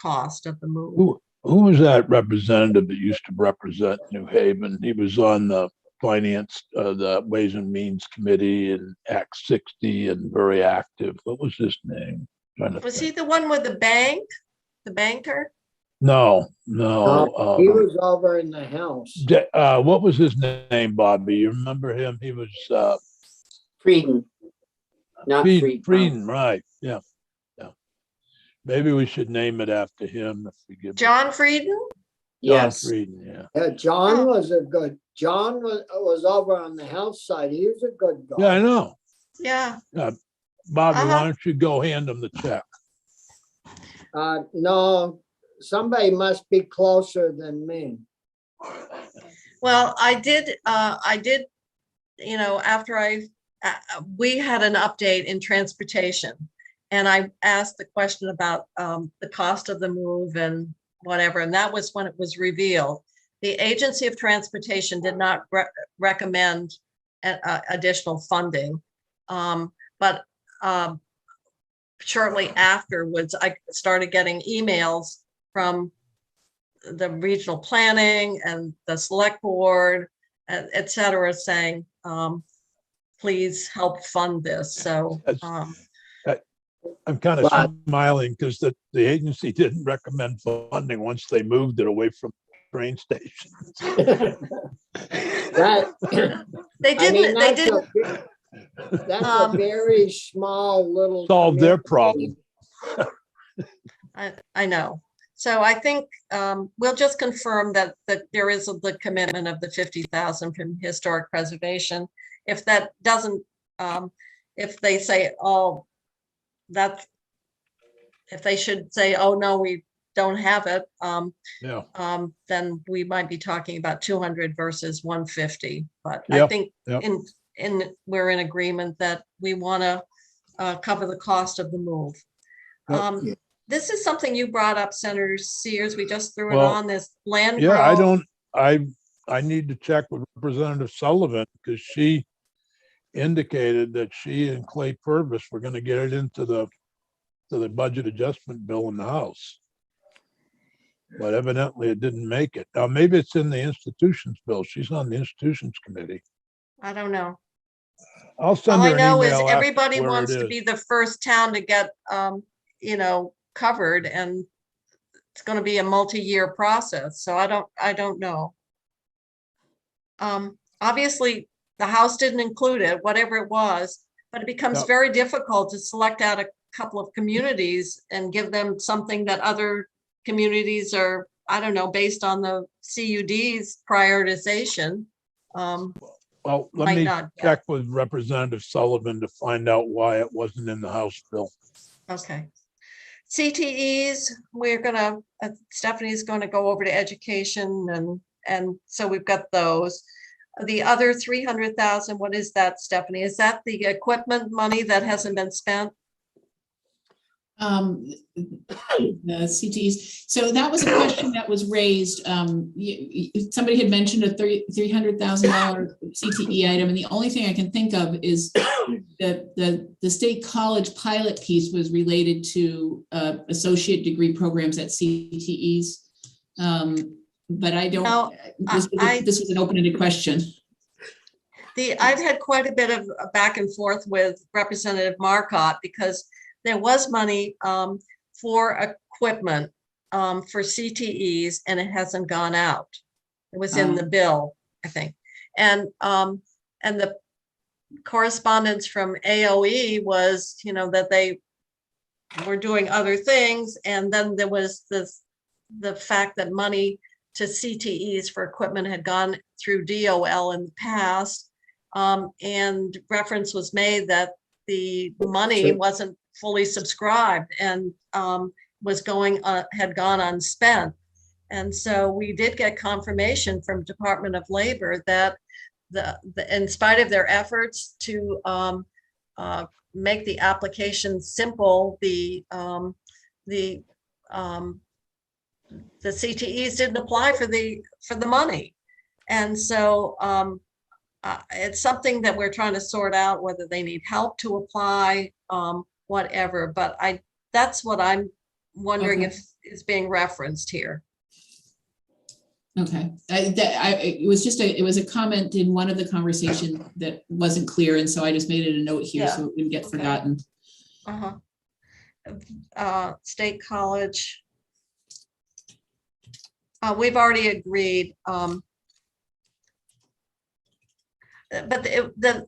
cost of the move. Who was that representative that used to represent New Haven? He was on the finance, the Ways and Means Committee in Act 60 and very active. What was his name? Was he the one with the bank, the banker? No. He was over in the house. What was his name, Bobby? You remember him? He was Frieden, not Frieden. Frieden, right? Yeah. Maybe we should name it after him if we give. John Frieden? Yes. John Frieden, yeah. Yeah, John was over on the house side. He was a good guy. Yeah, I know. Yeah. Bobby, why don't you go hand him the check? No, somebody must be closer than me. Well, I did, after we had an update in transportation, and I asked the question about the cost of the move and whatever, and that was when it was revealed. The Agency of Transportation did not recommend additional funding, but shortly afterwards, I started getting emails from the regional planning and the select board, et cetera, saying, please help fund this. So I'm kind of smiling because the agency didn't recommend funding once they moved it away from train stations. they didn't. That's a very small little. Solve their problem. I know. So I think we'll just confirm that there is the commitment of the 50,000 from historic preservation. if that doesn't, if they say, oh, that's, if they should say, oh, no, we don't have it, Yeah, then we might be talking about 200 versus 150. But I Yep, think yep. we're in agreement that we want to cover the cost of the move. Yep. This is something you brought up, Senator Sears. We just threw it Well, on this land yeah, I growth. don't, I need to check with Representative Sullivan because she indicated that she and Clay Purvis were going to get it into the budget adjustment bill in the House. But evidently it didn't make it. Now, maybe it's in the institutions bill. She's on the institutions committee. I don't know. I'll send All her I an know is email. everybody where it wants to is. be the first town to get, covered, and it's going to be a multi-year process. So I don't know. Obviously, the House didn't include it, whatever it was, but it becomes Yep. very difficult to select out a couple of communities and give them something that other communities are, I don't know, based on the CUD's prioritization. Well, let might me not get. check with Representative Sullivan to find out why it wasn't in the House bill. Okay. CTEs, we're gonna, Stephanie's gonna go over to education, and so we've got those. The other 300,000, what is that, Stephanie? Is that the equipment money that hasn't been spent? The CTEs. So that was a question that was raised. Somebody had mentioned a $300,000 CTE item, and the only thing I can think of is that the state college pilot piece was related to associate degree programs at CTEs. But I don't. No, This was an open-ended question. I've had quite a bit of back and forth with Representative Marcotte because there was money for equipment for CTEs, and it hasn't gone out. It was in the bill, I think. And the correspondence from AOE was, that they were doing other things. And then there was the fact that money to CTEs for equipment had gone through DOL in the past. And reference was made that the money wasn't fully subscribed and had gone unspent. And so we did get confirmation from Department of Labor that in spite of their efforts to make the application simple, the CTEs didn't apply for the money. And so it's something that we're trying to sort out, whether they need help to apply, whatever. But that's what I'm wondering if is being referenced here. Okay, it was a comment in one of the conversations that wasn't clear, and so I just made it a note here so it wouldn't get forgotten. State college. We've already agreed. But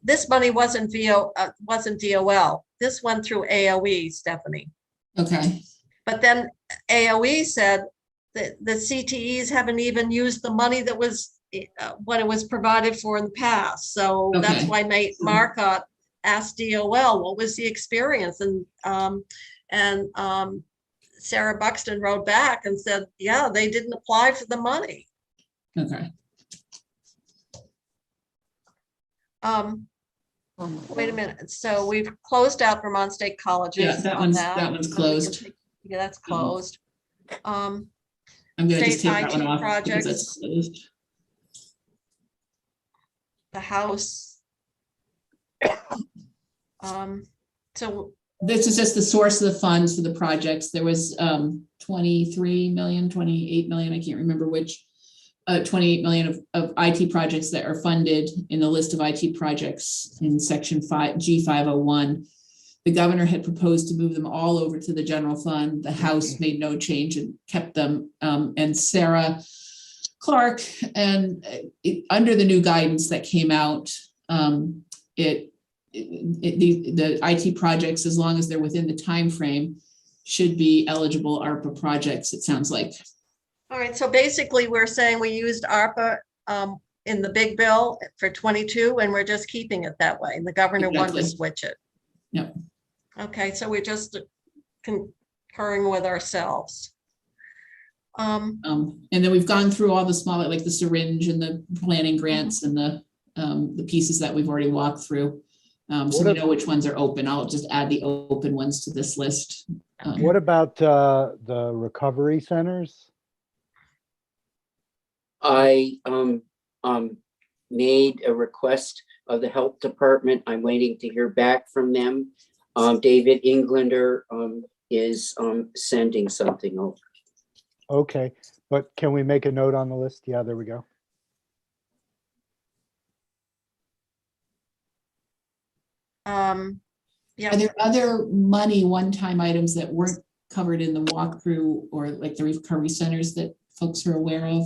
this money wasn't DOL. This went through AOE, Stephanie. Okay. But then AOE said that the CTEs haven't even used the money that was what it was provided for in the past. So that's why Marcotte asked DOL, what was the experience? And Sarah Buxton wrote back and said, yeah, they didn't apply for the money. Okay. Wait a minute. So we've closed out Vermont State Colleges. Yeah, that one's closed. Yeah, that's closed. I'm going to just State take that one IT off because projects. that's closed. The House. So This is just the source of the funds for the projects. There was 23 million, 28 million, I can't remember which, 28 million of IT projects that are funded in the list of IT projects in section G501. The governor had proposed to move them all over to the general fund. The House made no change and kept them. And Sarah Clark, and under the new guidance that came out, the IT projects, as long as they're within the time frame, should be eligible ARPA projects, it sounds like. all right, so basically we're saying we used ARPA in the big bill for 22, and we're just keeping it that way. And the governor wanted to Exactly. switch it. Yep. Okay, so we're just concurring with ourselves. And then we've gone through all the smaller, like the syringe and the planning grants and the pieces that we've already walked through. So we know which ones are open. I'll just add the open ones to this list. What about the recovery centers? I made a request of the health department. I'm waiting to hear back from them. David Englander is sending something over. Okay, but can we make a note on the list? Yeah, there we go. Yeah. Are there other money one-time items that weren't covered in the walkthrough or like the recovery centers that folks are aware of?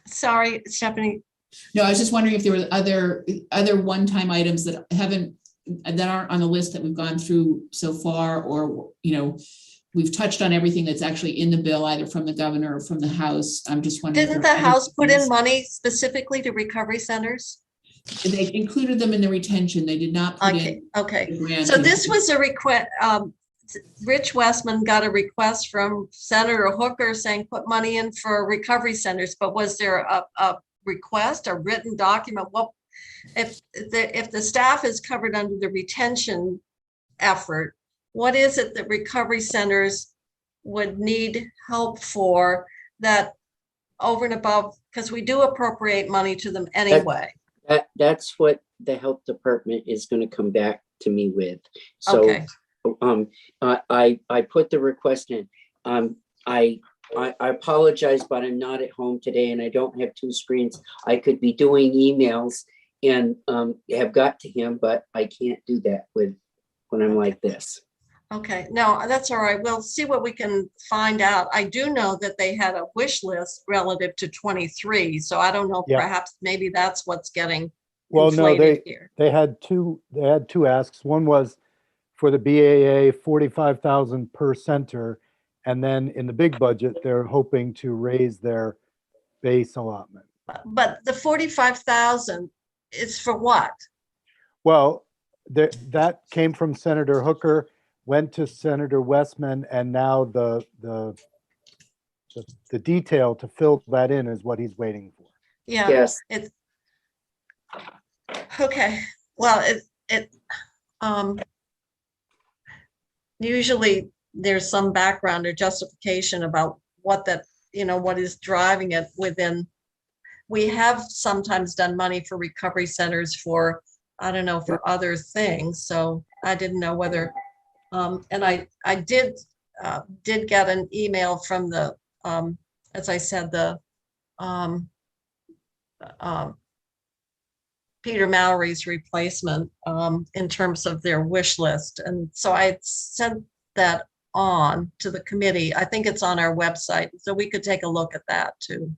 Sorry, Stephanie. No, I was just wondering if there were other one-time items that aren't on the list that we've gone through so far, or, you know, we've touched on everything that's actually in the bill, either from the governor or from the House. I'm just wondering. Didn't the House put in money specifically to recovery centers? They included them in the retention. They did not put Okay, in. okay. the grant. So this was a request, Rich Westman got a request from Senator Hooker saying put money in for recovery centers, but was there a request, a written document? What if the staff is covered under the retention effort, what is it that recovery centers would need help for that over and above, because we do appropriate money to them anyway? That's what the health department is going to come back to me with. So Okay. I put the request in. I apologize, but I'm not at home today and I don't have two screens. I could be doing emails and have got to him, but I can't do that when I'm like this. Okay, no, that's all right. We'll see what we can find out. I do know that they had a wish list relative to 23. So I don't know, Yeah. perhaps maybe that's what's getting Well, no, inflated here. they had two asks. One was for the BAA, 45,000 per center. And then in the big budget, they're hoping to raise their base allotment. But the 45,000 is for what? Well, that came from Senator Hooker, went to Senator Westman, and now the detail to fill that in is what he's waiting for. Yeah. Yes. It's okay. Well, usually there's some background or justification about what that, what is driving it within. We have sometimes done money for recovery centers for, I don't know, for other things. So I didn't know whether, and I did get an email from the, as I said, the Peter Mallory's replacement in terms of their wish list. And so I sent that on to the committee. I think it's on our website, so we could take a look at that too.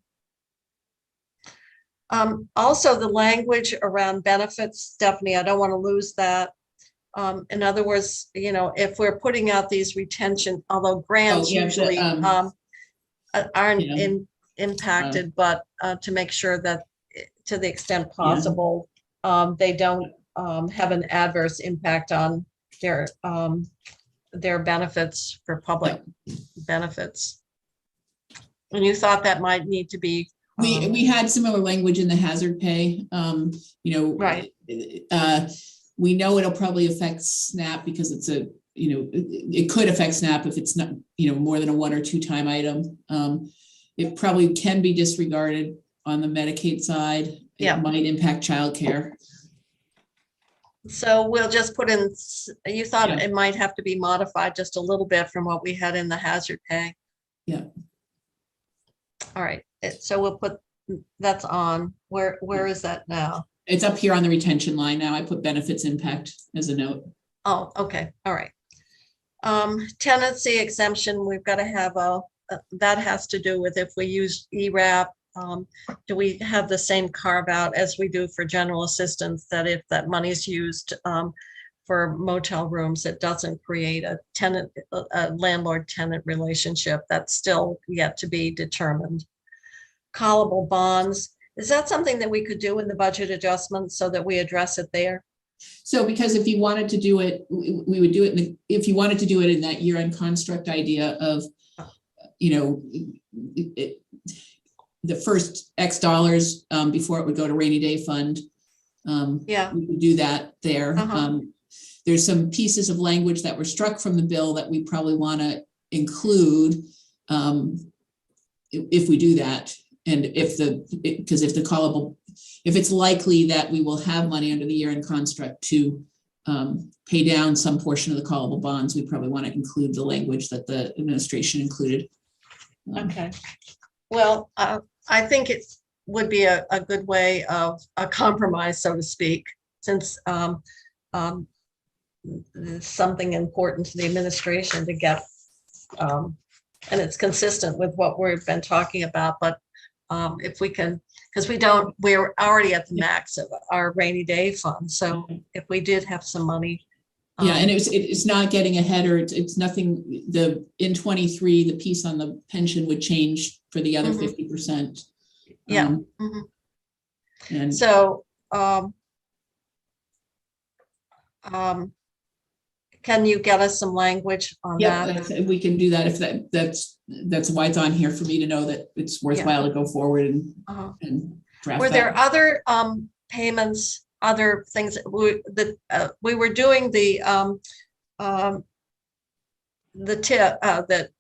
Also, the language around benefits, Stephanie, I don't want to lose that. In other words, if we're putting out these retention, although grants usually aren't impacted, but to make sure that to the extent possible, they don't have an adverse impact on their benefits for public benefits. And you thought that might need to be. We had similar language in the hazard pay, Right. We know it'll probably affect SNAP because it's it could affect SNAP if it's not, more than a 1 or 2 time item. It probably can be disregarded on the Medicaid side. Yeah. It might impact childcare. So we'll just put in, you thought it might have to be modified just a little bit from what we had in the hazard pay. Yeah. All right, so we'll put, that's on, where is that now? It's up here on the retention line now. I put benefits impact as a note. Oh, okay, all right. Tenancy exemption, we've got to have that has to do with if we use ERAP, do we have the same carve out as we do for general assistance, that if that money is used for motel rooms. It doesn't create a landlord-tenant relationship. That's still yet to be determined. Callable bonds, is that something that we could do in the budget adjustments so that we address it there? So because if you wanted to do it, we would do it, if you wanted to do it in that year-end construct idea of, the first X dollars before it would go to rainy day fund. Yeah. We could do that there. Uh-huh. There's some pieces of language that were struck from the bill that we probably want to include if we do that. And if it's likely that we will have money under the year-end construct to pay down some portion of the callable bonds, we probably want to include the language that the administration included. Okay. Well, I think it would be a good way of a compromise, so to speak, since it's something important to the administration to get, and it's consistent with what we've been talking about. But if we can, because we're already at the max of our rainy day fund. So if we did have some money. Yeah, and it's not getting ahead, or it's nothing, in 23, the piece on the pension would change for the other 50%. Yeah. And so can you get us some language on that? Yeah, we can do that if that's why it's on here, for me to know that it's worthwhile to go forward and draft. Were that. there other payments, other things that we were doing the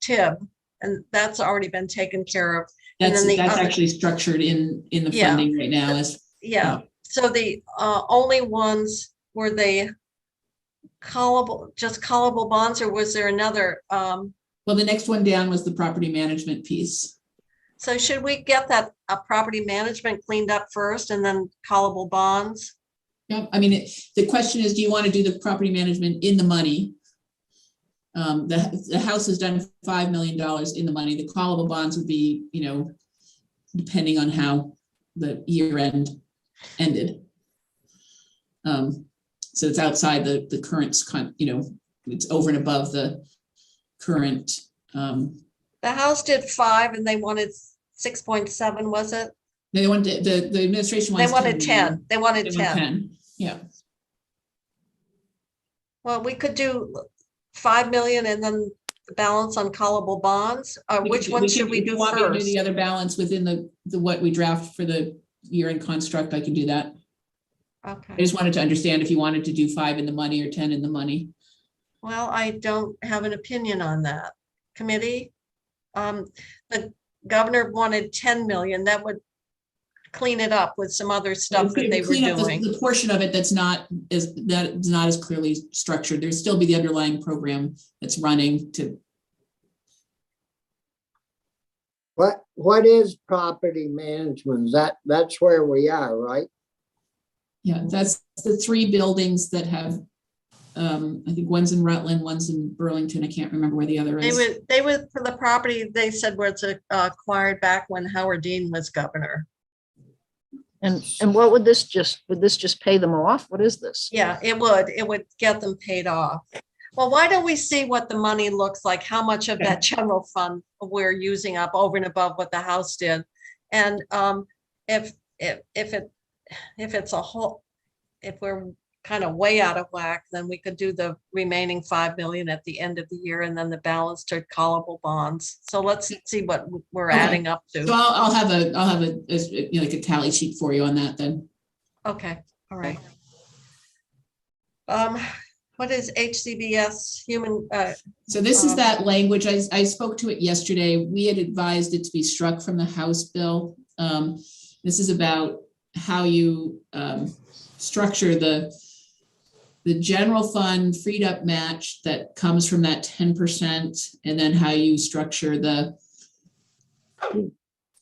TIB, and that's already been taken care of. That's actually structured in the funding right now. So the only ones, were they callable bonds, or was there another? Well, the next one down was the property management piece. So should we get that property management cleaned up first and then callable bonds? Yeah, I mean, the question is, do you want to do the property management in the money? The House has done $5 million in the money. The callable bonds would be, depending on how the year end ended. So it's outside the current, it's over and above the current. The House did 5 and they wanted 6.7, was it? They wanted, the administration wants. They wanted 10. They wanted 10. Yeah. Well, we could do 5 million and then the balance on callable bonds. Which one should we do first? Want me to do the first? other balance within the what we draft for the year-end construct, I can do that. Okay. I just wanted to understand if you wanted to do 5 in the money or 10 in the money. Well, I don't have an opinion on that. Committee, the governor wanted 10 million. That would clean it up with some other stuff that they were doing. The portion of it that's not as clearly structured. There'd still be the underlying program that's running to. What is property management? That's where we are, right? Yeah, that's the 3 buildings that have, I think one's in Rutland, one's in Burlington. I can't remember where the other is. They would for the property, they said was acquired back when Howard Dean was governor. And what would this just pay them off? What is this? Yeah, it would get them paid off. Well, why don't we see what the money looks like, how much of that general fund we're using up over and above what the House did? And if it's a whole, if we're kind of way out of whack, then we could do the remaining 5 million at the end of the year and then the balance to callable bonds. So let's see what we're adding up to. So I'll have a like a tally sheet for you on that then. Okay, all right. What is HCBS human? So this is that language. I spoke to it yesterday. We had advised it to be struck from the House bill. This is about how you structure the general fund freed up match that comes from that 10%, and then how you structure the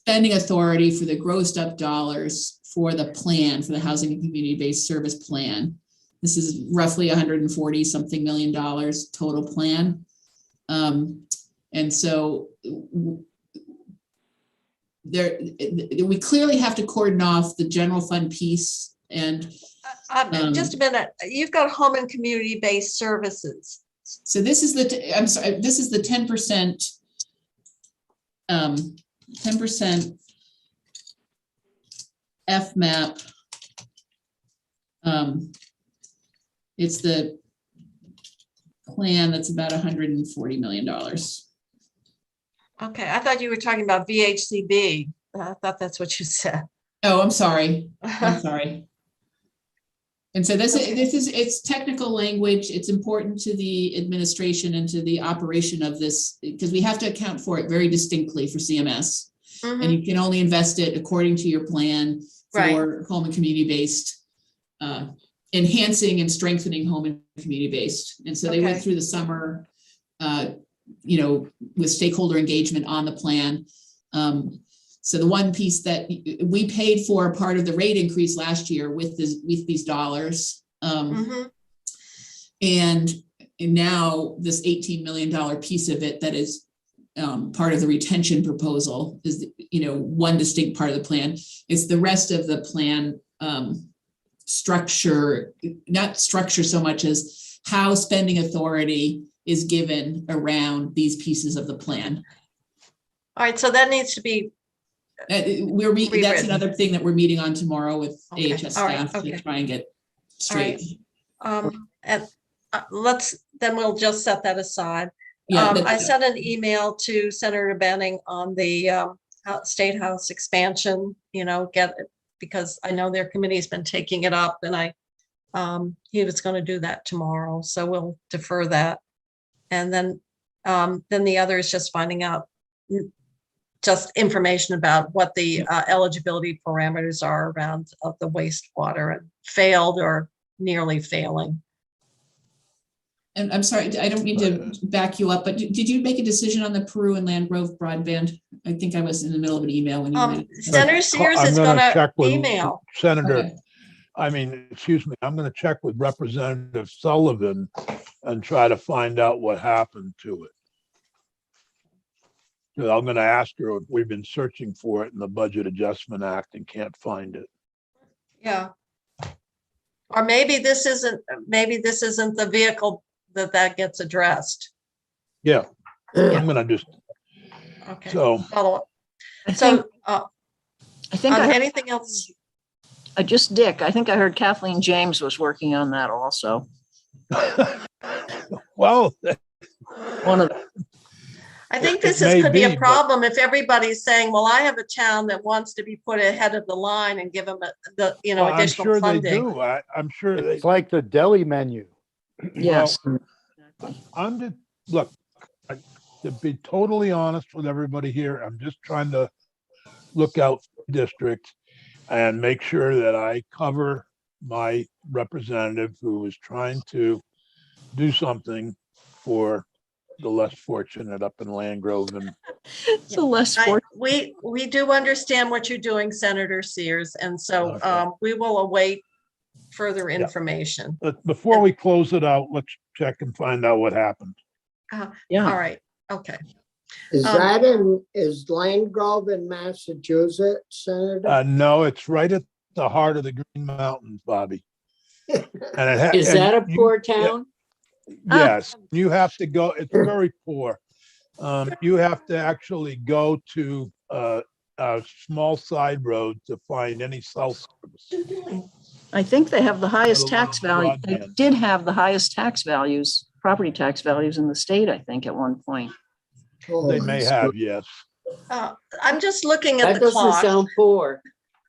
spending authority for the grossed up dollars for the plan, for the housing and community-based service plan. This is roughly $140 something million total plan. And so we clearly have to cordon off the general fund piece And Just a minute, you've got home and community-based services. so this is the, I'm sorry, this is the 10%, 10% FMAP. It's the plan that's about $140 million. Okay, I thought you were talking about VHCB. I thought that's what you said. Oh, I'm sorry. I'm sorry. And so this Okay. is it's technical language. It's important to the administration and to the operation of this because we have to account for it very distinctly for CMS. Mhm. And you can only invest it according to your plan for home and community-based, enhancing and strengthening home and community-based. And so they went Okay. through the summer, with stakeholder engagement on the plan. So the one piece that we paid for part of the rate increase last year with these dollars. Mhm. And now this $18 million piece of it that is part of the retention proposal is, one distinct part of the plan. It's the rest of the plan structure, not structure so much as how spending authority is given around these pieces of the plan. All right, so that needs to be, That's Rewritten. another thing that we're meeting on tomorrow with Okay, AHS all right, staff okay. to try and get all right. straight. And then we'll just set that aside. Yeah, I sent an email to Senator Benning on the State House expansion, because I know their committee's been taking it up and he was going to do that tomorrow. So we'll defer that. And then the other is just finding out just information about what the eligibility parameters are around of the wastewater and failed or nearly failing. And I'm sorry, I don't mean to back you up, but did you make a decision on the Peru and Land Grove broadband? I think I was in the middle of an email when you made it. Senator Sears I'm is gonna going check to with email. Senator, excuse me, I'm gonna check with Representative Sullivan and try to find out what happened to it. So I'm gonna ask her if we've been searching for it in the Budget Adjustment Act and can't find it. Yeah. Or maybe this isn't the vehicle that gets addressed. Yeah, I'm gonna just, Okay. so, Follow up. I think, So, I think I heard, anything else? Dick, I think I heard Kathleen James was working on that also. well, One of the, I think It this may could be a be, but- problem if everybody's saying, well, I have a town that wants to be put ahead of the line and give them well, I'm additional sure they funding. do. I'm sure they, It's like the deli menu. yes. look, to be totally honest with everybody here, I'm just trying to look out for the district and make sure that I cover my representative who is trying to do something for the less fortunate up in Land Grove. And So less for, We do understand what you're doing, Senator Sears, and so Okay. we will await further information. before we close it out, let's check and find out what happened. yeah. All right, okay. Is is Land Grove in Massachusetts, Senator? No, it's right at the heart of the Green Mountains, Bobby. And Is that a poor town? Yes, you have to go, it's very poor. You have to actually go to a small side road to find any cell service. I think they have the highest Let alone tax value. They broadband. did have the highest tax values, property tax values in the state, I think, at one point. Oh, They may have, yes. I'm just looking at That the doesn't clock. sound poor.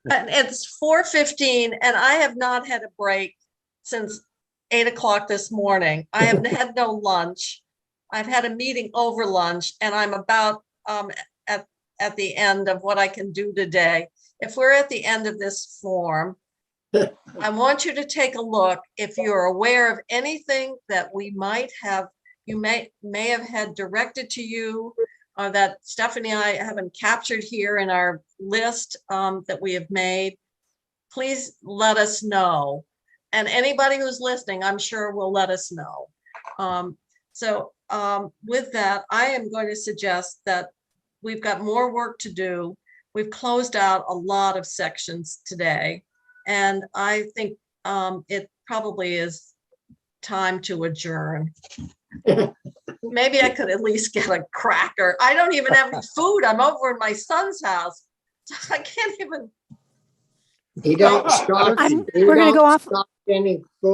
And it's 4:15 and I have not had a break since 8 o'clock this morning. I have had no lunch. I've had a meeting over lunch and I'm about at the end of what I can do today. If we're at the end of this form, I want you to take a look. If you're aware of anything that we might have, you may have had directed to you, that Stephanie and I haven't captured here in our list that we have made, please let us know. And anybody who's listening, I'm sure will let us know. With that, I am going to suggest that we've got more work to do. We've closed out a lot of sections today. And I think it probably is time to adjourn. Maybe I could at least get a cracker. I don't even have any food. I'm over in my son's house. So I can't even. He don't stock. I'm- he we're gonna don't go off- stock any food.